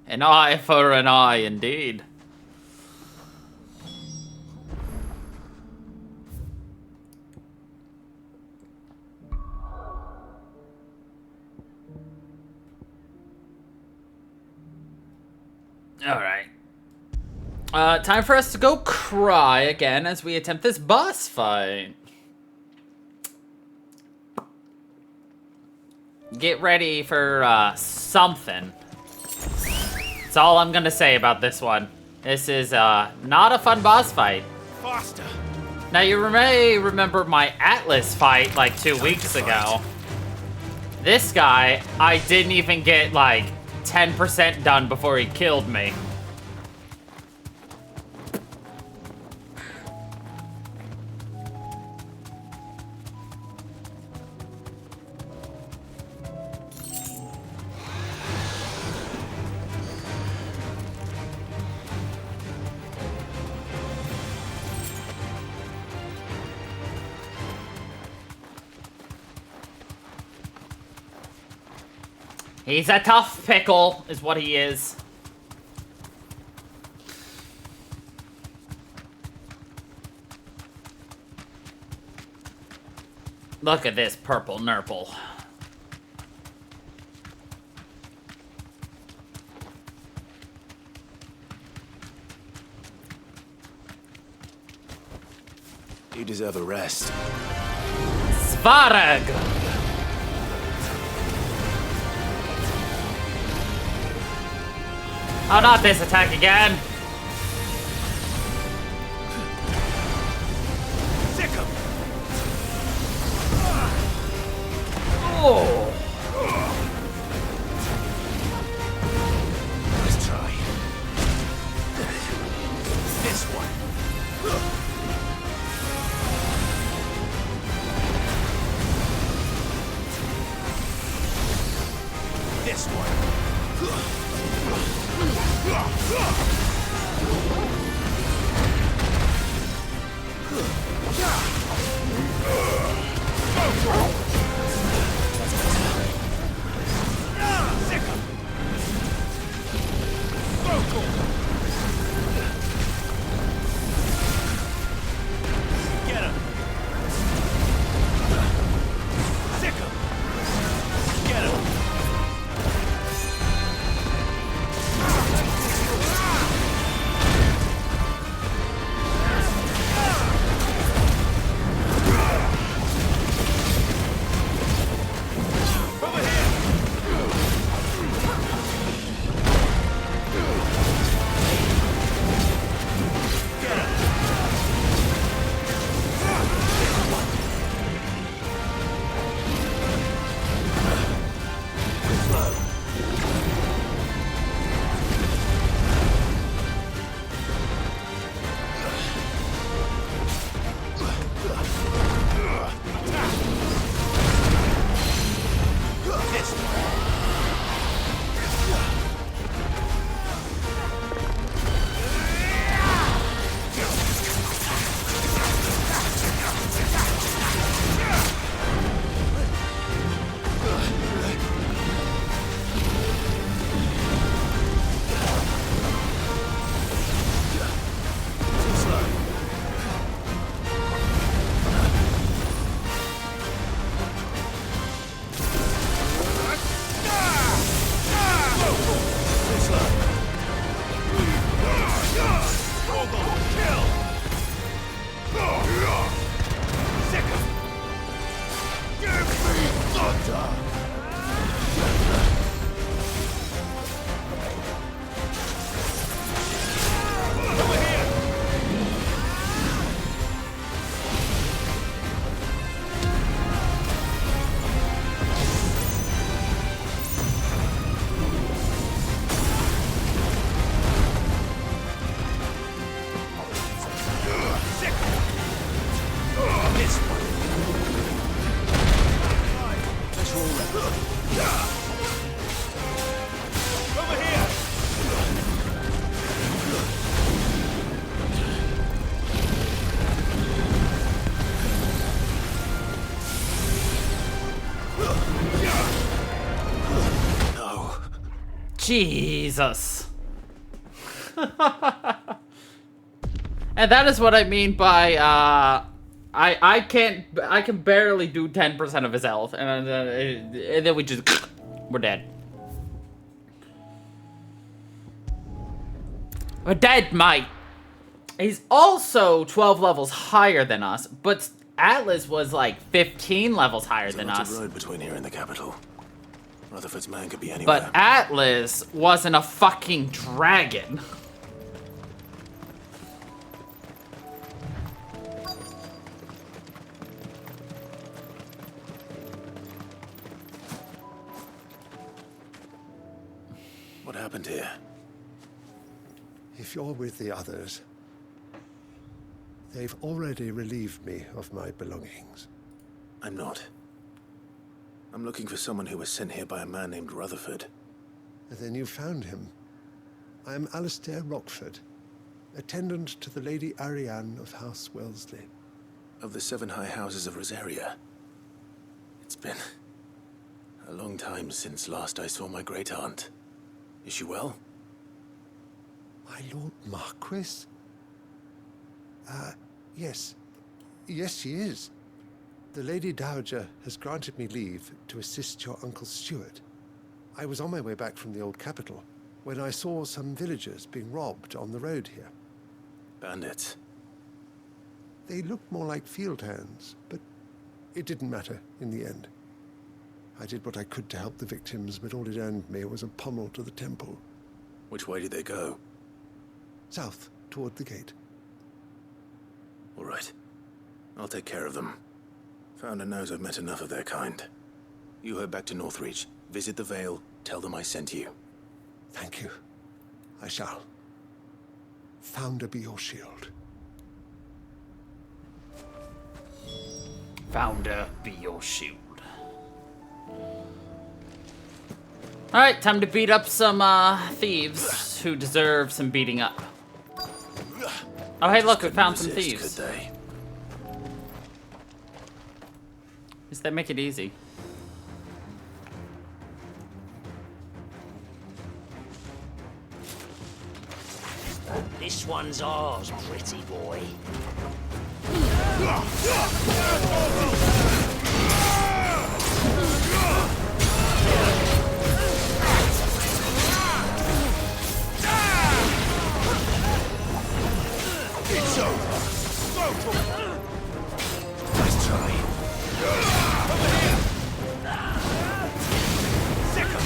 An eye for an eye, indeed. Alright. Time for us to go cry again as we attempt this boss fight. Get ready for, something. That's all I'm gonna say about this one. This is, not a fun boss fight. Faster! Now you may remember my Atlas fight like 2 weeks ago. This guy, I didn't even get like 10% done before he killed me. He's a tough pickle, is what he is. Look at this purple nurple. You deserve a rest. Svarag! Oh, not this attack again! Oh! Let's try. This one. This one. Jesus. And that is what I mean by, I can barely do 10% of his health, and then we just, we're dead. We're dead, mate. He's also 12 levels higher than us, but Atlas was like 15 levels higher than us. There's a road between here and the capital. Rutherford's man could be anywhere. But Atlas wasn't a fucking dragon. around here? If you're with the others, they've already relieved me of my belongings. I'm not. I'm looking for someone who was sent here by a man named Rutherford. Then you found him. I am Alistair Rockford, attendant to the Lady Ariane of House Wellesley. Of the 7 high houses of Rosaria. It's been a long time since last I saw my great-aunt. Is she well? My Lord Marquis? Yes. Yes, she is. The Lady Dowager has granted me leave to assist your Uncle Stuart. I was on my way back from the old capital when I saw some villagers being robbed on the road here. Bandits? They looked more like field hands, but it didn't matter in the end. I did what I could to help the victims, but all it earned me was a pommel to the temple. Which way did they go? South, toward the gate. All right. I'll take care of them. Founder knows I've met enough of their kind. You head back to Northreach, visit the Vale, tell them I sent you. Thank you. I shall. Founder be your shield. Founder be your shield. Alright, time to beat up some thieves who deserve some beating up. Oh hey look, we found some thieves. Could they? Just they make it easy. This one's ours, pretty boy. It's over. Nice try. Over here. Sick of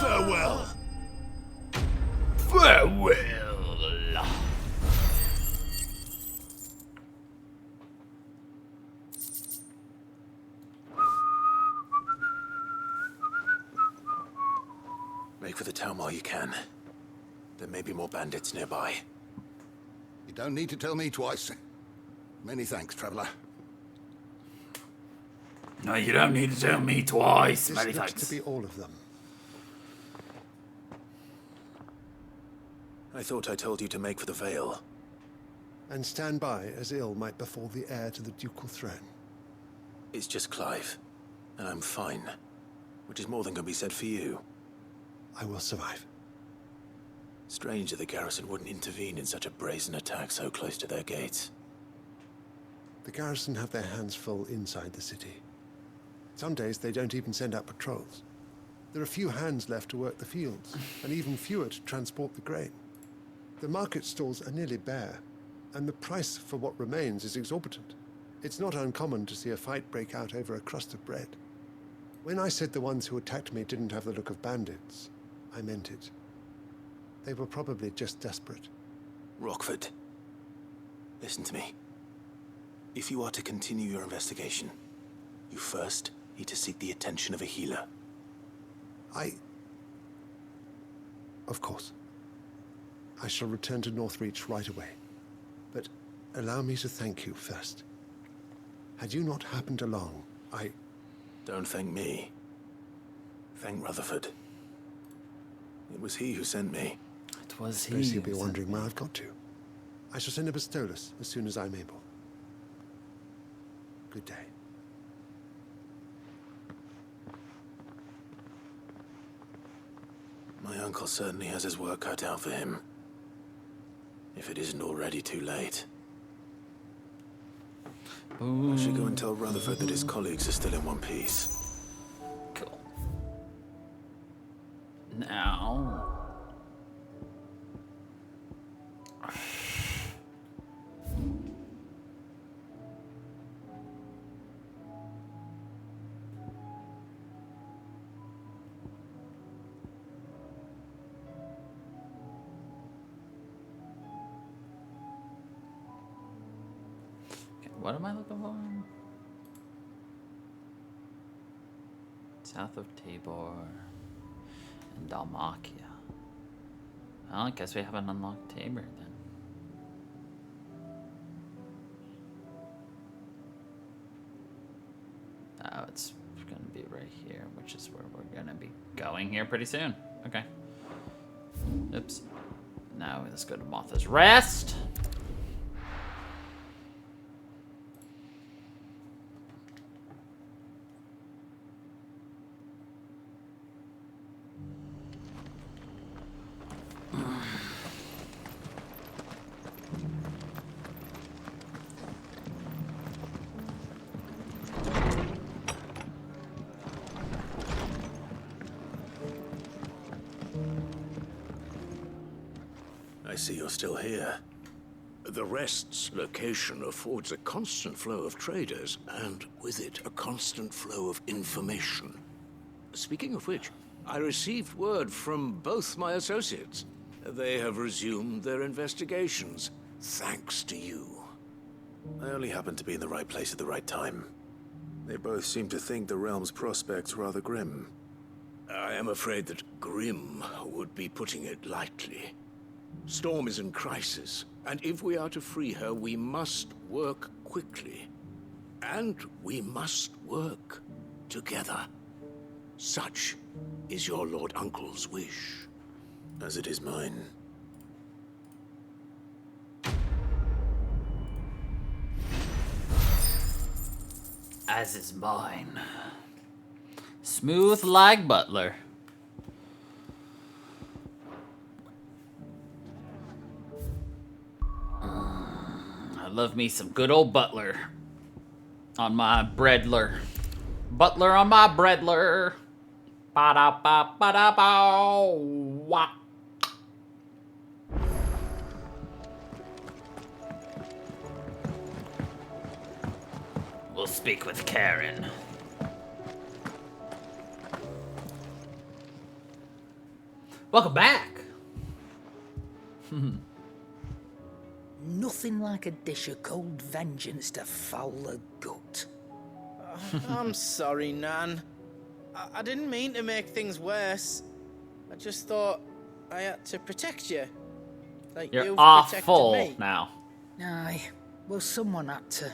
Farewell. Farewell. Make for the town while you can. There may be more bandits nearby. You don't need to tell me twice. Many thanks, traveler. No, you don't need to tell me twice. This Many looks thanks. to be all of them. I thought I told you to make for the Vale. And stand by as ill might befall the heir to the ducal throne. It's just Clive, and I'm fine. Which is more than can be said for you. I will survive. Strange that the garrison wouldn't intervene in such a brazen attack so close to their gates. The garrison have their hands full inside the city. Some days they don't even send out patrols. There are few hands left to work the fields, and even fewer to transport the grain. The market stalls are nearly bare, and the price for what remains is exorbitant. It's not uncommon to see a fight break out over a crust of bread. When I said the ones who attacked me didn't have the look of bandits, I meant it. They were probably just desperate. Rockford, listen to me. If you are to continue your investigation, you first need to seek the attention of a healer. Of course. I shall return to Northreach right away. But allow me to thank you first. Had you not happened along, Don't thank me. Thank Rutherford. It was he who sent me. It was Suppose he'll be wondering where I've got to. I shall send a pistolus as soon as I'm able. Good day. My uncle certainly has his work cut out for him. If it isn't already too late. I should go and tell Rutherford that his colleagues are still in one piece. Cool. Now... What am I looking for? South of Tabor and Dalmatia. Well, I guess we haven't unlocked Tabor then. Oh, it's gonna be right here, which is where we're gonna be going here pretty soon. Okay. Oops. Now let's go to Martha's Rest. I see you're still here. The Rest's location affords a constant flow of traders, and with it, a constant flow of information. Speaking of which, I received word from both my associates. They have resumed their investigations, thanks to you. I only happened to be in the right place at the right time. They both seem to think the realm's prospects rather grim. I am afraid that grim would be putting it lightly. Storm is in crisis, and if we are to free her, we must work quickly. And we must work together. Such is your Lord Uncle's wish. As it is mine. As is mine. Smooth like Butler. I love me some good old Butler on my breadler. Butler on my breadler. Ba-da-ba-ba-da-ba-wah. We'll speak with Karen. Welcome back. Nothing like a dish of cold vengeance to foul the gut. I'm sorry, Nan. I didn't mean to make things worse. I just thought I had to protect you. Like You're you've protected awful me. now. Aye, well, someone had to.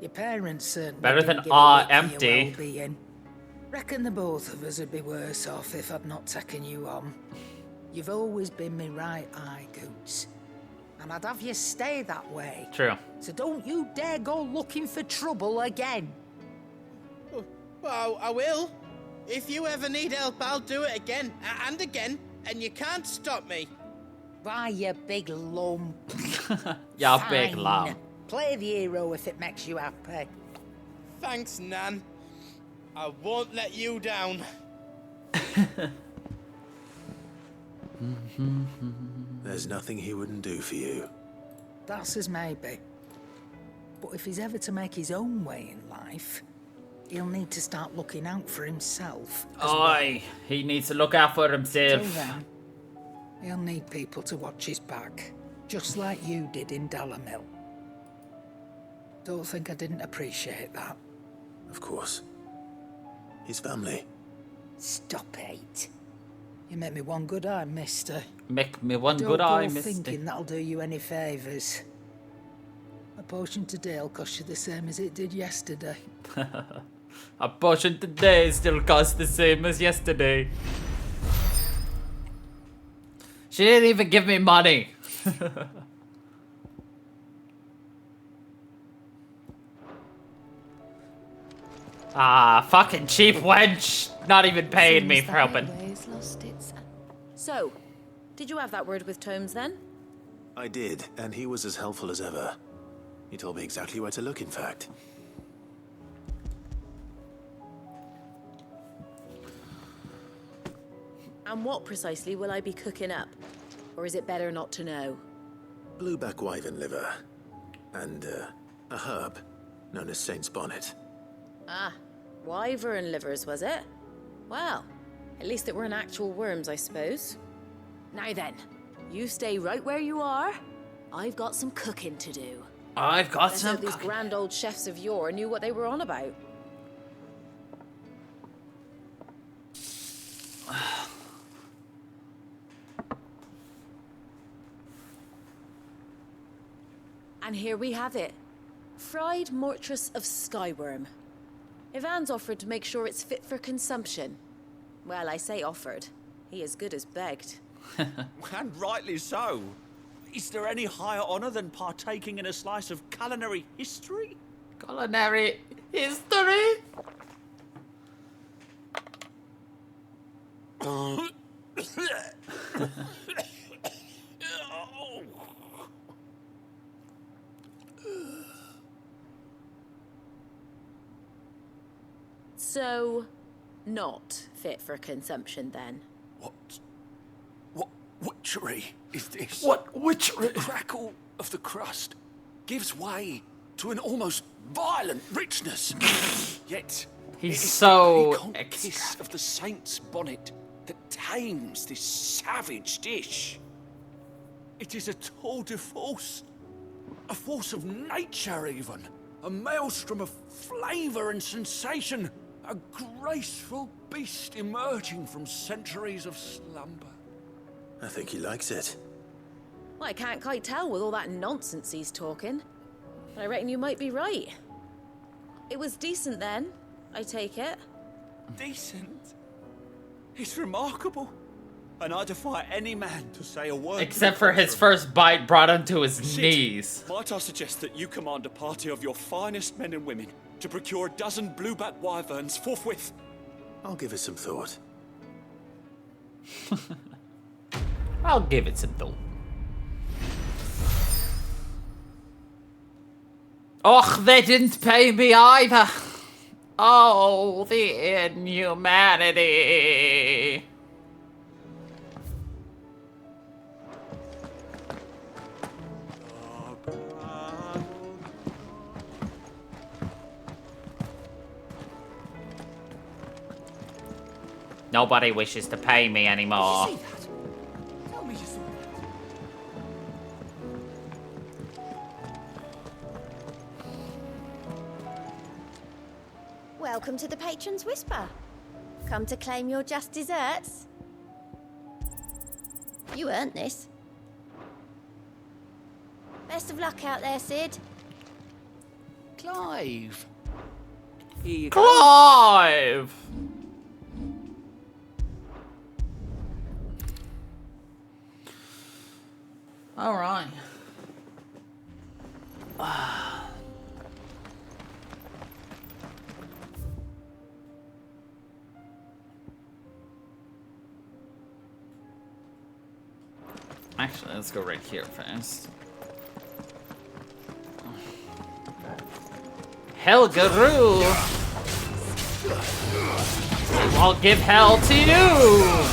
Your parents certainly Better didn't than give a lick for empty. your well-being. Reckon the both of us would be worse off if I'd not taken you on. You've always been me right eye, Goots. And I'd have you stay that way. True. So don't you dare go looking for trouble again. Well, I will. If you ever need help, I'll do it again and again, and you can't stop me. Why, you big lump. Yeah, big Fine. lump. Play the hero if it makes you happy. Thanks, Nan. I won't let you down. There's nothing he wouldn't do for you. That's as maybe. But if he's ever to make his own way in life, he'll need to start looking out for himself. Oi, he needs to look out for Till himself. then, he'll need people to watch his back, just like you did in Dalamil. Don't think I didn't appreciate that. Of course. His family. Stop it. You make me one good eye, mister. Make me one Don't good eye, go mister. thinking that'll do you any favours. A potion today'll cost you the same as it did yesterday. A potion today still costs the same as yesterday. She didn't even give me money. Ah, fucking cheap wench. Not even paying me for helping. So, did you have that word with Tomes then? I did, and he was as helpful as ever. He told me exactly where to look, in fact. And what precisely will I be cooking up? Or is it better not to know? Blueback wyvern liver. And, a herb known as Saint's Bonnet. Ah, wyvern livers, was it? Well, at least it weren't actual worms, I suppose. Now then, you stay right where you are. I've got some cooking to do. I've got Let's some hope these grand old chefs of yore knew what they were on about. And here we have it. Fried mortress of skyworm. Ivan's offered to make sure it's fit for consumption. Well, I say offered. He as good as begged. And rightly so. Is there any higher honor than partaking in a slice of culinary history? Culinary history? So, not fit for consumption then? What witchery is this? What witchery? The crackle of the crust gives way to an almost violent richness. Yet, He's it is so the piquant kiss of the saint's bonnet that tames this savage dish. It is a tour de force, a force of nature even, a maelstrom of flavour and sensation, a graceful beast emerging from centuries of slumber. I think he likes it. Well, I can't quite tell with all that nonsense he's talking. But I reckon you might be right. It was decent then, I take it. Decent? It's remarkable. And I defy any man to say a word. Except for his first bite brought him to his Sid, knees. Might I suggest that you command a party of your finest men and women to procure a dozen blueback wyverns forthwith? I'll give it some thought. I'll give it some thought. Och, they didn't pay me either. Oh, the inhumanity. Nobody wishes to pay me anymore. Tell me you saw that. Welcome to the Patron's Whisper. Come to claim your just desserts? You earned this. Best of luck out there, Sid. Clive. Here you go. Clive! All right. Actually, let's go right here first. Helgaroo! I'll give hell to you!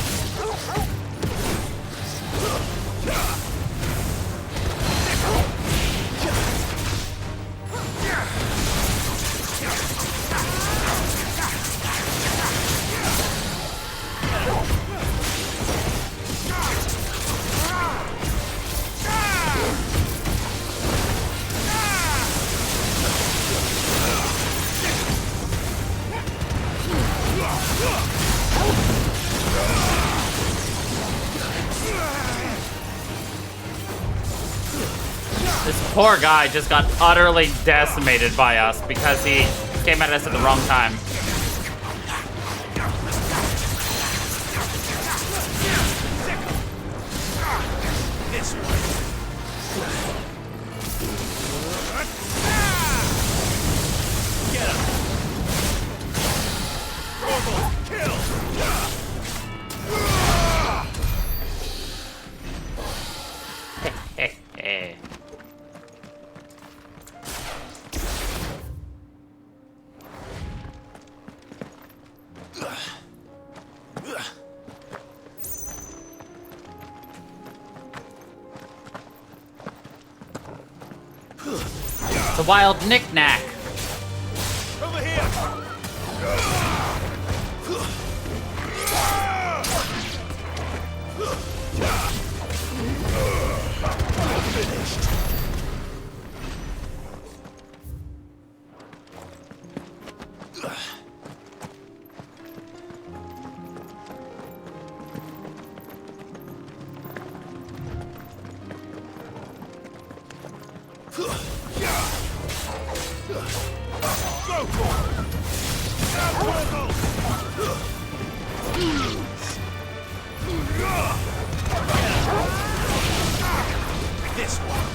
This poor guy just got utterly decimated by us because he came at us at the wrong time. Get him! Orville, kill! The wild knick-knack. Over here! Finished. Go for it! This one.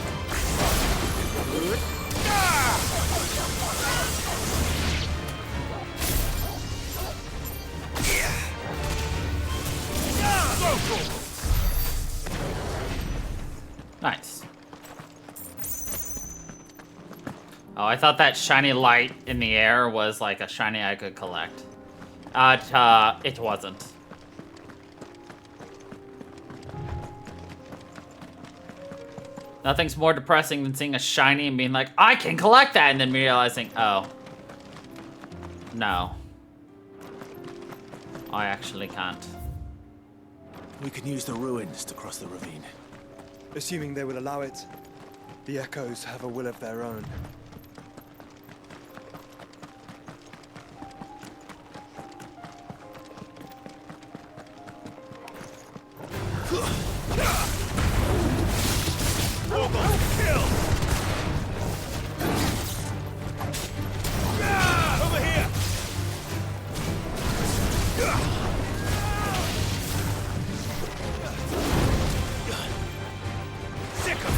Nice. Oh, I thought that shiny light in the air was like a shiny I could collect. It wasn't. Nothing's more depressing than seeing a shiny and being like, I can collect that, and then realizing, oh. No. I actually can't. We can use the ruins to cross the ravine. Assuming they will allow it. The echoes have a will of their own. Over here! Sick of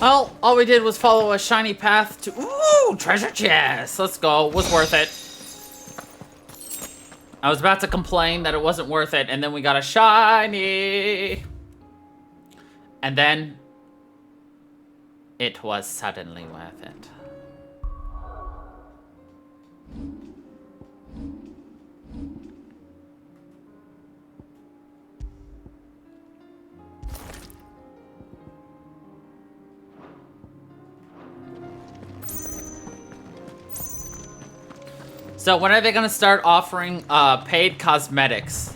Well, all we did was follow a shiny path to... Ooh, treasure chest! Let's go. Was worth it. I was about to complain that it wasn't worth it, and then we got a shiny. And then... it was suddenly worth it. So when are they gonna start offering paid cosmetics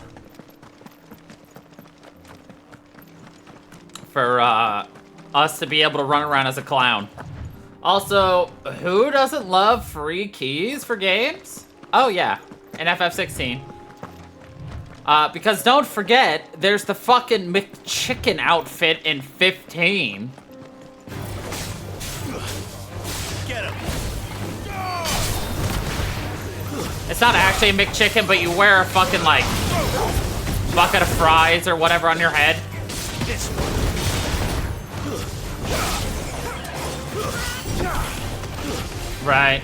for us to be able to run around as a clown? Also, who doesn't love free keys for games? Oh yeah, in FF16. Because don't forget, there's the fucking McChicken outfit in 15. Get him! It's not actually a McChicken, but you wear a fucking, like, bucket of fries or whatever on your head. Right.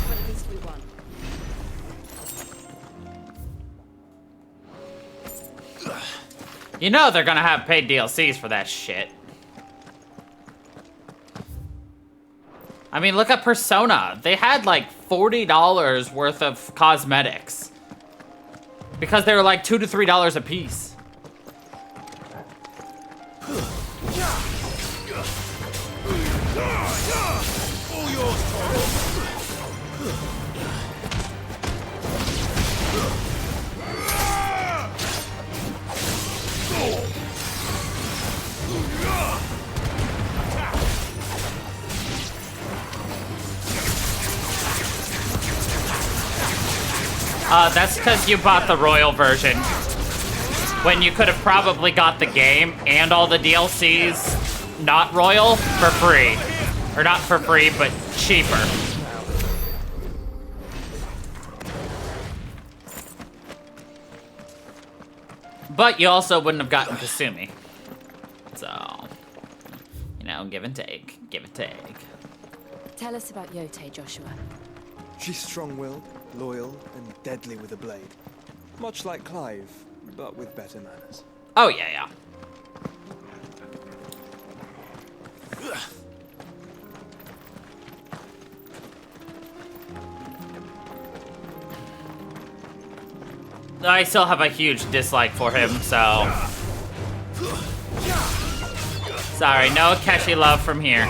But at least we won. You know they're gonna have paid DLCs for that shit. I mean, look at Persona. They had like $40 worth of cosmetics. Because they were like $2 to $3 a piece. All yours, That's because you bought the Royal version. When you could have probably got the game and all the DLCs, not Royal, for free. Or not for free, but cheaper. But you also wouldn't have gotten Kasumi. So, you know, give and take. Give and take. Tell us about Yote, Joshua. She's strong-willed, loyal, and deadly with a blade. Much like Clive, but with better manners. Oh, yeah, yeah. I still have a huge dislike for him, so... Sorry, no Akechi love from here.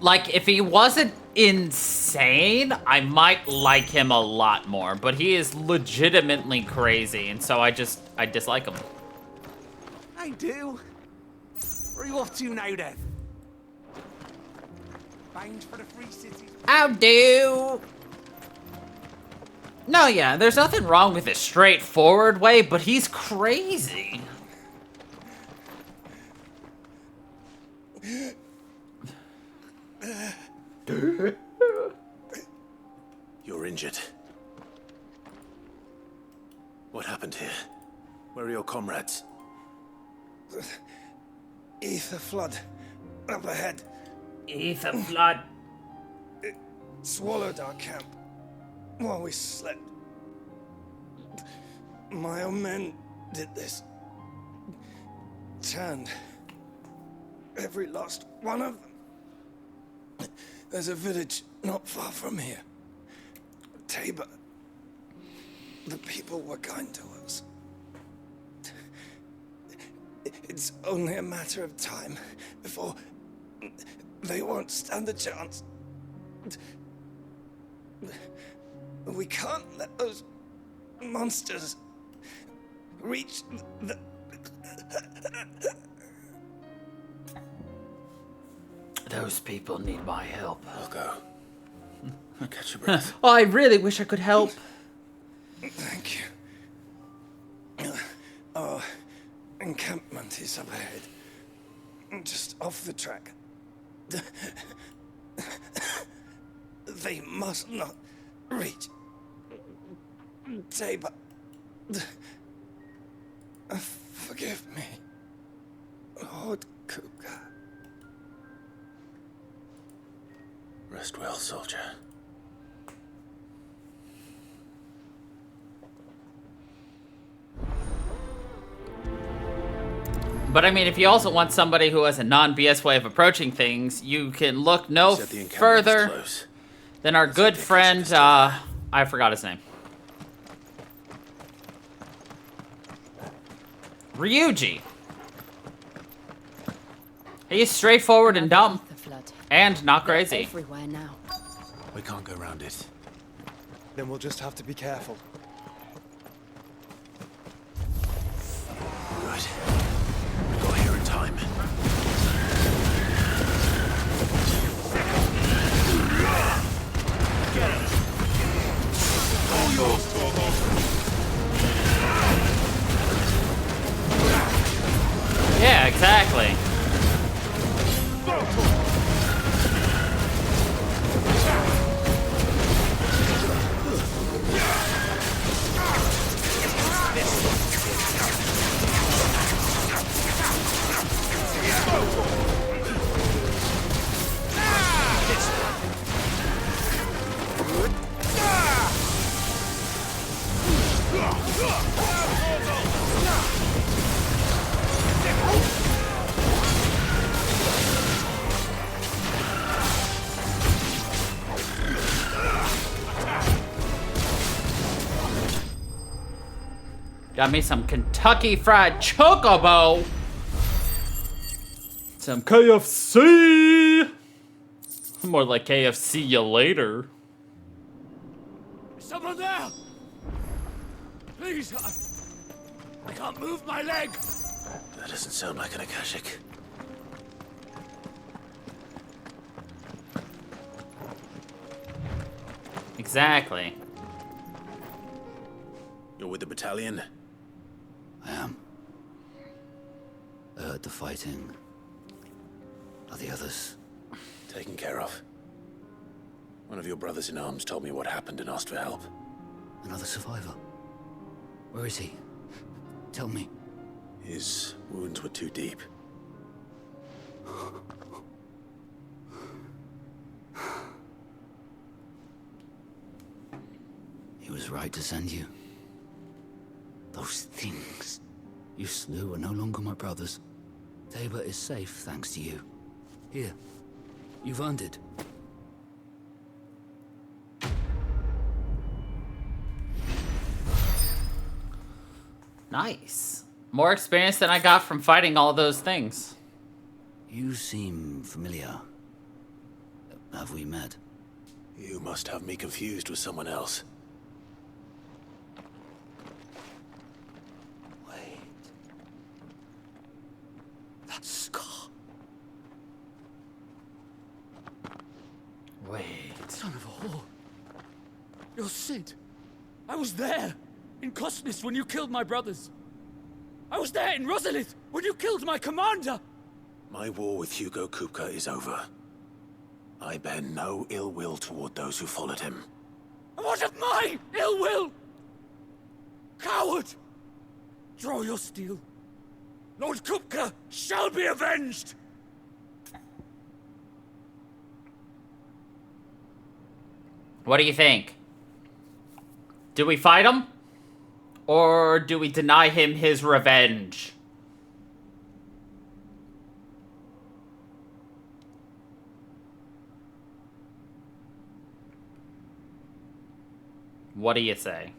Like, if he wasn't insane, I might like him a lot more, but he is legitimately crazy, and so I dislike him. I do. Where are you off to now, then? Bound for the free city. How do? No, yeah, there's nothing wrong with his straightforward way, but he's crazy. You're injured. What happened here? Where are your comrades? Ether flood. Up ahead. Ether flood. It swallowed our camp while we slept. My own men did this. Turned every last one of them. There's a village not far from here. Tabor. The people were kind to us. It's only a matter of time before they won't stand a chance. We can't let those monsters reach the... Those people need my help. I'll go. Catch your breath. Oh, I really wish I could help. Thank you. Our encampment is up ahead. Just off the track. They must not reach Tabor. Forgive me, Lord Kuka. Rest well, soldier. But I mean, if you also want somebody who has a non-BS way of approaching things, you can look no further than our good friend, I forgot his name. Ryuji. He's straightforward and dumb. And not crazy. Everywhere now. We can't go around it. Then we'll just have to be careful. Good. We got here in time. Yeah, exactly. Got me some Kentucky Fried Chocobo. Some KFC. More like KFC you later. Is someone there? Please, I can't move my leg. That doesn't sound like an Akashic. Exactly. You're with the battalion? I am. I heard the fighting. Are the others? Taken care of. One of your brothers in arms told me what happened and asked for help. Another survivor? Where is he? Tell me. His wounds were too deep. He was right to send you. Those things you slew are no longer my brothers. Tabor is safe thanks to you. Here, you've earned it. Nice. More experience than I got from fighting all those things. You seem familiar. Have we met? You must have me confused with someone else. That scar. Wait. Son of a whore. You're Sid. I was there in Cosnes when you killed my brothers. I was there in Rosalith when you killed my commander. My war with Hugo Kupka is over. I bear no ill will toward those who followed him. And what of my ill will? Coward! Draw your steel. Lord Kupka shall be avenged! What do you think? Do we fight him? Or do we deny him his revenge? What do you say?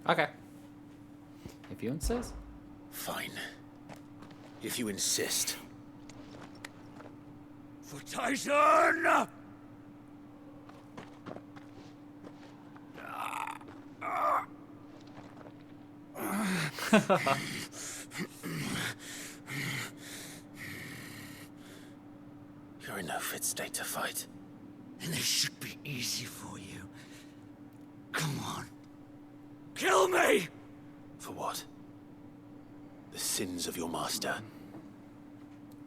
Okay. If you insist. Fine. If you insist. For Tyson! You're in no fit state to fight. And this should be easy for you. Come on. Kill me! For what? The sins of your master.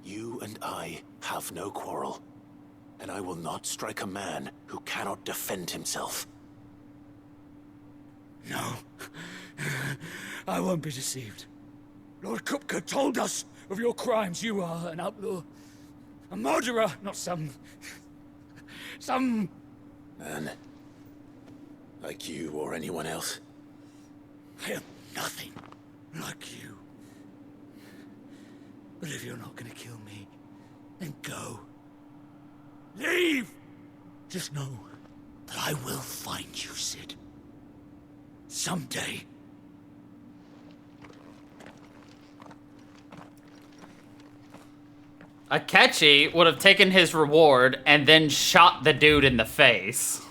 You and I have no quarrel. And I will not strike a man who cannot defend himself. No. I won't be deceived. Lord Kupka told us of your crimes. You are an outlaw. A murderer, not some Man. Like you or anyone else. I am nothing like you. But if you're not gonna kill me, then go. Leave! Just know that I will find you, Sid. Someday. Akechi would have taken his reward and then shot the dude in the face.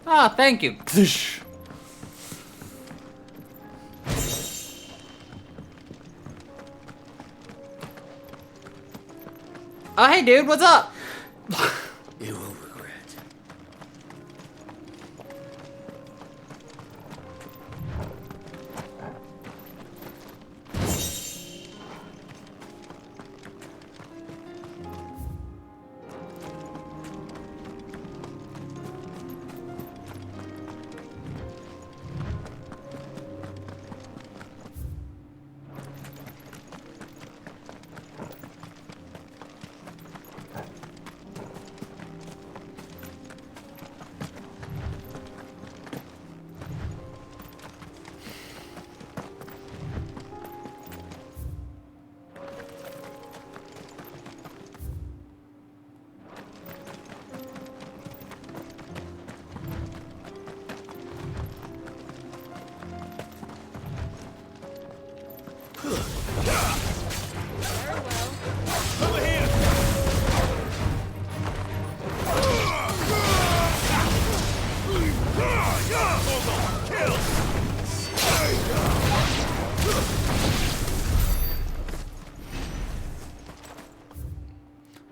Ah, thank you. Oh, hey, dude, what's up? You will regret.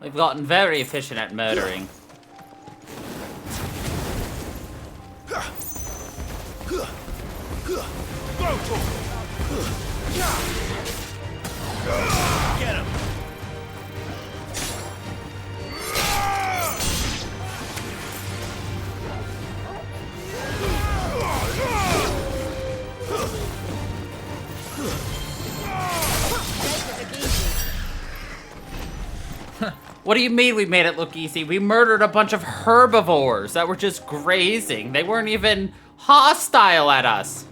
We've gotten very efficient at murdering. Get him! What do you mean we made it look easy? We murdered a bunch of herbivores that were just grazing. They weren't even hostile at us.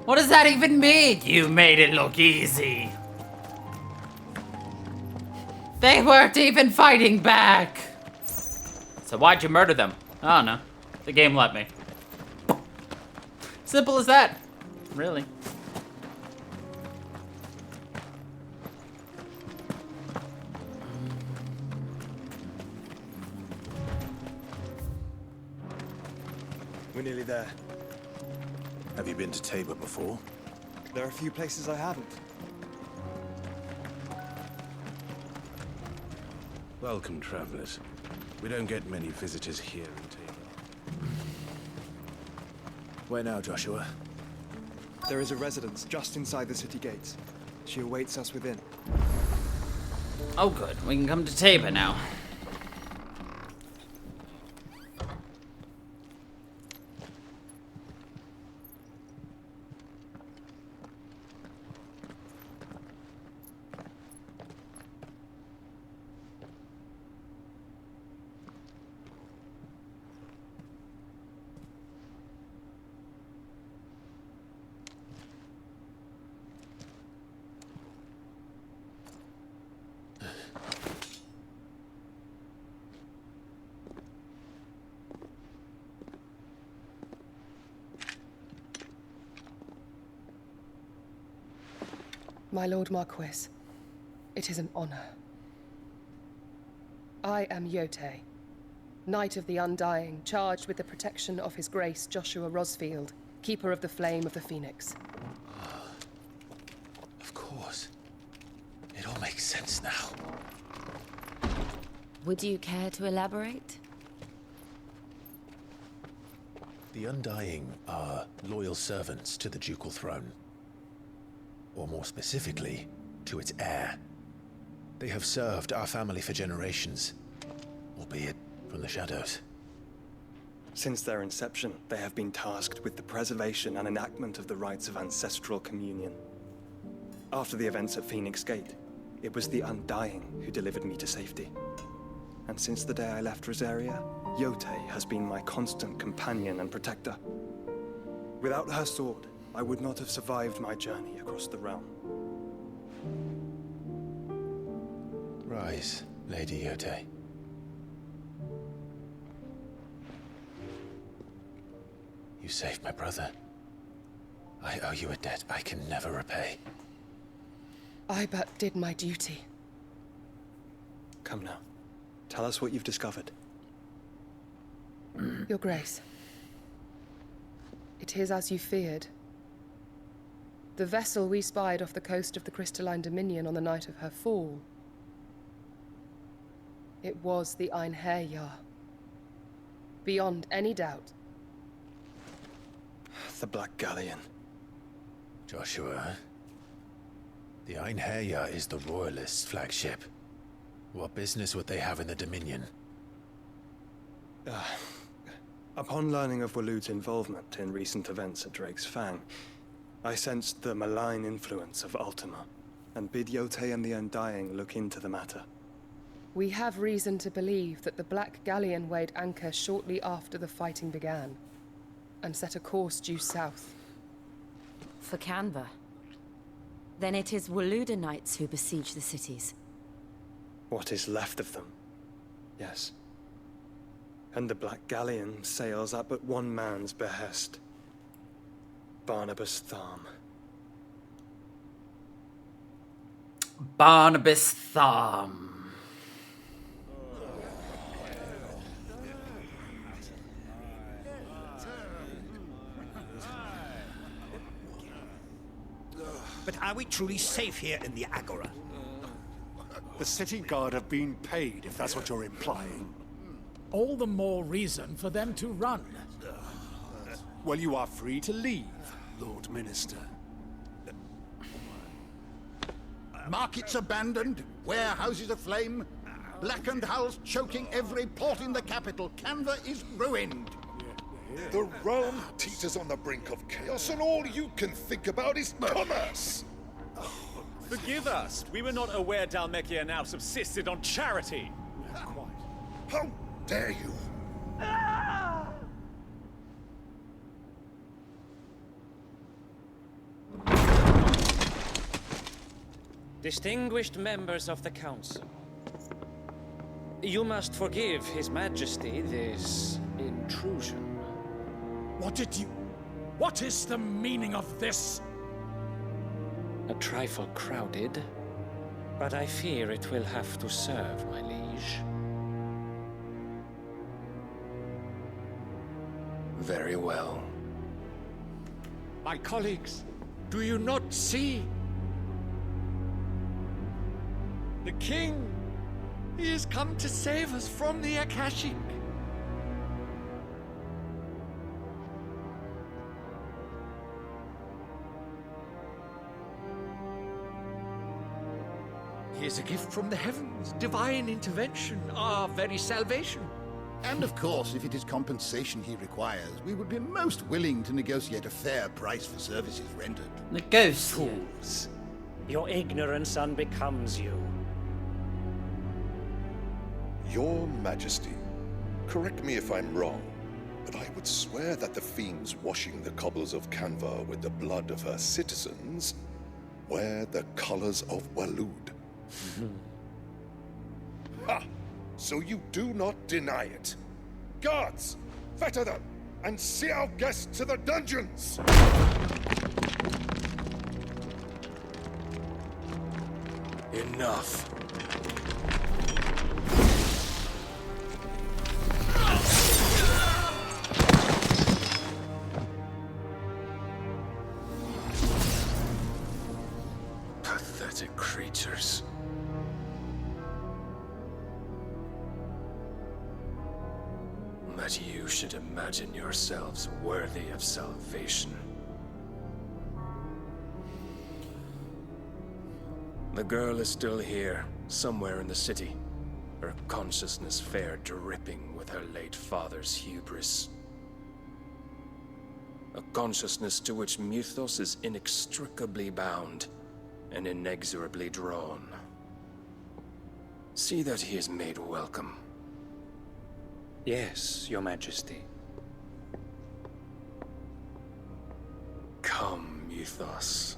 What does that even mean? You made it look easy. They weren't even fighting back. So why'd you murder them? I don't know. The game let me. Simple as that. Really. We're nearly there. Have you been to Tabor before? There are a few places I haven't. Welcome, travelers. We don't get many visitors here in Tabor. Where now, Joshua? There is a residence just inside the city gates. She awaits us within. Oh, good. We can come to Tabor now. My Lord Marquis, it is an honor. I am Yote, Knight of the Undying, charged with the protection of His Grace Joshua Rosfield, Keeper of the Flame of the Phoenix. Of course. It all makes sense now. Would you care to elaborate? The Undying are loyal servants to the ducal throne. Or more specifically, to its heir. They have served our family for generations, albeit from the shadows. Since their inception, they have been tasked with the preservation and enactment of the rites of ancestral communion. After the events at Phoenix Gate, it was the Undying who delivered me to safety. And since the day I left Rosaria, Yote has been my constant companion and protector. Without her sword, I would not have survived my journey across the realm. Rise, Lady Yote. You saved my brother. I owe you a debt I can never repay. I but did my duty. Come now. Tell us what you've discovered. Your Grace. It is as you feared. The vessel we spied off the coast of the Crystalline Dominion on the night of her fall. It was the Einherjar. Beyond any doubt. The Black Galleon. Joshua, the Einherjar is the Royalists' flagship. What business would they have in the Dominion? Upon learning of Waloed's involvement in recent events at Drake's Fang, I sensed the malign influence of Ultima, and bid Yote and the Undying look into the matter. We have reason to believe that the Black Galleon weighed anchor shortly after the fighting began, and set a course due south. For Canva. Then it is Waloed Knights who besiege the cities. What is left of them, yes. And the Black Galleon sails at but one man's behest. Barnabas Thorm. Barnabas Thorm. But are we truly safe here in the Agora? The city guard have been paid, if that's what you're implying. All the more reason for them to run. Well, you are free to leave, Lord Minister. Markets abandoned, warehouses aflame, blackened hulls choking every port in the capital. Canva is ruined. The realm teeters on the brink of chaos, and all you can think about is commerce. Forgive us. We were not aware Dhalmekia now subsisted on charity. How dare you? Distinguished members of the Council, you must forgive His Majesty this intrusion. What is the meaning of this? A trifle crowded, but I fear it will have to serve, my liege. Very well. My colleagues, do you not see? The king! He has come to save us from the Akashic! He is a gift from the heavens, divine intervention, our very salvation. And of course, if it is compensation he requires, we would be most willing to negotiate a fair price for services rendered. Fools. Your ignorance unbecomes you. Your Majesty, correct me if I'm wrong, but I would swear that the fiends washing the cobbles of Canva with the blood of her citizens wear the colors of Waloed. Ha! So you do not deny it. Guards, fetter them, and see our guests to the dungeons! Enough. Pathetic creatures. That you should imagine yourselves worthy of salvation. The girl is still here, somewhere in the city, her consciousness fair dripping with her late father's hubris. A consciousness to which Mythos is inextricably bound and inexorably drawn. See that he is made welcome. Yes, Your Majesty. Come, Mythos.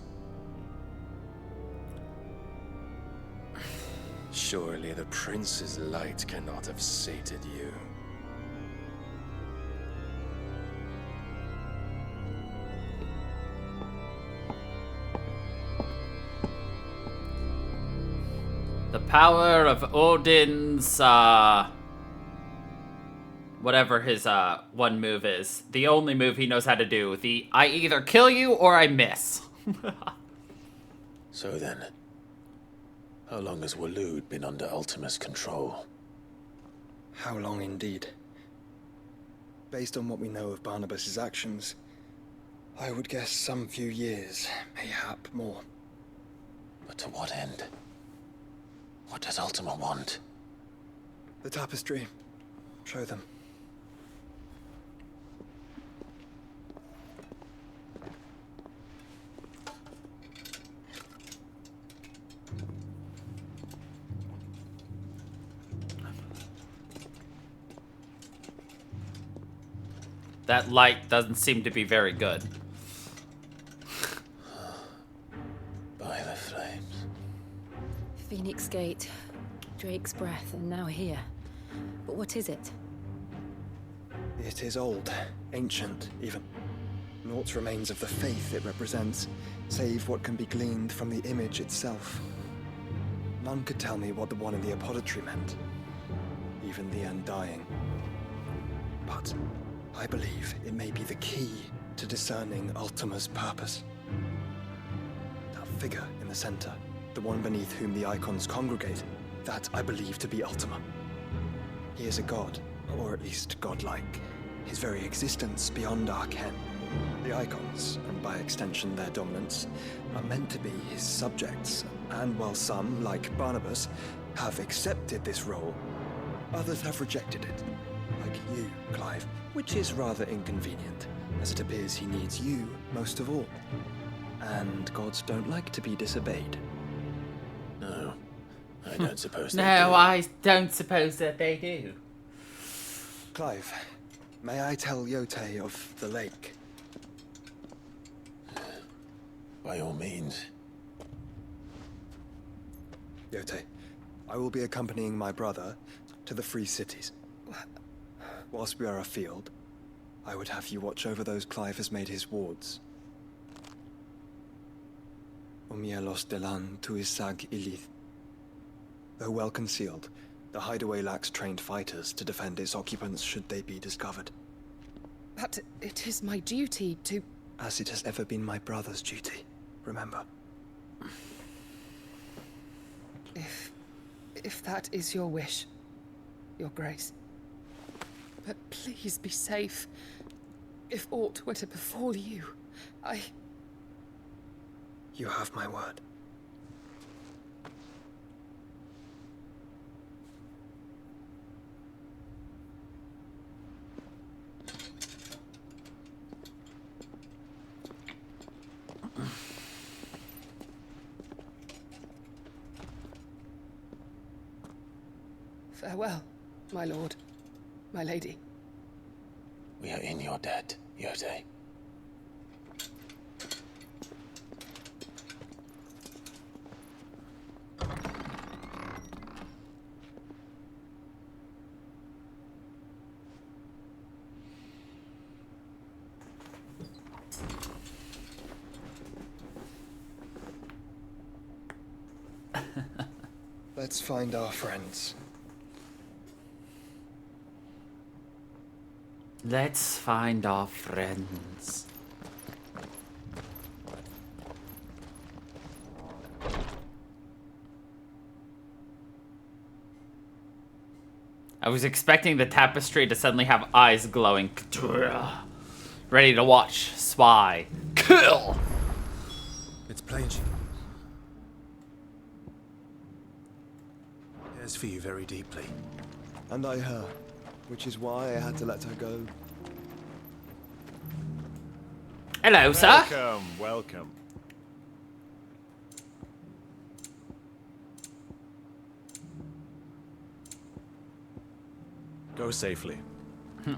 Surely the prince's light cannot have sated you. The power of Odin's, whatever his, one move is. The only move he knows how to do. The, I either kill you or I miss. So then, how long has Waloed been under Ultima's control? How long indeed? Based on what we know of Barnabas's actions, I would guess some few years, mayhap more. But to what end? What does Ultima want? The tapestry. Show them. That light doesn't seem to be very good. By the flames. Phoenix Gate, Drake's Breath, and now here. But what is it? It is old, ancient, even. Naught remains of the faith it represents, save what can be gleaned from the image itself. None could tell me what the one in the apothecary meant, even the Undying. But I believe it may be the key to discerning Ultima's purpose. That figure in the center, the one beneath whom the icons congregate, that I believe to be Ultima. He is a god, or at least godlike. His very existence beyond our ken. The icons, and by extension their dominants, are meant to be his subjects, and while some, like Barnabas, have accepted this role, others have rejected it. Like you, Clive, which is rather inconvenient, as it appears he needs you most of all. And gods don't like to be disobeyed. No, I don't suppose No, they do. I don't suppose that they do. Clive, may I tell Yote of the lake? By all means. Yote, I will be accompanying my brother to the Free Cities. Whilst we are afield, I would have you watch over those Clive has made his wards. Omielos delan tuisag ilith. Though well concealed, the hideaway lacks trained fighters to defend its occupants should they be discovered. But it is my duty to... As it has ever been my brother's duty, remember. If that is your wish, Your Grace. But please be safe. If aught were to befall you, You have my word. Farewell, my lord, my lady. We are in your debt, Yote. Let's find our friends. Let's find our friends. I was expecting the tapestry to suddenly have eyes glowing. Ready to watch, spy, kill! It's plain she cares for you very deeply. And I her, which is why I had to let her go. Hello, sir. Welcome, welcome. Go safely.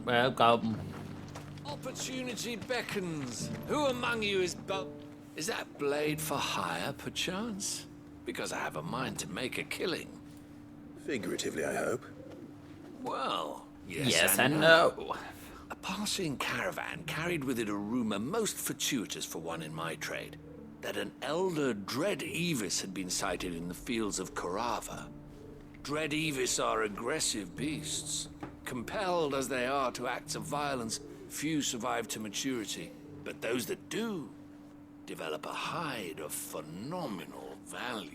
Welcome. Opportunity beckons. Who among you is Is that blade for hire, perchance? Because I have a mind to make a killing. Figuratively, I hope. Well, Yes and no. A passing caravan carried with it a rumor most fortuitous for one in my trade, that an elder Dread Evis had been sighted in the fields of Carava. Dread Evis are aggressive beasts. Compelled as they are to acts of violence, few survive to maturity. But those that do develop a hide of phenomenal value.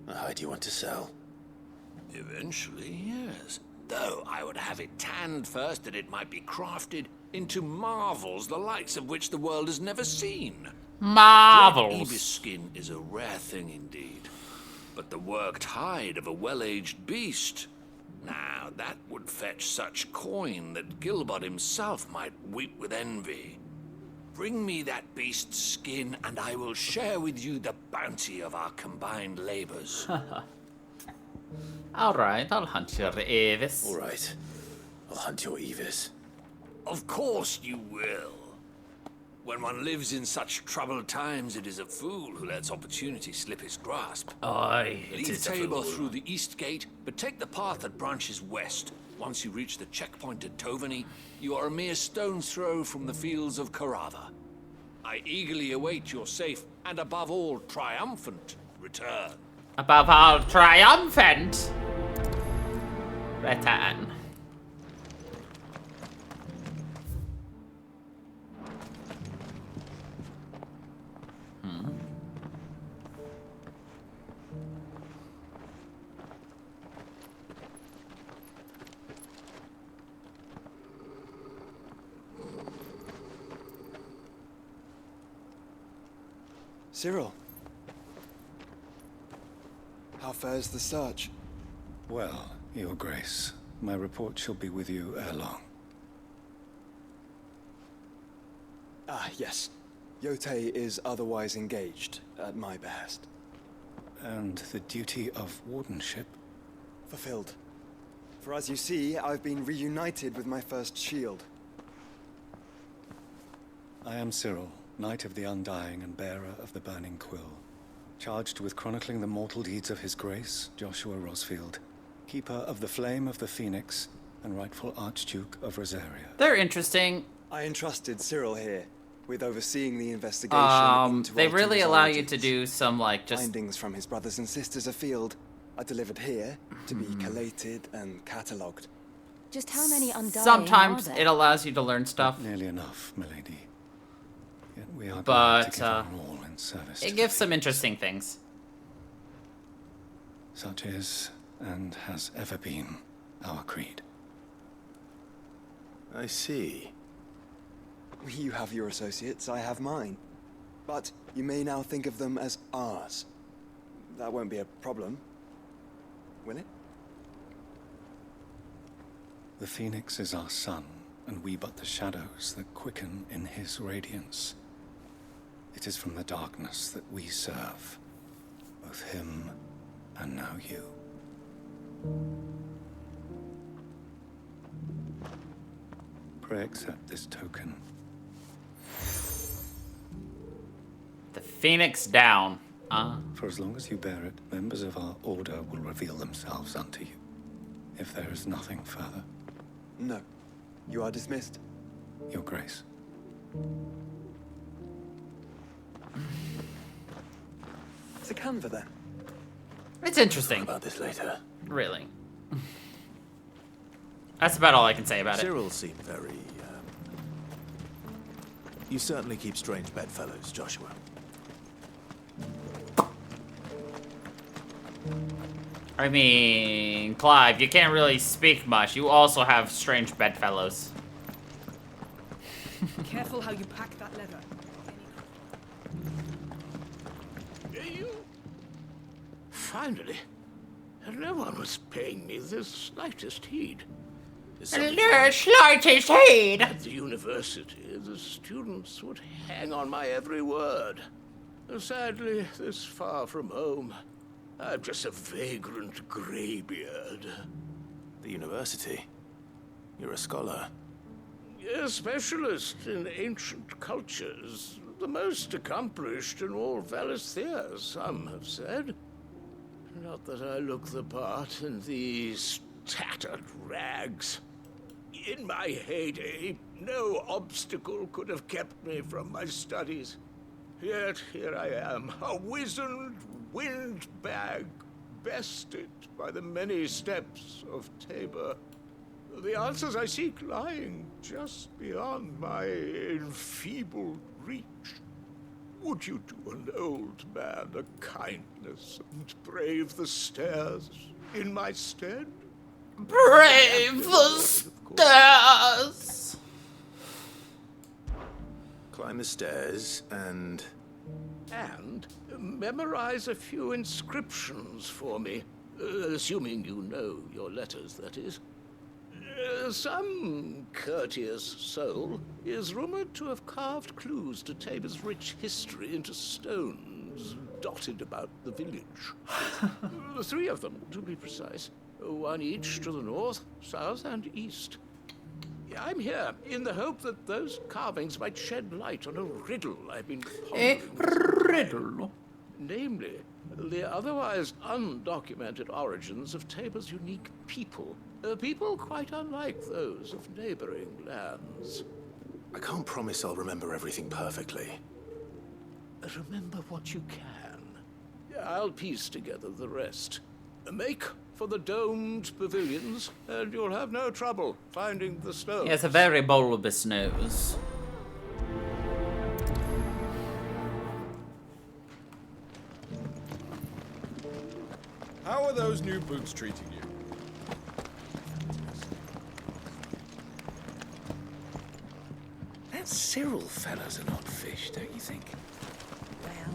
A hide you want to sell? Eventually, yes. Though I would have it tanned first that it might be crafted into marvels the likes of which the world has never seen. Marvels. Dread Evis skin is a rare thing indeed. But the worked hide of a well-aged beast, now that would fetch such coin that Gilbert himself might weep with envy. Bring me that beast's skin, and I will share with you the bounty of our combined labors. Alright, I'll hunt your Evis. Alright. I'll hunt your Evis. Of course you will. When one lives in such troubled times, it is a fool who lets opportunity slip his grasp. Aye, it Leave is a Tabor fool. through the east gate, but take the path that branches west. Once you reach the checkpoint at Tovany, you are a mere stone's throw from the fields of Carava. I eagerly await your safe, and above all, triumphant return. Above all, triumphant return. Cyril. How fares the search? Well, Your Grace, my report shall be with you ere long. Ah, yes. Yotei is otherwise engaged, at my behest. And the duty of wardenship? Fulfilled. For as you see, I've been reunited with my first shield. I am Cyril, Knight of the Undying and bearer of the Burning Quill, charged with chronicling the mortal deeds of His Grace, Joshua Rosfield, keeper of the Flame of the Phoenix and rightful Archduke of Rosaria. They're interesting. I entrusted Cyril here with overseeing the investigation into they really allow you origins. to do some, like, just... Findings from his brothers and sisters afield are delivered here to be collated and catalogued. Just how many Undying Sometimes are there? it allows you to learn stuff. Nearly enough, milady. Yet we are glad But, to give our all in service it to gives some interesting things. Such is, and has ever been, our creed. I see. You have your associates, I have mine. But you may now think of them as ours. That won't be a problem, will it? The Phoenix is our sun, and we but the shadows that quicken in his radiance. It is from the darkness that we serve, both him and now you. Pray accept this token. The Phoenix down. For as long as you bear it, members of our order will reveal themselves unto you. If there is nothing further. No. You are dismissed. Your Grace. It's a canva then. It's interesting. About this later. Really. That's about all I can say about Cyril seemed very, You certainly keep strange bedfellows, Joshua. I mean, Clive, you can't really speak much. You also have strange bedfellows. Careful how you pack that leather. Finally. No one was paying me the slightest heed. The slightest heed! At the university, the students would hang on my every word. Sadly, this far from home, I'm just a vagrant greybeard. The university? You're a scholar. A specialist in ancient cultures. The most accomplished in all Valisthea, some have said. Not that I look the part in these tattered rags. In my heyday, no obstacle could have kept me from my studies. Yet here I am, a wizened windbag, bested by the many steps of Tabor. The answers I seek lying just beyond my enfeebled reach. Would you do an old man a kindness and brave the stairs in my stead? Brave the stairs! Climb the stairs and... And memorize a few inscriptions for me, assuming you know your letters, that is. Some courteous soul is rumored to have carved clues to Tabor's rich history into stones dotted about the village. 3 of them, to be precise. 1 each to the north, south, and east. I'm here in the hope that those carvings might shed light on a riddle I've been pondering. A riddle? Namely, the otherwise undocumented origins of Tabor's unique people. People quite unlike those of neighboring lands. I can't promise I'll remember everything perfectly. Remember what you can. I'll piece together the rest. Make for the domed pavilions, and you'll have no trouble finding the stones. He has a very bulbous nose. How are those new boots treating you? That Cyril fella's an odd fish, don't you think? Well,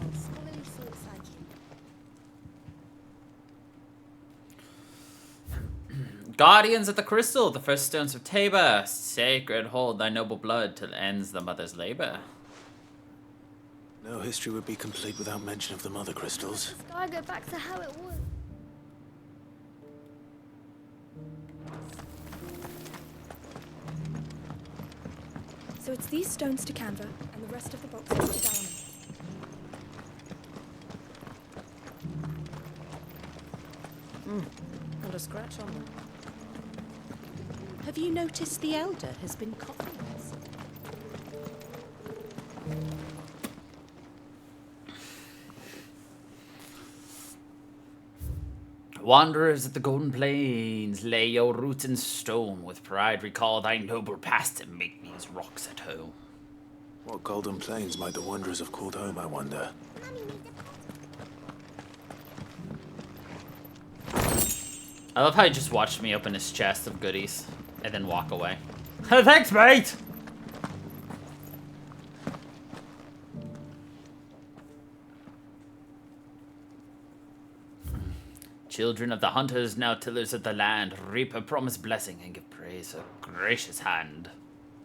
Guardians of the Crystal, the first stones of Tabor. Sacred, hold thy noble blood till ends the mother's labor. No history would be complete without mention of the mother crystals. Sky go back to how it was. So it's these stones to Canva, and the rest of the boxes to Dalaman. Not a scratch on them. Have you noticed the Elder has been coughing? Wanderers of the Golden Plains, lay your roots in stone. With pride recall thy noble past and make these rocks at home. What Golden Plains might the wanderers have called home, I wonder? I love how he just watched me open his chest of goodies and then walk away. Thanks, mate! Children of the hunters, now tillers of the land, reap a promised blessing and give praise a gracious hand.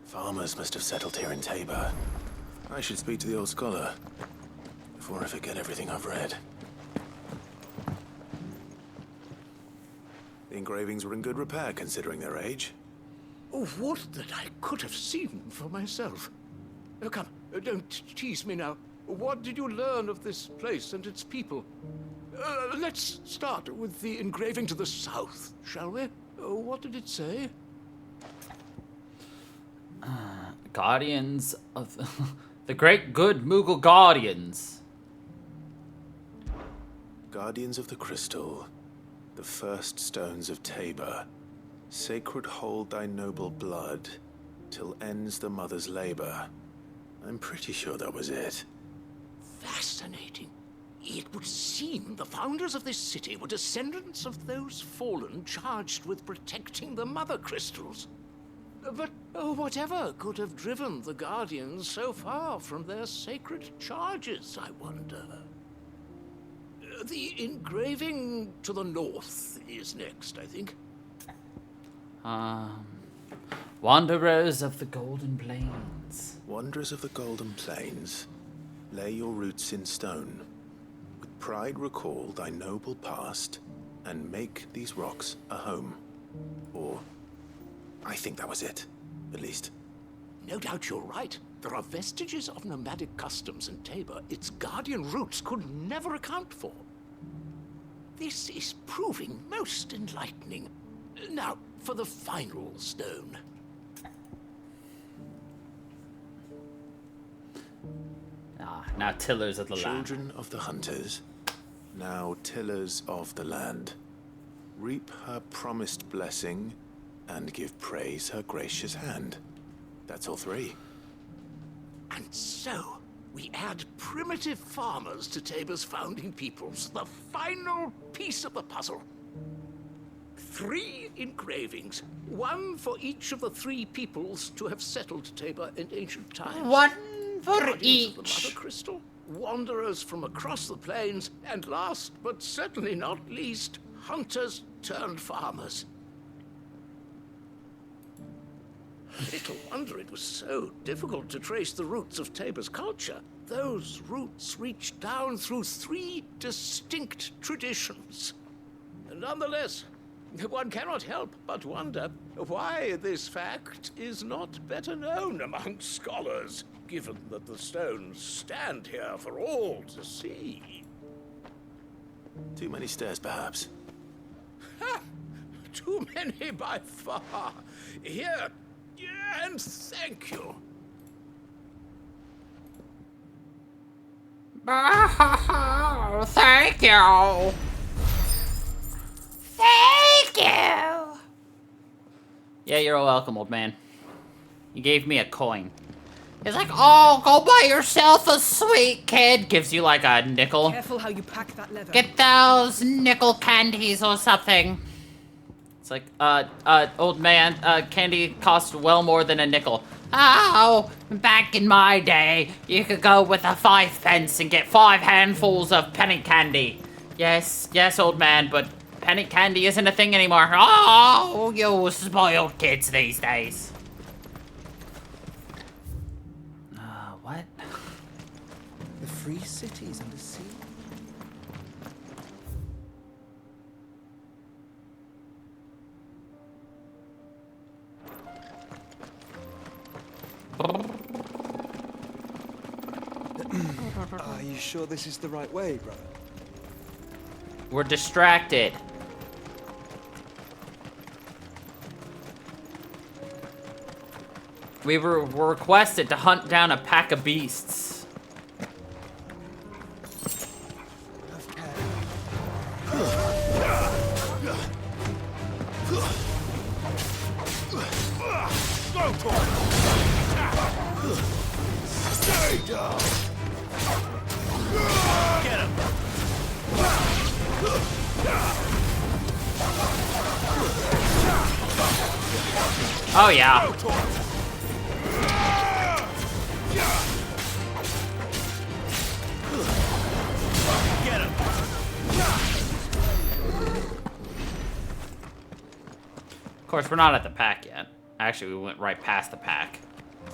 Farmers must have settled here in Tabor. I should speak to the old scholar before I forget everything I've read. The engravings were in good repair considering their age. Oh, would that I could have seen for myself. Come, don't tease me now. What did you learn of this place and its people? Let's start with the engraving to the south, shall we? What did it say? Guardians of the great good Moogle Guardians. Guardians of the Crystal, the first stones of Tabor. Sacred hold thy noble blood, till ends the mother's labor. I'm pretty sure that was it. Fascinating. It would seem the founders of this city were descendants of those fallen charged with protecting the mother crystals. But whatever could have driven the Guardians so far from their sacred charges, I wonder? The engraving to the north is next, I think. Wanderers of the Golden Plains. Wanderers of the Golden Plains, lay your roots in stone. With pride recall thy noble past, and make these rocks a home. Or, I think that was it, at least. No doubt you're right. There are vestiges of nomadic customs in Tabor its guardian roots could never account for. This is proving most enlightening. Now, for the final stone. Now tillers of the land. Children of the hunters, now tillers of the land. Reap her promised blessing, and give praise her gracious hand. That's all three. And so, we add primitive farmers to Tabor's founding peoples, the final piece of the puzzle. 3 engravings, one for each of the 3 peoples to have settled Tabor in ancient times. One for Guardians each. of the Mother Crystal, wanderers from across the plains, and last but certainly not least, hunters turned farmers. Little wonder it was so difficult to trace the roots of Tabor's culture. Those roots reach down through 3 distinct traditions. Nonetheless, one cannot help but wonder why this fact is not better known among scholars, given that the stones stand here for all to see. Too many stairs, perhaps. Ha! Too many by far. Here, and thank you. Oh, thank you. Thank you. Yeah, you're welcome, old man. You gave me a coin. He's like, oh, go buy yourself a sweet kid. Gives you like a nickel. Careful how you pack that leather. Get those nickel candies or something. It's like, old man, candy costs well more than a nickel. Oh, back in my day, you could go with a 5 pence and get 5 handfuls of penny candy. Yes, old man, but penny candy isn't a thing anymore. Oh, you spoiled kids these days. What? The free cities and the sea. Are you sure this is the right way, brother? We're distracted. We were requested to hunt down a pack of beasts. Stay down. Get him. Oh yeah. Get him. Of course, we're not at the pack yet. Actually, we went right past the pack.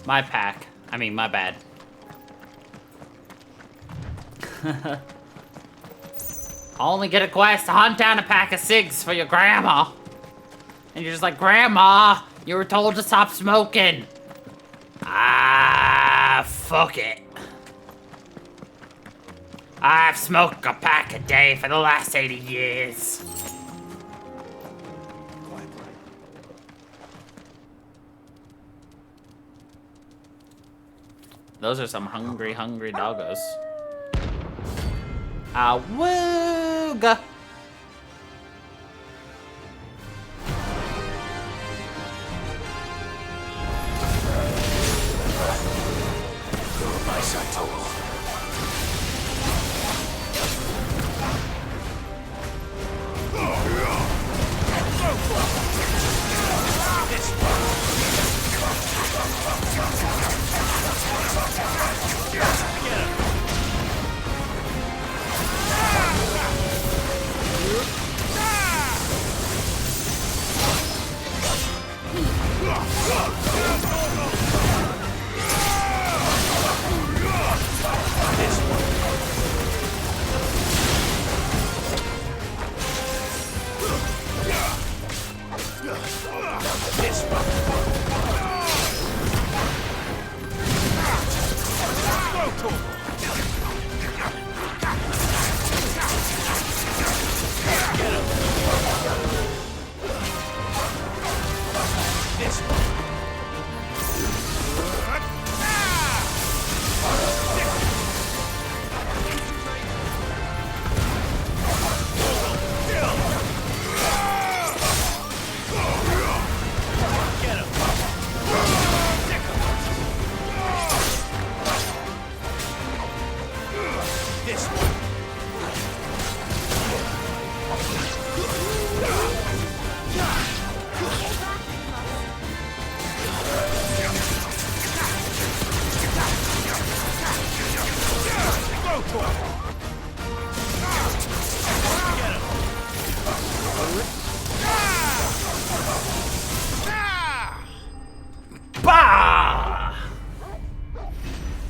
My pack. I mean, my bad. I only get a quest to hunt down a pack of cigs for your grandma. And you're just like, Grandma, you were told to stop smoking. Ah, fuck it. I've smoked a pack a day for the last 80 years. Those are some hungry, hungry doggos. Awooga. My side.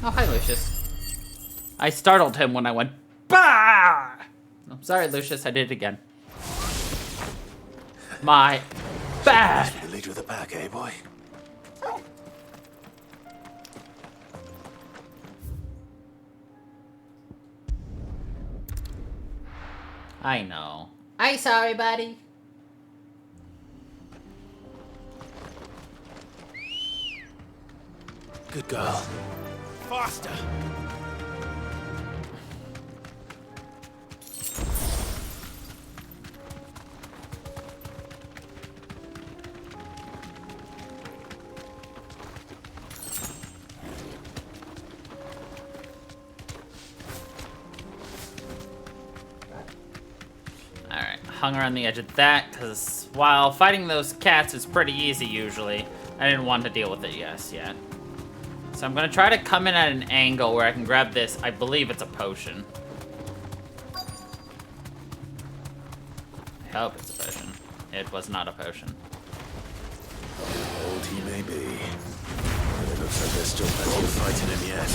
Oh, hi, Lucius. I startled him when I went, bah! I'm sorry, Lucius, I did it again. My bad. The leader of the pack, eh, boy? I know. I'm sorry, buddy. Good girl. Faster. Alright, hung around the edge of that, because while fighting those cats is pretty easy usually, I didn't want to deal with it yet. So I'm going to try to come in at an angle where I can grab this. I believe it's a potion. hope it's a potion. It was not a potion. Old he may be, but it looks like there's still plenty of fight in him yet.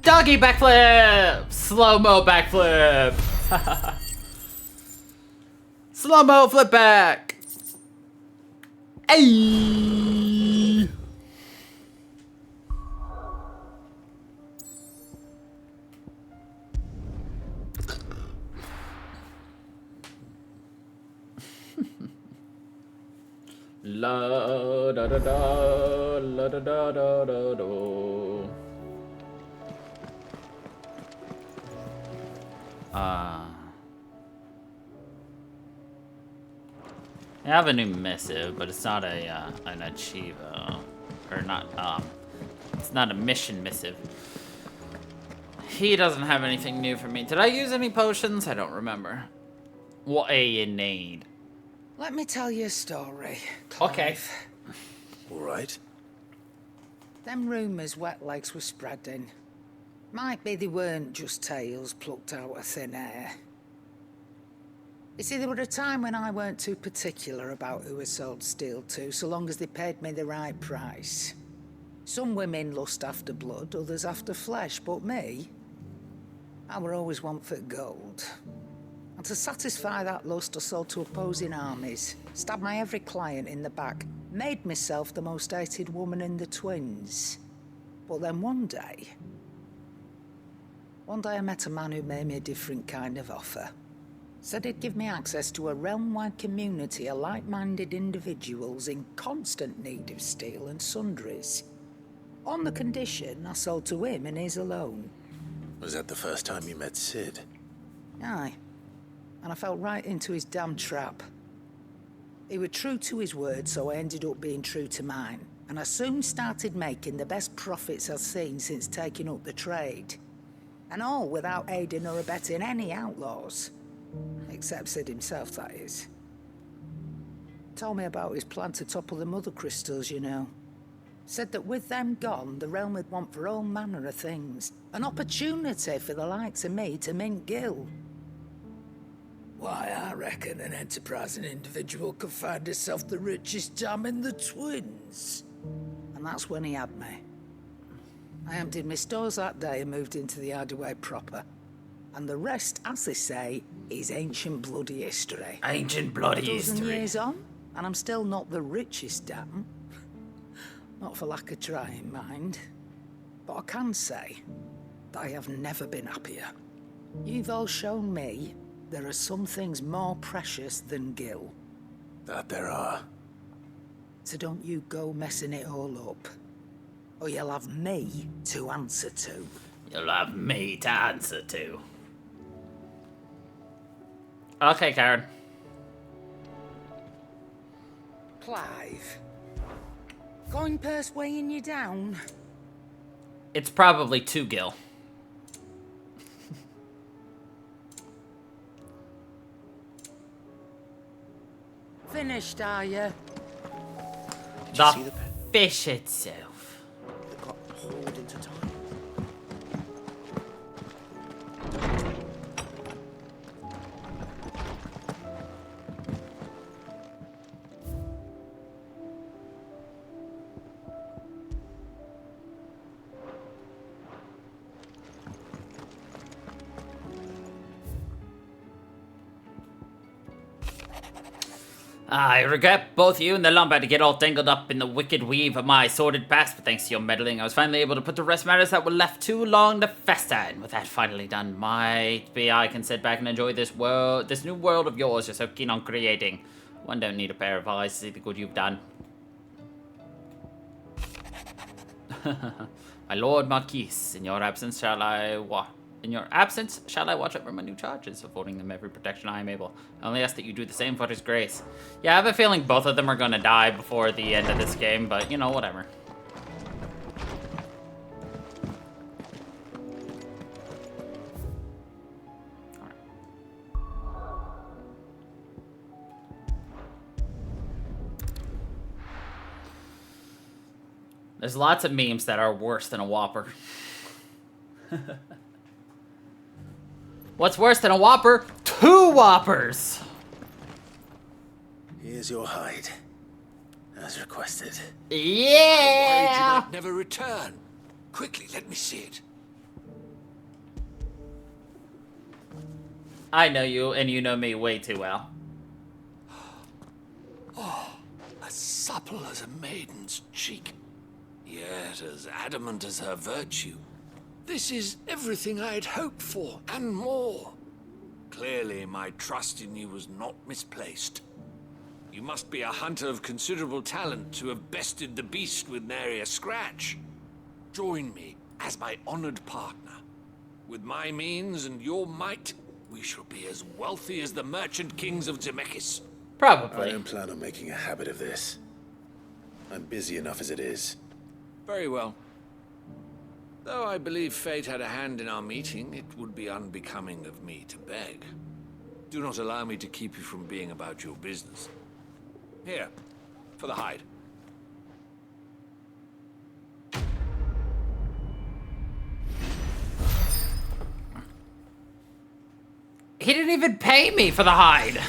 Doggy backflip! Slow-mo backflip! Slow-mo flip back! Ayy! La da da da la da da da da do. I have a new missive, but it's not a an achievo, or not. It's not a mission missive. He doesn't have anything new for me. Did I use any potions? I don't remember. What you need? Let me tell you a story. Okay. All right. Them rumours wet legs were spreading. Might be they weren't just tales plucked out of thin air. You see, there were a time when I weren't too particular about who I sold steel to, so long as they paid me the right price. Some women lust after blood, others after flesh, but me, I were always one for gold. And to satisfy that lust, I sold to opposing armies, stabbed my every client in the back, made myself the most hated woman in the twins. But then one day I met a man who made me a different kind of offer. Said he'd give me access to a realm-wide community of like-minded individuals in constant need of steel and sundries. On the condition I sold to him and his alone. Was that the first time you met Sid? Aye. And I fell right into his damn trap. He was true to his word, so I ended up being true to mine. And I soon started making the best profits I've seen since taking up the trade. And all without aiding or abetting any outlaws. Except Sid himself, that is. Told me about his plan to topple the mother crystals, you know. Said that with them gone, the realm would want for all manner of things. An opportunity for the likes of me to mint gil. Why, I reckon an enterprising individual could find himself the richest dam in the twins. And that's when he had me. I emptied my stores that day and moved into the hideaway proper. And the rest, as they say, is ancient bloody history. Ancient bloody history. A dozen history. years on, and I'm still not the richest dam. Not for lack of trying, mind. But I can say that I have never been happier. You've all shown me there are some things more precious than gil. That there are. So don't you go messing it all up. Or you'll have me to answer to. You'll have me to answer to. Okay, Karen. Clive. Coin purse weighing you down? It's probably 2 gil. Finished, are you? The fish itself. It got hauled into time. I regret both you and the lumber to get all tangled up in the wicked weave of my sordid past, but thanks to your meddling, I was finally able to put to rest matters that were left too long to fester. And with that finally done, might be I can sit back and enjoy this new world of yours you're so keen on creating. One don't need a pair of eyes to see the good you've done. My Lord Marquis, in your absence shall I watch over my new charges, affording them every protection I am able. I only ask that you do the same for his grace. Yeah, I have a feeling both of them are gonna die before the end of this game, but you know, whatever. There's lots of memes that are worse than a Whopper. What's worse than a Whopper? 2 Whoppers! Here's your hide, as requested. Yeah! Yeah! Worried you might never return. Quickly, let me see it. I know you, and you know me way too well. Oh, as supple as a maiden's cheek, yet as adamant as her virtue. This is everything I'd hoped for, and more. Clearly, my trust in you was not misplaced. You must be a hunter of considerable talent to have bested the beast with nary a scratch. Join me as my honored partner. With my means and your might, we shall be as wealthy as the merchant kings of Zemeckis. Probably. I don't plan on making a habit of this. I'm busy enough as it is. Very well. Though I believe fate had a hand in our meeting, it would be unbecoming of me to beg. Do not allow me to keep you from being about your business. Here, for the hide. He didn't even pay me for the hide.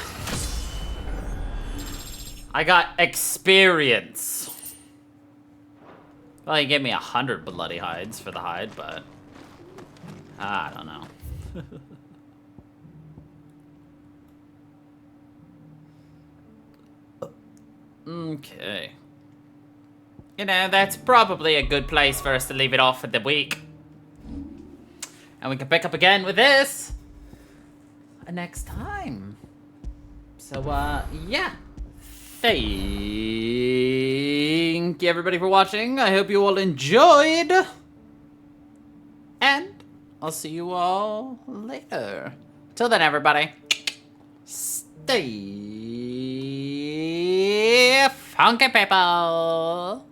I got experience. Well, he gave me 100 bloody hides for the hide, but I don't know. Okay. You know, that's probably a good place for us to leave it off for the week. And we can pick up again with this next time. So, yeah. Thank you, everybody, for watching. I hope you all enjoyed. And I'll see you all later. Till then, everybody, stay funky, people.